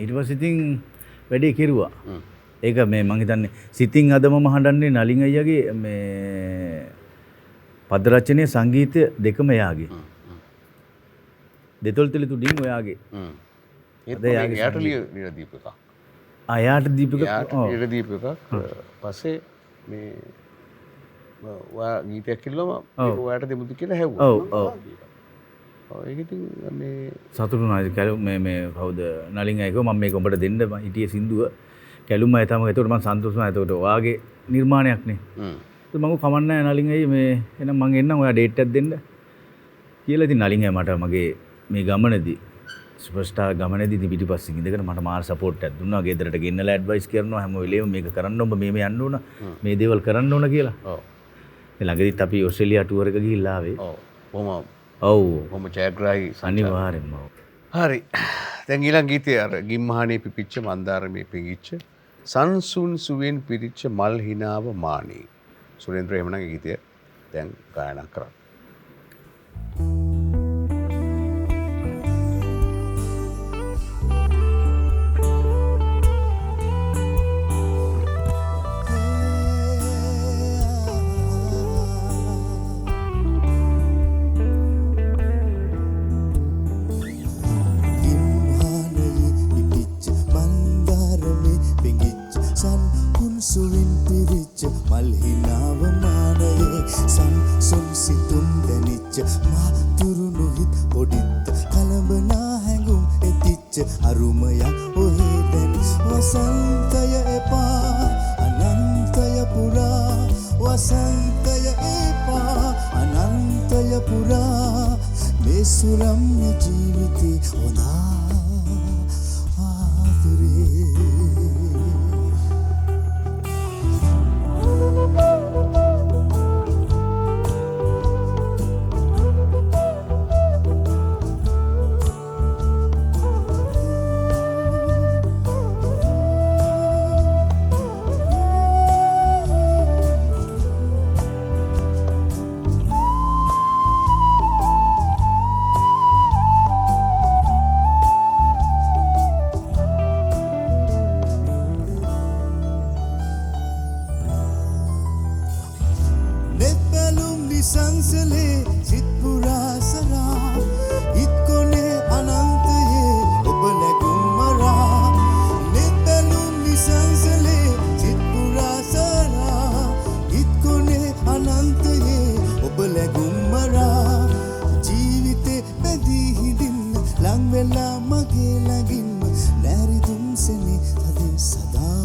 ඊට පස්සේ ඉතින් වැඩේ කෙරුවා ඒක මේ මං හිතන්නේ සිතින් අද මම හඬන්නේ නලින් අයියාගේ මේ පද රචනය සංගීතය දෙකම එයාගේ දෙතොල් තෙලි තුඩින් ඔයාගේ ඒත් එයාට ලියලා දීපු එකක් එයාට දීපු එක ලියලා දීපු එකක් පස්සේ මේ ඔයා ගීතයක් කිව්වම ඔයාට දෙමුද කියලා හැව්වා ඔව් ඔව් ඒක ඉතින් මේ සතුටුනායි කැලුම් මේ කවුද නලින් අයකෝ මම මේක උඹට දෙන්න හිටියේ සින්දුව කැලුම් අය තමයි ඒකට මම සන්තෝෂයි ඒකට ඔයාගේ නිර්මාණයක් නේ මම කමන්නේ නලින් අය මේ එහෙනම් මම එන්නම් ඔයා ඩේට් එකක් දෙන්න කියලා ඉතින් නලින් අය මට මගේ මේ ගමනේදී සුපර්ස්ටාර් ගමනේදී ඉතින් පිටිපස්සෙන් ඉඳගෙන මට මාර සපෝට් එකක් දුන්නා ගෙදරට ගෙන්නලා ඇඩ්වයිස් කරනවා හැම වෙලේම මේක කරන්න ඔබ මේ යන්න ඕන මේ දේවල් කරන්න ඕන කියලා ඔව් ඒ ළඟදිත් අපි ඕස්ට්‍රේලියා ටුවර් එක ගිහිල්ලා ආවේ ඔව් කොහොම ඔව් කොහොම ජයග්‍රාහී අනිවාර්යෙන්ම හරි දැන් ඊළඟ ගීතය අර ගිම්හානේ පිපිච්ච මන්දාරමේ පිඟිච්ච සංසුන් සුවෙන් පිරිච්ච මල් හිනාව මානේ සුරේන්ද්‍ර එහෙමනම් ඒ ගීතය දැන් ගායනා කරා සුවින් පිරිච්ච මල් හිනාව මානයේ සංසුන් සිතුම් දැනිච්ච මා තුරුණු හිත් පොඩිත් කලබනා හැඟුම් එතිච්ච අරුමයක් ඔහේ දැනි වසන්තය එපා අනන්තය පුරා වසන්තය එපා අනන්තය පුරා මේ සුරම්‍ය ජීවිතේ හොඳා ආදරේ සංසලේ සිත් පුරා සරා හිත් කොනේ අනන්තයේ ඔබ නැගුම් මරා නෙත් බැලුම් නිසංසලේ සිත් පුරා සරා හිත් කොනේ අනන්තයේ ඔබ නැගුම් මරා ජීවිතේ බැදී හිඳින්න ලං වෙලා මගේ ළඟින්ම නැරි දුම්සෙනේ තදේ සදා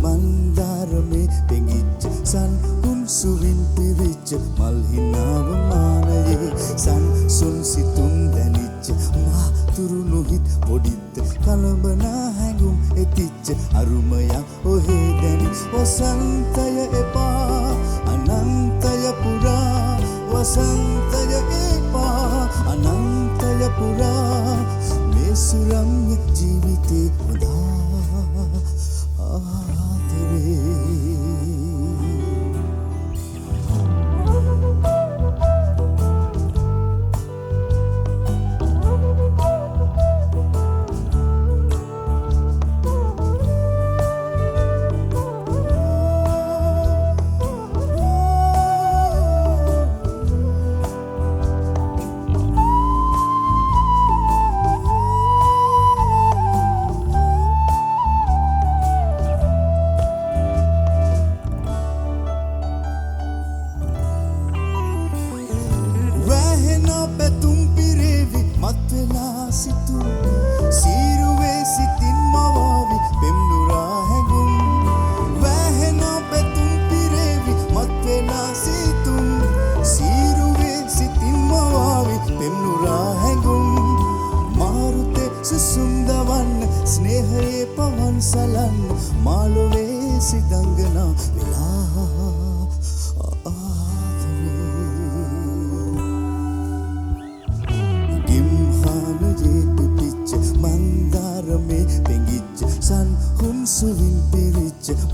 මන්දාරමේ පෙඟිච්ච සන්හුන් සුවින් පිරිච්ච මල්හිනාව මානයේ සංසුන් සිතුම් දැනිච්ච මාතුරු නොහිත් පොඩිත් කලඹනා හැඟුම් එතිච්ච අරුමයක් ඔහේ දැනි වසන්තය එපා අනන්තය පුරා වසන්තය එපා අනන්තය පුරා මේ සුරම්‍ය ජීවිතේ හොඳා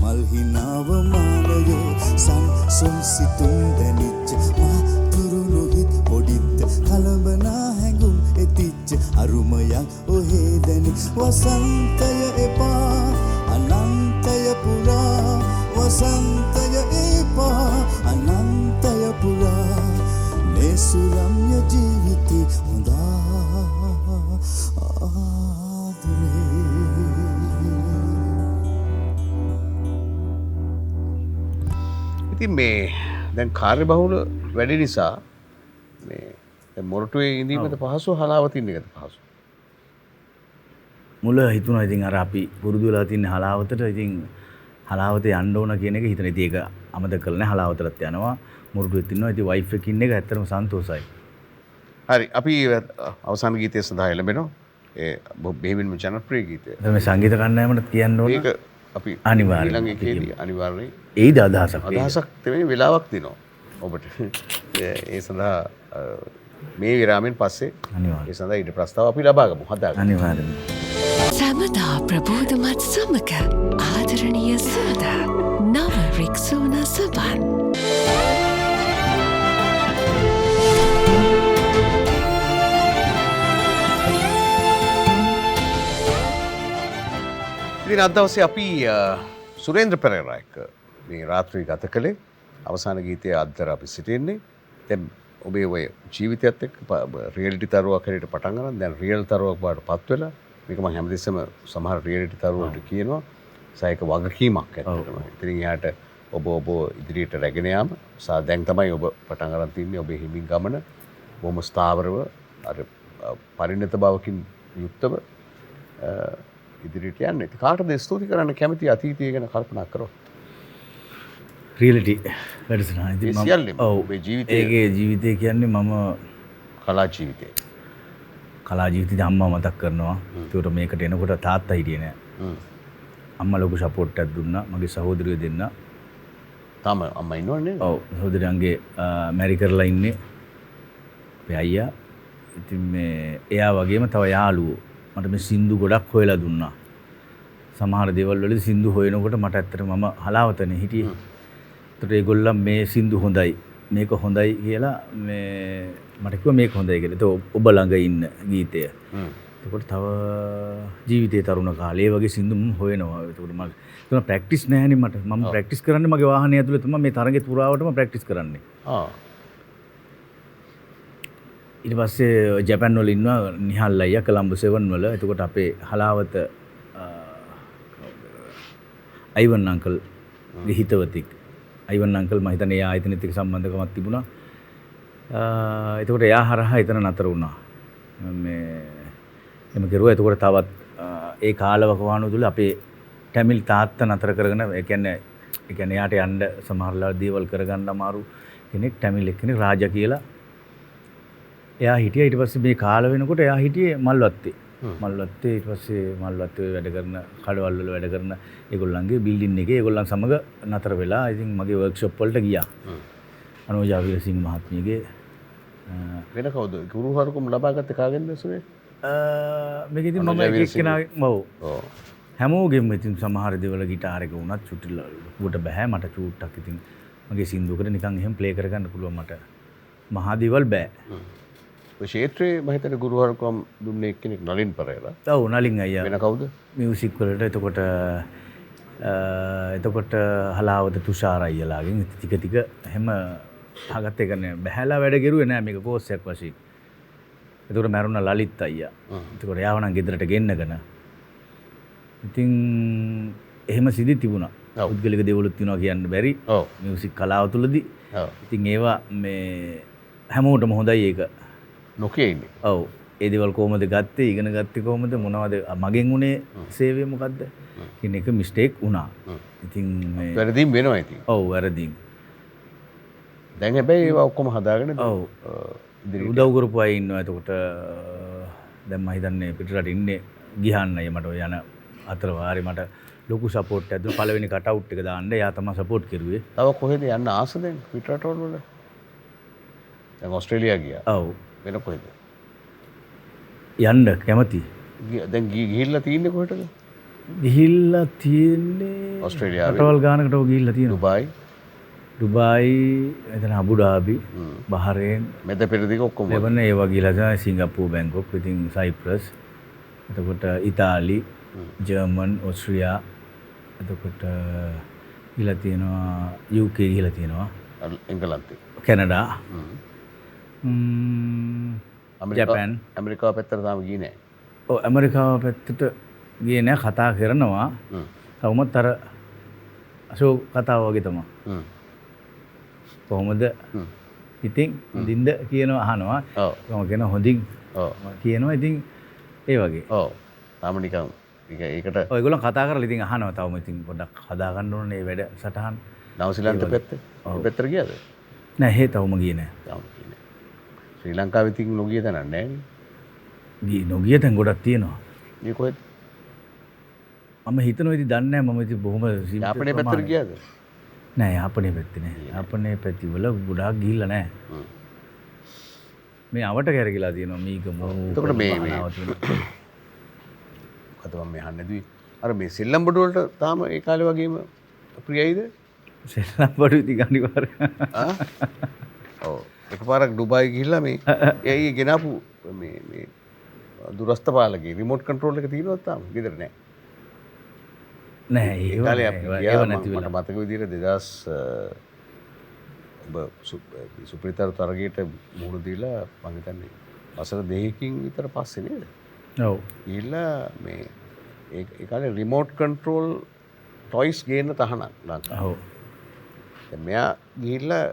මල්හිනාව මානයේ සංසුන් සිතුම් දැනිච්ච මාතුරු නොහිත් පොඩිත් කලඹනා හැඟුම් එතිච්ච අරුමයක් ඔහේ දැනි වසන්තය එපා අනන්තය පුරා වසන්තය එපා අනන්තය පුරා මේ සුරම්‍ය ජීවිතේ හොඳා ඉතින් මේ දැන් කාර්ය බහුල වැඩි නිසා මේ දැන් මොරටුවේ ඉඳීමද පහසු හලාවතින් එකද පහසු මුල හිතුණා ඉතින් අර අපි පුරුදු වෙලා තින්න හලාවතට ඉතින් හලාවතේ යන්න ඕන කියන එක හිතන ඉතින් ඒක අමතක කරලා නැහැ හලාවතට යනවා මොරටුවෙත් ඉන්නවා ඉතින් වයිෆ් එක ඉන්න එක ඇත්තටම සන්තෝසයි හරි අපි අවසාන ගීතය සඳහා එළඹෙනවා ඒ බෙහෙවින්ම ජනප්‍රිය ගීතය මේ සංගීත කණ්ඩායමට කියන්න ඕන ඒක අපි අනිවාර්යයෙන් ඊළඟ එකේදී අනිවාර්යයෙන් ඒද අදහසක් දෙවෙනි වෙලාවක් දෙනවා ඔබට ඒ සඳහා මේ විරාමෙන් පස්සේ අනිවාර්යයෙන් ඒ සඳහා ඊට ප්‍රස්තාව අපි ලබා ගමු හදාගමු අනිවාර්යයෙන් සැමදා ප්‍රබෝධමත් සමග ආදරණීය සුවඳ නව රික්සෝනා සබන් ඉතින් අද දවසේ අපි සුරේන්ද්‍ර පෙරේරා එක්ක මේ රාත්‍රී ගත කළේ අවසාන ගීතයේ අද්දර අපි සිටින්නේ දැන් ඔබේ ඔය ජීවිතයත් එක්ක රියැලිටි තරුවක් හැටියට පටන් ගන්න දැන් රියල් තරුවක් බවට පත් වෙලා මේක මම හැමදෙස්සම සමහර රියැලිටි තරුවන්ට කියනවා සායක වගකීමක් ඇත්තටම. ඉතින් එයාට ඔබ ඉදිරියට රැගෙන යාම දැන් තමයි ඔබ පටන් අරන් තින්නේ ඔබේ හිමින් ගමන බොහොම ස්ථාවරව අර පරිණත බවකින් යුක්තව ඉදිරියට යන්න. ඉතින් කාටද ස්තුති කරන්න කැමති අතීතය ගැන කල්පනා කරොත්? රියලිටි වැඩසටහන. ඉතින් ඒ සියල්ලම ඔබේ ජීවිතයේ ඒකේ ජීවිතය කියන්නේ මම කලා ජීවිතය. කලා ජීවිතේ අම්මා මතක් කරනවා. ඒකට මේකට එනකොට තාත්තා හිටියේ නෑ. අම්මා ලොකු සපෝට් එකක් දුන්නා. මගේ සහෝදරියෝ දෙන්න. තාම අම්මා ඉන්නවනේ. ඔව් සහෝදරයන්ගේ මැරි කරලා ඉන්නේ. අපේ අයියා. ඉතින් මේ එයා වගේම තව යාළුවෝ මට මේ සින්දු ගොඩක් හොයලා දුන්නා. සමහර දේවල් වලදී සින්දු හොයනකොට මට ඇත්තටම මම හලාවතනේ හිටියේ. ඒතර ඒගොල්ලන් මේ සින්දු හොඳයි මේක හොඳයි කියලා මේ මට කිව්වා මේක හොඳයි කියලා. ඒක ඔබ ළඟ ඉන්න ගීතය. එතකොට තව ජීවිතයේ තරුණ කාලේ වගේ සින්දු මම හොයනවා. එතකොට මම ප්‍රැක්ටිස් නැහැනේ මට. මම ප්‍රැක්ටිස් කරන්නේ මගේ වාහනේ ඇතුලේ තමයි මේ තරගෙ පුරාවටම ප්‍රැක්ටිස් කරන්නේ. ඊට පස්සේ ජපාන් වල ඉන්නවා නිහල් අයියා කොලම්බෝ 7 වල. එතකොට අපේ හලාවත අයිවන් අංකල් ගේ හිතවතෙක්. අයිවන් අංකල් මම හිතන්නේ එයා ආයතනෙත් එක්ක සම්බන්ධකමක් තිබුණා. එතකොට එයා හරහා එතන නතර වුණා. මේ එම කෙරුවා. එතකොට තවත් ඒ කාලවකවානුව තුල අපේ ටැමිල් තාත්තා නතර කරගෙන ඒ කියන්නේ එයාට යන්න සමහරලා දේවල් කරගන්න අමාරු කෙනෙක් ටැමිල් එක්කෙනෙක් රාජා කියලා එයා හිටියා. ඊට පස්සේ මේ කාල වෙනකොට එයා හිටියේ මල්වත්තේ. මල්වත්තේ ඊට පස්සේ මල්වත්තේ වැඩ කරන කඩවල් වල වැඩ කරන ඒගොල්ලන්ගේ බිල්ඩින් එකේ ඒගොල්ලන් සමග නතර වෙලා ඉතින් මගේ වර්ක්ෂොප් වලට ගියා. අනෝජා වීරසිංහ මහත්මියගේ වෙන කවුද ගුරුහරුකම් ලබාගත්තේ කාගෙන්ද සුනේ? මේක ඉතින් මම එක එක්කෙනාගෙන් ඔව් හැමෝගෙම ඉතින් සමහර දේවල් ගිටාර් එක වුණත් චුට්ටිලා උඩට බෑ මට චූට්ටක් ඉතින් මගේ සින්දුවකට නිකන් එහෙම ප්ලේ කරගන්න පුළුවන් මට මහා දේවල් බෑ. ඔය ක්ෂේත්‍රයේ මම හිතන්නේ ගුරුහරුකම් දුන්නේ එක්කෙනෙක් නලින් පෙරේරා. ඔව් නලින් අයියා. වෙන කවුද? මියුසික් වලට එතකොට හලාවත තුෂාර අයියලාගෙන් ටික ටික එහෙම අහගත්ත එක නෑ බහැලා වැඩ කෙරුවේ නෑ මේක කෝස් එකක් වශයෙන්. එතකොට මැරුණා ලලිත් අයියා. එතකොට එයාව නම් ගෙදරට ගෙන්නගෙන ඉතින් එහෙම සිදි තිබුණා. පුද්ගලික දේවලුත් තියනවා කියන්න බැරි. ඔව්. මියුසික් කලාව තුලදී. ඔව්. ඉතින් ඒවා මේ හැමෝටම හොඳයි ඒක. නොකිය ඉන්නේ. ඔව්. ඒ දේවල් කොහොමද ගත්තේ ඉගෙන ගත්තේ කොහොමද මොනවද මගෙන් උනේ සේවය මොකද්ද කියන එක මිස්ටේක් වුණා. ඉතින් මේ වැරදීම් වෙනවා ඉතින්. ඔව් වැරදීම්. දැන් හැබැයි ඒවා ඔක්කොම හදාගෙන ඔව් උදව් කරපු අය ඉන්නවා. එතකොට දැන් මම හිතන්නේ පිටරට ඉන්නේ ගිහන්න අය මට යන අතර වාරේ මට ලොකු සපෝට් එකක් දුන්නා. පළවෙනි කට් අවුට් එක දාන්න එයා තමයි සපෝට් කරුවේ. තව කොහෙද යන්න ආස දැන් පිටරටවල වල? දැන් ඕස්ට්‍රේලියා ගියා. ඔව්. වෙන කොහෙද? යන්න කැමති. දැන් ගිහිල්ලා තියෙන්නේ කොහෙටද? ගිහිල්ලා තියෙන්නේ ඕස්ට්‍රේලියාවේ. රටවල් ගානකට ඔය ගිහිල්ලා තියෙනවා. ඩුබායි එතන අබුඩාබි බහරේන් මෙත පෙරදිග ඔක්කොම ලෙබන ඒවා ගිහිල්ලා තියෙනවා. සිංගප්පූර් බැංකොක් ඉතින් සයිප්‍රස් එතකොට ඉතාලි ජර්මන් ඕස්ට්‍රියා එතකොට ගිහිල්ලා තියෙනවා UK ගිහිල්ලා තියෙනවා එංගලන්තේ කැනඩා ජපාන් ඇමරිකාව පැත්තට තාම ගියේ නැහැ. ඔව් ඇමරිකාව පැත්තට ගියේ නැහැ. කතා කරනවා තවමත් අර අශෝක් කතාව වගේ තමයි. කොහොමද ඉතින් හොඳින්ද කියනවා අහනවා. මම කියන හොඳින් කියනවා ඉතින් ඒ වගේ. ඔව් තාම නිකන් ඒකට ඔයගොල්ලෝ කතා කරලා ඉතින් අහනවා තවම ඉතින් පොඩ්ඩක් හදා ගන්න ඕනේ මේ වැඩ සටහන්. නවසීලන්ත පැත්තේ පැත්තට ගියාද? නෑ හේ තවම ගියේ නෑ. තාම ගියේ නෑ. ශ්‍රී ලංකාවේ ඉතින් නොගිය තැනක් නෑ නේ. ගියේ නොගිය තැන් ගොඩක් තියෙනවා. මේ කොහෙද? මම හිතනවා ඉතින් දන්නේ නෑ මම ඉතින් බොහොම යාපනයේ පැත්තට ගියාද? නෑ යාපනයේ පැත්තේ නෑ. යාපනයේ පැති වල ගොඩාක් ගිහිල්ලා නෑ. මේ අවට කැරකිලා තියෙනවා මේක මොහොත. එතකොට මේ මොකද මම මේ අහන්නේ අර මේ සෙල්ලම් බඩු වලට තාම ඒ කාලේ වගේම ප්‍රියයිද? සෙල්ලම් බඩු ඉතින් අනිවාර්යයෙන්. ඔව් එකපාරක් ඩුබායි ගිහිල්ලා මේ ඒ ගෙනාපු මේ දුරස්ත පාලකේ රිමෝට් කන්ට්‍රෝල් එක තියෙනවද තාම? ගෙදර නෑ. නෑ ඒව නැති වෙලා මට මතක විදිහට 2000 ඔබ සුප්‍රිතර තරගයට මුහුණ දීලා මම හිතන්නේ වසර දෙකකින් විතර පස්සේ නේද? ඔව්. ගිහිල්ලා මේ ඒ කාලේ රිමෝට් කන්ට්‍රෝල් ටොයිස් ගේන්න තහනම් ලංකාවේ. ඔව්. මෙයා ගිහිල්ලා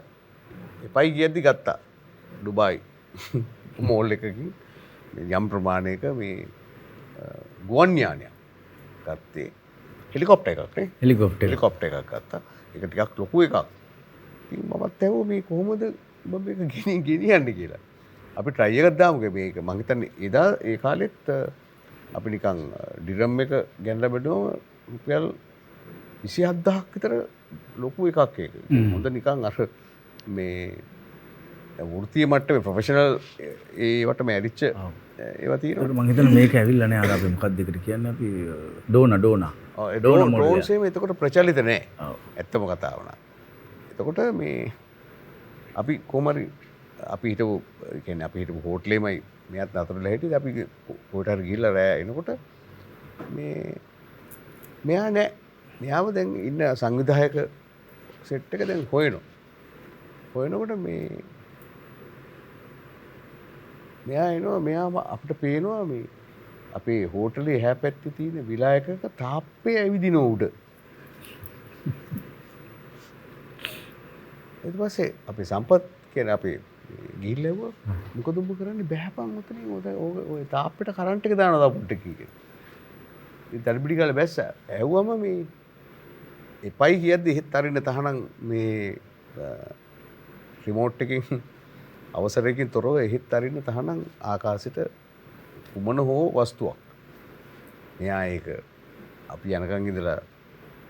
එපයි කියද්දි ගත්තා ඩුබායි මෝල් එකකින් යම් ප්‍රමාණයක මේ ගුවන් යානයක් ගත්තේ හෙලිකොප්ටර් එකක් නේ හෙලිකොප්ටර් එකක් ගත්තා ඒක ටිකක් ලොකු එකක් ඉතින් මමත් ඇහුවා මේ කොහොමද මම මේක ගෙනියන්නේ කියලා අපි try එකක් දාමුකෝ මේක මං හිතන්නේ එදා ඒ කාලෙත් අපි නිකන් ඩිරම් එක ගෙනලා බැලුවම රුපියල් 27000ක් විතර ලොකු එකක් ඒක. හොඳ නිකන් අර මේ වෘත්තීය මට්ටමේ ප්‍රොෆෙෂනල් ඒවට මැරිච්ච ඒවා තියෙනවා. මම හිතන්නේ මේක ඇවිල්ලා නෑ අර අපි මොකක්ද ඒකට කියන්නේ අපි ඩෝනා. ඔව් ඩ්‍රෝන්ස් එහෙම එතකොට ප්‍රචලිත නෑ. ඇත්තම කතාව නා. එතකොට මේ අපි කොහමරි අපි හිටපු කියන්නේ අපි හිටපු හෝටලෙමයි මෙයාත් නතරලා හිටියේ අපි කොහෙට හරි ගිහිල්ලා රෑ එනකොට මේ මෙයා නෑ මෙයාව දැන් ඉන්න සංවිධායක සෙට් එක දැන් හොයනකොට මේ මෙයා එනවා මෙයාම අපිට පේනවා මේ අපේ හෝටලේ එහා පැත්තේ තියෙන විලා එකක තාප්පේ ඇවිදින උඩ ඊට පස්සේ අපි සම්පත් කියන අපේ ගිහිල්ලා ඇහුවා මොකද උඹ කරන්නේ බෑපන් උතනින් ඔය තාප්පෙට කරන්ට් එක දානවා තාප්පෙට කීකේ ඉතින් දඩබිඩි ගාලා බැස්සා ඇහුවම මේ එපයි කියද්දි එහෙත් අරින්න තහනම් මේ රිමෝට් එකකින් අවසරයකින් තොරව එහෙත් අරින්න තහනම් ආකාශයට කුමන හෝ වස්තුවක් මෙයා ඒක අපි යනකන් ඉඳලා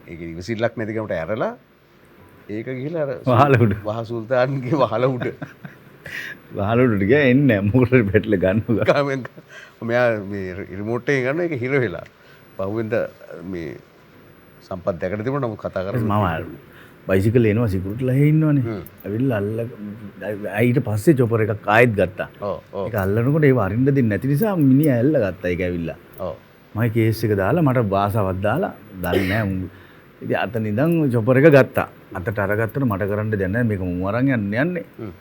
ඒක ඉවසිල්ලක් නැතිකමට ඇරලා ඒක ගිහිල්ලා අර වහල උඩ වහ සුල්තාන්ගේ වහල උඩ වහලට ගියා එන්නේ මොකටද පැටල ගන්නවා මෙයා මේ රිමෝට් එකෙන් ගන්න ඒක හිර වෙලා පහුවෙන්ද මේ සම්පත් දැකට තිබුණා නමුත් කතා කරන්නේ මම බයිසිකල් එනවා සිකුරුට්ලා හේ ඉන්නවනේ ඇවිල්ලා ඊට පස්සේ චොපර් එකක් ආයෙත් ගත්තා ඒක අල්ලනකොට ඒව අරින්න දෙන්නේ නැති නිසා මිනිහා ඇල්ල ගත්තා ඒක ඇවිල්ලා මම කේස් එක දාලා මට වාසාවක් දාලා දන්නේ නැහැ ඉතින් අතන ඉඳන් චොපර් එක ගත්තා අතට අරගත්තට මට කරන්න දෙයක් නැහැ මේක මම අරන් යන්නේ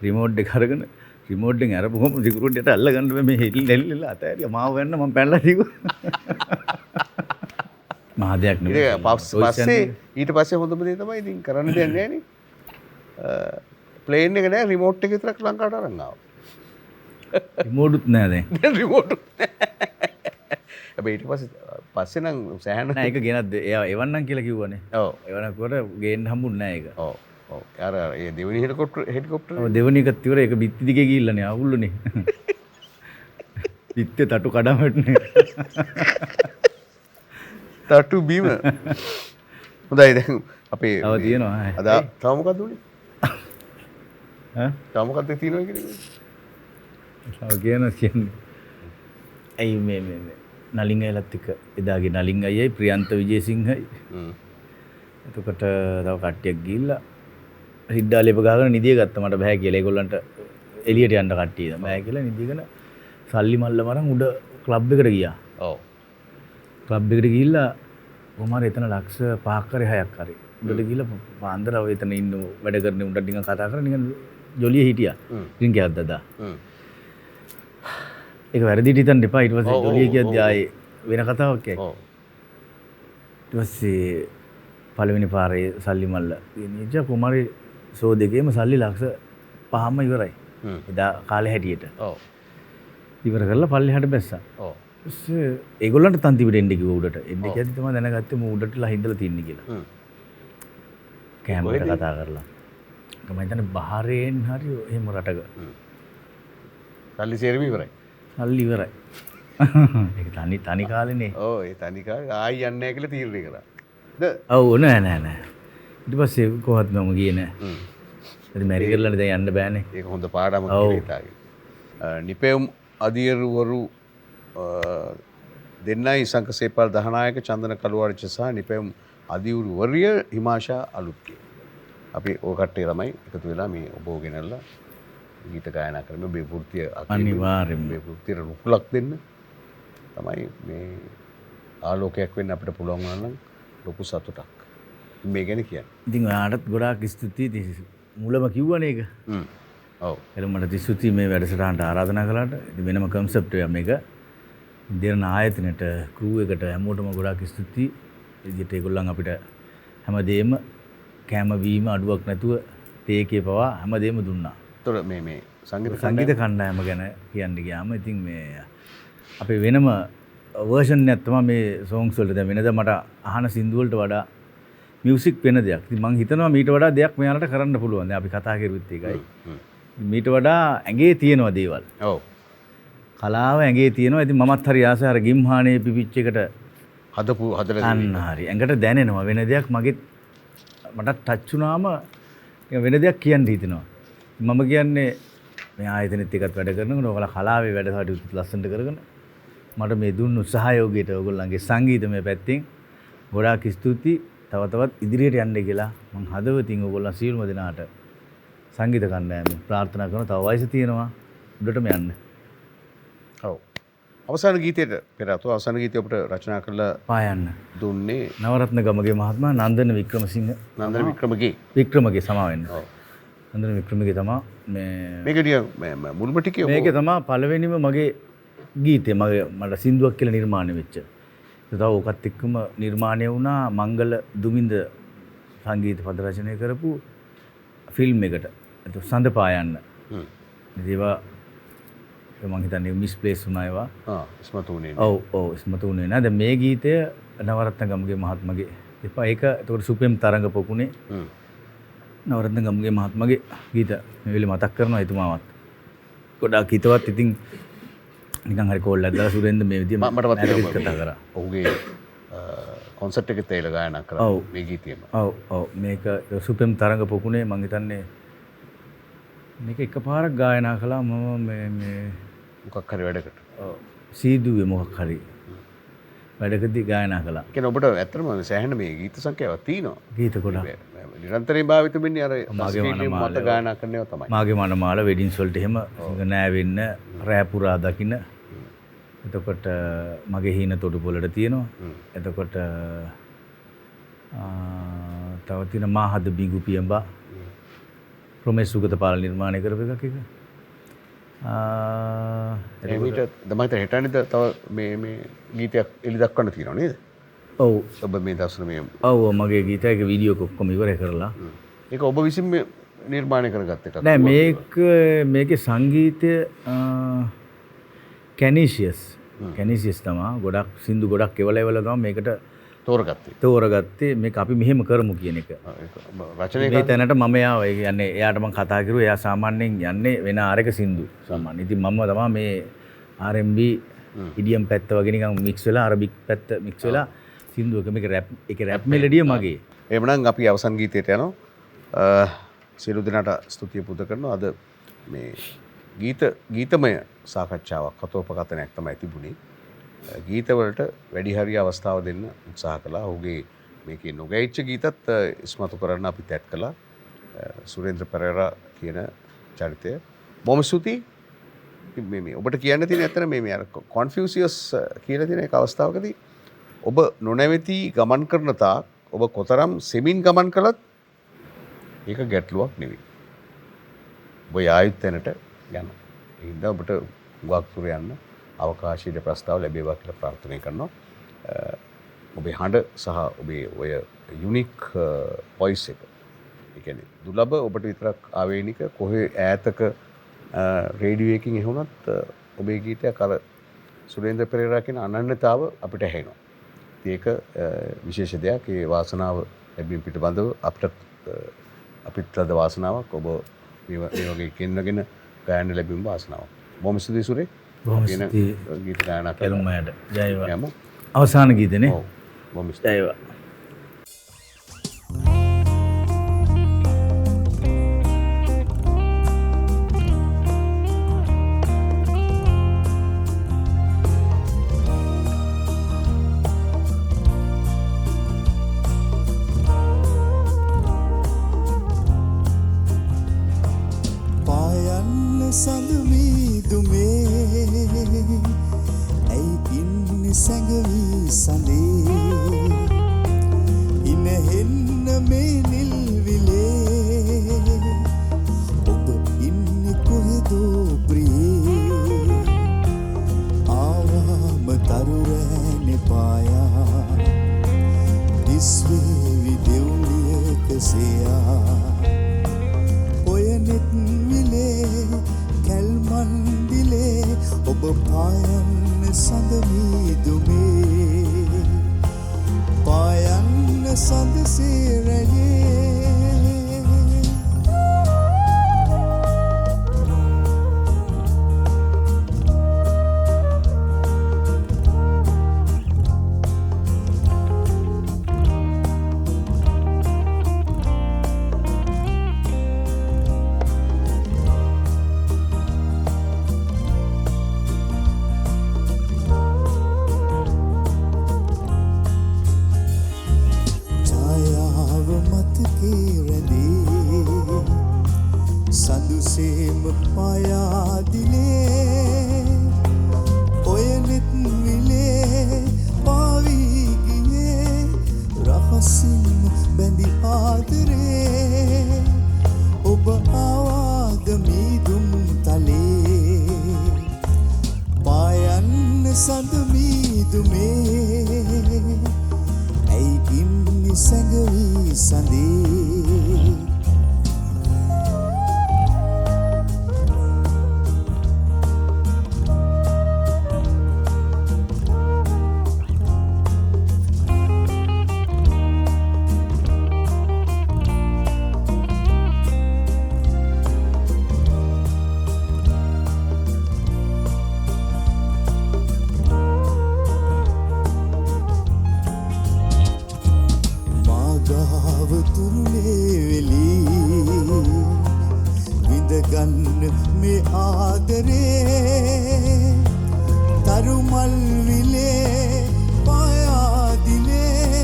රිමෝට් එක අරගෙන රිමෝට් එකෙන් අරපුවම සිකුරුට්ට අල්ල ගන්න මේ හෙල්ලෙල්ල අතෑරියා මාව ගන්න මම පැනලා තිබු මහදයක් නෙවෙයි පස්සේ ඊට පස්සේ හොඳම දේ තමයි ඉතින් කරන්න දෙයක් නැහැ නේ ප්ලේන් එක නෑ රිමෝට් එක විතරක් ලංකාවට අරන් ආවා රිමෝටුත් නෑ දැන් රිමෝට් හැබැයි ඊට පස්සේ නම් සෑහන නෑ ඒක ගෙනත් එයා එවන්නම් කියලා කිව්වනේ ඔව් එවනකොට ගේන්න හම්බුනේ නෑ ඒක ඔව් ඔව් අර ඒ දෙවෙනි හෙලිකොප්ටර් ඔව් දෙවෙනි එකත් ඉවර ඒක බිත්ති දිගේ ගිහිල්ලානේ අවුල්ුනේ බිත්තේ තටු කඩම් වැටුනේ තටු බීම හොඳයි දැන් අපේ තව තියෙනවා අද තව මොකක්ද උනේ ඈ තව මොකක්ද තියෙනවා කියන්නේ තව කියන්නේ ඇයි මේ නලින් අයලත් එක්ක එදාගේ නලින් අයයි ප්‍රියන්ත විජේසිංහයි එතකොට තව කට්ටියක් ගිහිල්ලා හිද්දාලේප ගහගෙන නිදිය ගත්තා මට බෑ කියලා ඒගොල්ලන්ට එළියට යන්න කට්ටිය බෑ කියලා නිදිගෙන සල්ලි මල්ල මරන් උඩ ක්ලබ් එකට ගියා ඔව් ක්ලබ් එකට ගිහිල්ලා කොහමද එතන ලක්ෂ 5ක් හරි 6ක් හරි උඩට ගිහිල්ලා පාන්දර එතන ඉන්න වැඩ කරන උඩ නිකන් කතා කරලා නිකන් ජොලිය හිටියා ඉතින් කියද්ද දා ඒක වැරදිට හිතන්න එපා ඊට පස්සේ ජොලිය කියද්දි ආයේ වෙන කතාවක් කියයි ඊට පස්සේ පළවෙනි පාරේ සල්ලි මල්ල නිජ කුමාරි ෂෝ දෙකේම සල්ලි ලක්ෂ 5ම ඉවරයි එදා කාලේ හැටියට ඔව් ඉවර කරලා පල්ලෙහාට බැස්සා ඔව් ඒගොල්ලන්ට තන්තිපිට එන්න කිව්වා උඩට එන්න කියද්දි තමයි දැනගත්තේ මම උඩටලා හින්දලා තින්නේ කියලා කැමරට කතා කරලා මම හිතන්නේ බහරේන් හරි එහෙම රටක සල්ලි සේරම ඉවරයි සල්ලි ඉවරයි ඒක තනි කාලේනේ ඔව් ඒ තනි කාලේ ආයි යන්නේ නැහැ කියලා තීරණය කරා ඔව් නෑ ඊට පස්සේ කොහොමද මම ගියේ නෑ ඉතින් මැරි කරලානේ දැන් යන්න බෑනේ ඒක හොඳ පාඩමක් කියලා හිතාගෙන නිපෙම් අධියරුවරු දෙන්නයි සංකසේපාල දහනායක චන්දන කළුවාරිච්ච සහ නිපැම් අධිවෘවරිය හිමාෂා අලුත්ගේ අපි ඔය කට්ටිය ළමයි එකතු වෙලා මේ ඔබව ගෙනල්ලා ගීත ගායනා කරන මේ වෘත්තිය අනිවාර්යෙන්ම මේ වෘත්තියට රුකුලක් දෙන්න තමයි මේ ආලෝකයක් වෙන්න අපිට පුළුවන් වුණා නම් ලොකු සතුටක් මේ ගැන කියන්නේ. ඉතින් ඔයාලටත් ගොඩාක් ස්තුතියි මුලම කිව්වනේ ඒක. ඔව්. එළ මට ස්තුතියි මේ වැඩසටහනට ආරාධනා කළාට. ඉතින් වෙනම කන්සෙප්ට් එකක් මේක. දෙන ආයතනයට ක්‍රූ එකට හැමෝටම ගොඩාක් ස්තුතියි. ඉතින් ඒගොල්ලන් අපිට හැමදේම කෑමවීම අඩුවක් නැතුව තේකේ පවා හැමදේම දුන්නා. තොර මේ සංගීත කණ්ඩායම ගැන කියන්න ගියාම ඉතින් මේ අපේ වෙනම වර්ෂන් එකක් තමයි මේ සෝංග්ස් වලට. දැන් වෙනද මට අහන සින්දු වලට වඩා මියුසික් වෙන දෙයක්. ඉතින් මම හිතනවා මීට වඩා දෙයක් මෙයාලට කරන්න පුළුවන්. දැන් අපි කතා කරුවෙත් ඒකයි. මීට වඩා ඇඟේ තියෙනවා දේවල්. ඔව්. කලාව ඇඟේ තියෙනවා. ඉතින් මමත් හරි ආසයි අර ගිම්හානේ පිපිච් එකට හදලා අන්න හරි. ඇඟට දැනෙනවා වෙන දෙයක් මගෙත් මට ටච් වුණාම වෙන දෙයක් කියන්න හිතෙනවා. මම කියන්නේ මේ ආයතනෙත් එක්කත් වැඩ කරනකොට ඔයාලා කලාවේ වැඩ කටයුතු ලස්සනට කරගෙන මට මේ දුන්නු සහයෝගයට ඔයගොල්ලන්ගේ සංගීතමය පැත්තෙන් ගොඩාක් ස්තුතියි. තව තවත් ඉදිරියට යන්න කියලා මම හදවතින් ඔයගොල්ලන් සියලුම දෙනාට සංගීත කණ්ඩායම ප්‍රාර්ථනා කරනවා. තව වයස තියෙනවා උඩටම යන්න. ඔව්. අවසාන ගීතයට පෙර අතෝ අවසාන ගීතය ඔබට රචනා කරලා පායන්න දුන්නේ නවරත්න ගමගේ මහත්මයා නන්දන වික්‍රමසිංහ නන්දන වික්‍රමගේ සමා වෙන්න. නන්දන වික්‍රමගේ තමයි මේක ටික මුල්ම ටිකේ මේක තමයි පළවෙනිම මගේ ගීතේ මට සින්දුවක් කියලා නිර්මාණය වෙච්ච. ඒ තව ඔකත් එක්කම නිර්මාණය වුණා මංගල දුමින්ද සංගීත පද රචනය කරපු ෆිල්ම් එකට. ඒක සඳ පායන්න. ඒවා මම හිතන්නේ මිස්ප්ලේස් වුණා ඒවා. ඉස්මතු වුණේ. ඔව් ඉස්මතු වුණේ නෑ. දැන් මේ ගීතය නවරත්න ගමගේ මහත්මගේ. ඒක ඒකට සුපෙම් තරංග පොකුණේ. නවරත්න ගමගේ මහත්මගේ ගීත මේ වෙලේ මතක් කරනවා එතුමාවත්. ගොඩාක් හිතවත් ඉතින් නිකන් හරි කෝල් එකක් දාලා සුරේන්ද්‍ර මේ විදිය මට කතා කරා. ඔහුගේ කොන්සර්ට් එකේ තේල ගායනා කරා මේ ගීතයම. ඔව් මේක සුපෙම් තරංග පොකුණේ මම හිතන්නේ මේක එකපාරක් ගායනා කළා මම මේ මොකක් හරි වැඩකට. ඔව් සීදුවේ මොකක් හරි වැඩකදී ගායනා කළා. කියන්නේ ඔබට ඇත්තටම සෑහෙන මේ ගීත සංඛ්‍යාවක් තියෙනවා. ගීත ගොඩක්. නිරන්තරයෙන් භාවිත වෙන්නේ අර මත ගායනා කරනවා තමයි. මාගේ මනමාල වෙඩින්ස් වලට එහෙම නෑ වෙන්න රෑ පුරා දකින්න. එතකොට මගේ හීන තොඩු පොළට තියෙනවා. එතකොට තව තියෙන මාහද බිඟු පියඹා රොමේෂ් සුගතපාල නිර්මාණය කරපු එකක් එක. එතකොට තමයි හිතන්නේ තව මේ ගීතයක් එලි දක්වන්න තියෙනවා නේද? ඔව්. ඔබ මේ දවස්වල මේ ඔව් මගේ ගීතයක වීඩියෝ ඔක්කොම ඉවර කරලා. ඒක ඔබ විසින් නිර්මාණය කරගත්ත එකක්. නෑ මේකේ සංගීතය කැනීෂියස් තමයි ගොඩක් සින්දු ගොඩක් එවල තමයි මේකට තෝරගත්තේ මේක අපි මෙහෙම කරමු කියන එක. රචනය මේ තැනට මම යාව ඒ කියන්නේ එයාට මම කතා කරුවා එයා සාමාන්‍යයෙන් යන්නේ වෙන ආරක සින්දු සාමාන්‍ය. ඉතින් මම තමයි මේ R&B ඉඩියම් පැත්ත වගේ නිකන් මික්ස් වෙලා අරබික් පැත්ත මික්ස් වෙලා සින්දුවක මේක රැප් ඒකේ රැප් මෙලඩිය මගේ. එහෙමනම් අපි අවසන් ගීතයට යනවා. සියලු දෙනාට ස්තුතිය පුද කරනවා. අද මේ ගීතමය සාකච්ඡාවක් කතෝපකථනයක් තමයි තිබුණේ. ගීතවලට වැඩි හරිය අවස්ථාව දෙන්න උත්සාහ කළා. ඔහුගේ මේකේ නොගැයිච්ච ගීතත් ඉස්මතු කරන්න අපි තැත් කළා. සුරේන්ද්‍ර පෙරේරා කියන චරිතය. බොහොම ස්තුතියි. මේ ඔබට කියන්න තියෙන ඇත්තට මේ අර කොන්ෆියුසියස් කියලා තියෙන එක අවස්ථාවකදී ඔබ නොනැවති ගමන් කරන තාක් ඔබ කොතරම් සෙමින් ගමන් කළත් ඒක ගැටලුවක් නෙවෙයි. ඔබ යායුත් තැනට යන්න. ඒ හින්දා ඔබට හුඟක් දුර යන්න අවකාශයේ ප්‍රස්තාව ලැබේවා කියලා ප්‍රාර්ථනා කරනවා. ඔබේ හඬ සහ ඔබේ ඔය යුනික් වොයිස් එක. ඒ කියන්නේ දුර්ලභ ඔබට විතරක් ආවේනික කොහේ ඈතක රේඩියෝ එකකින් ඇහුණත් ඔබේ ගීතයක් අර සුරේන්ද්‍ර පෙරේරා කියන අනන්‍යතාව අපිට ඇහෙනවා. ඒක විශේෂ දෙයක්. ඒ වාසනාව ලැබීම පිටබඳව අපිට ලද වාසනාවක්. ඔබ මේ වගේ කෙන්නගෙන ගායන ලැබීම වාසනාවක්. බොහොම ස්තුතියි සුරේ. බොහොම ස්තුතියි ගීත ගායනා කරුමයට. ජය වේවා. අවසාන ගීතනේ. ඔව්. බොහොම ස්තුතියි. ජය වේවා. See ඔබ පායන්න සඳමීදුමේ පායන්න සඳ සේරයේ සඳුසේම පයාදිලේ ඔයනෙත් විලේ පාවීගියේ රහසින් බැඳි ආදරේ ඔබ ආවාද මීදුම් තලේ පායන්න සඳ මීදුමේ ඇයි ගින්නි සැඟවී සඳේ විඳගන්න මේ ආදරේ තරුමල් විලේ පායාදිලේ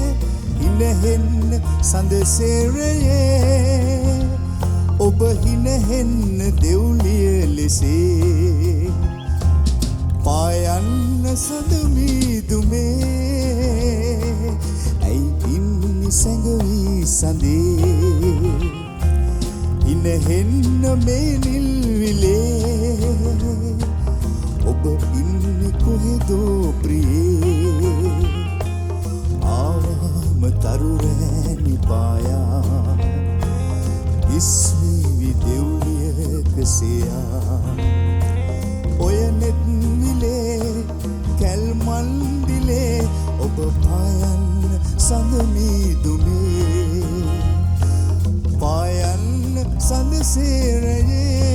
හිනහෙන්න සඳසේරයේ ඔබ හිනහෙන්න දෙව්ලිය ලෙසේ පායන්න සඳමීදුමේ ඇයි ඉන්නි සැඟවී සඳේ ඉනහෙන්න මේ නිල්විලේ ඔබ ඉන්නේ කොහෙදෝ ප්‍රියේ ආවම තරුරෑනි පායා ඉස්මී දෙව්ලියක සියා ඔය නෙත් විලේ කැල්මන්දිලේ ඔබ පායන්න සඳමීදුමේ පායන්න සඳසේරයේ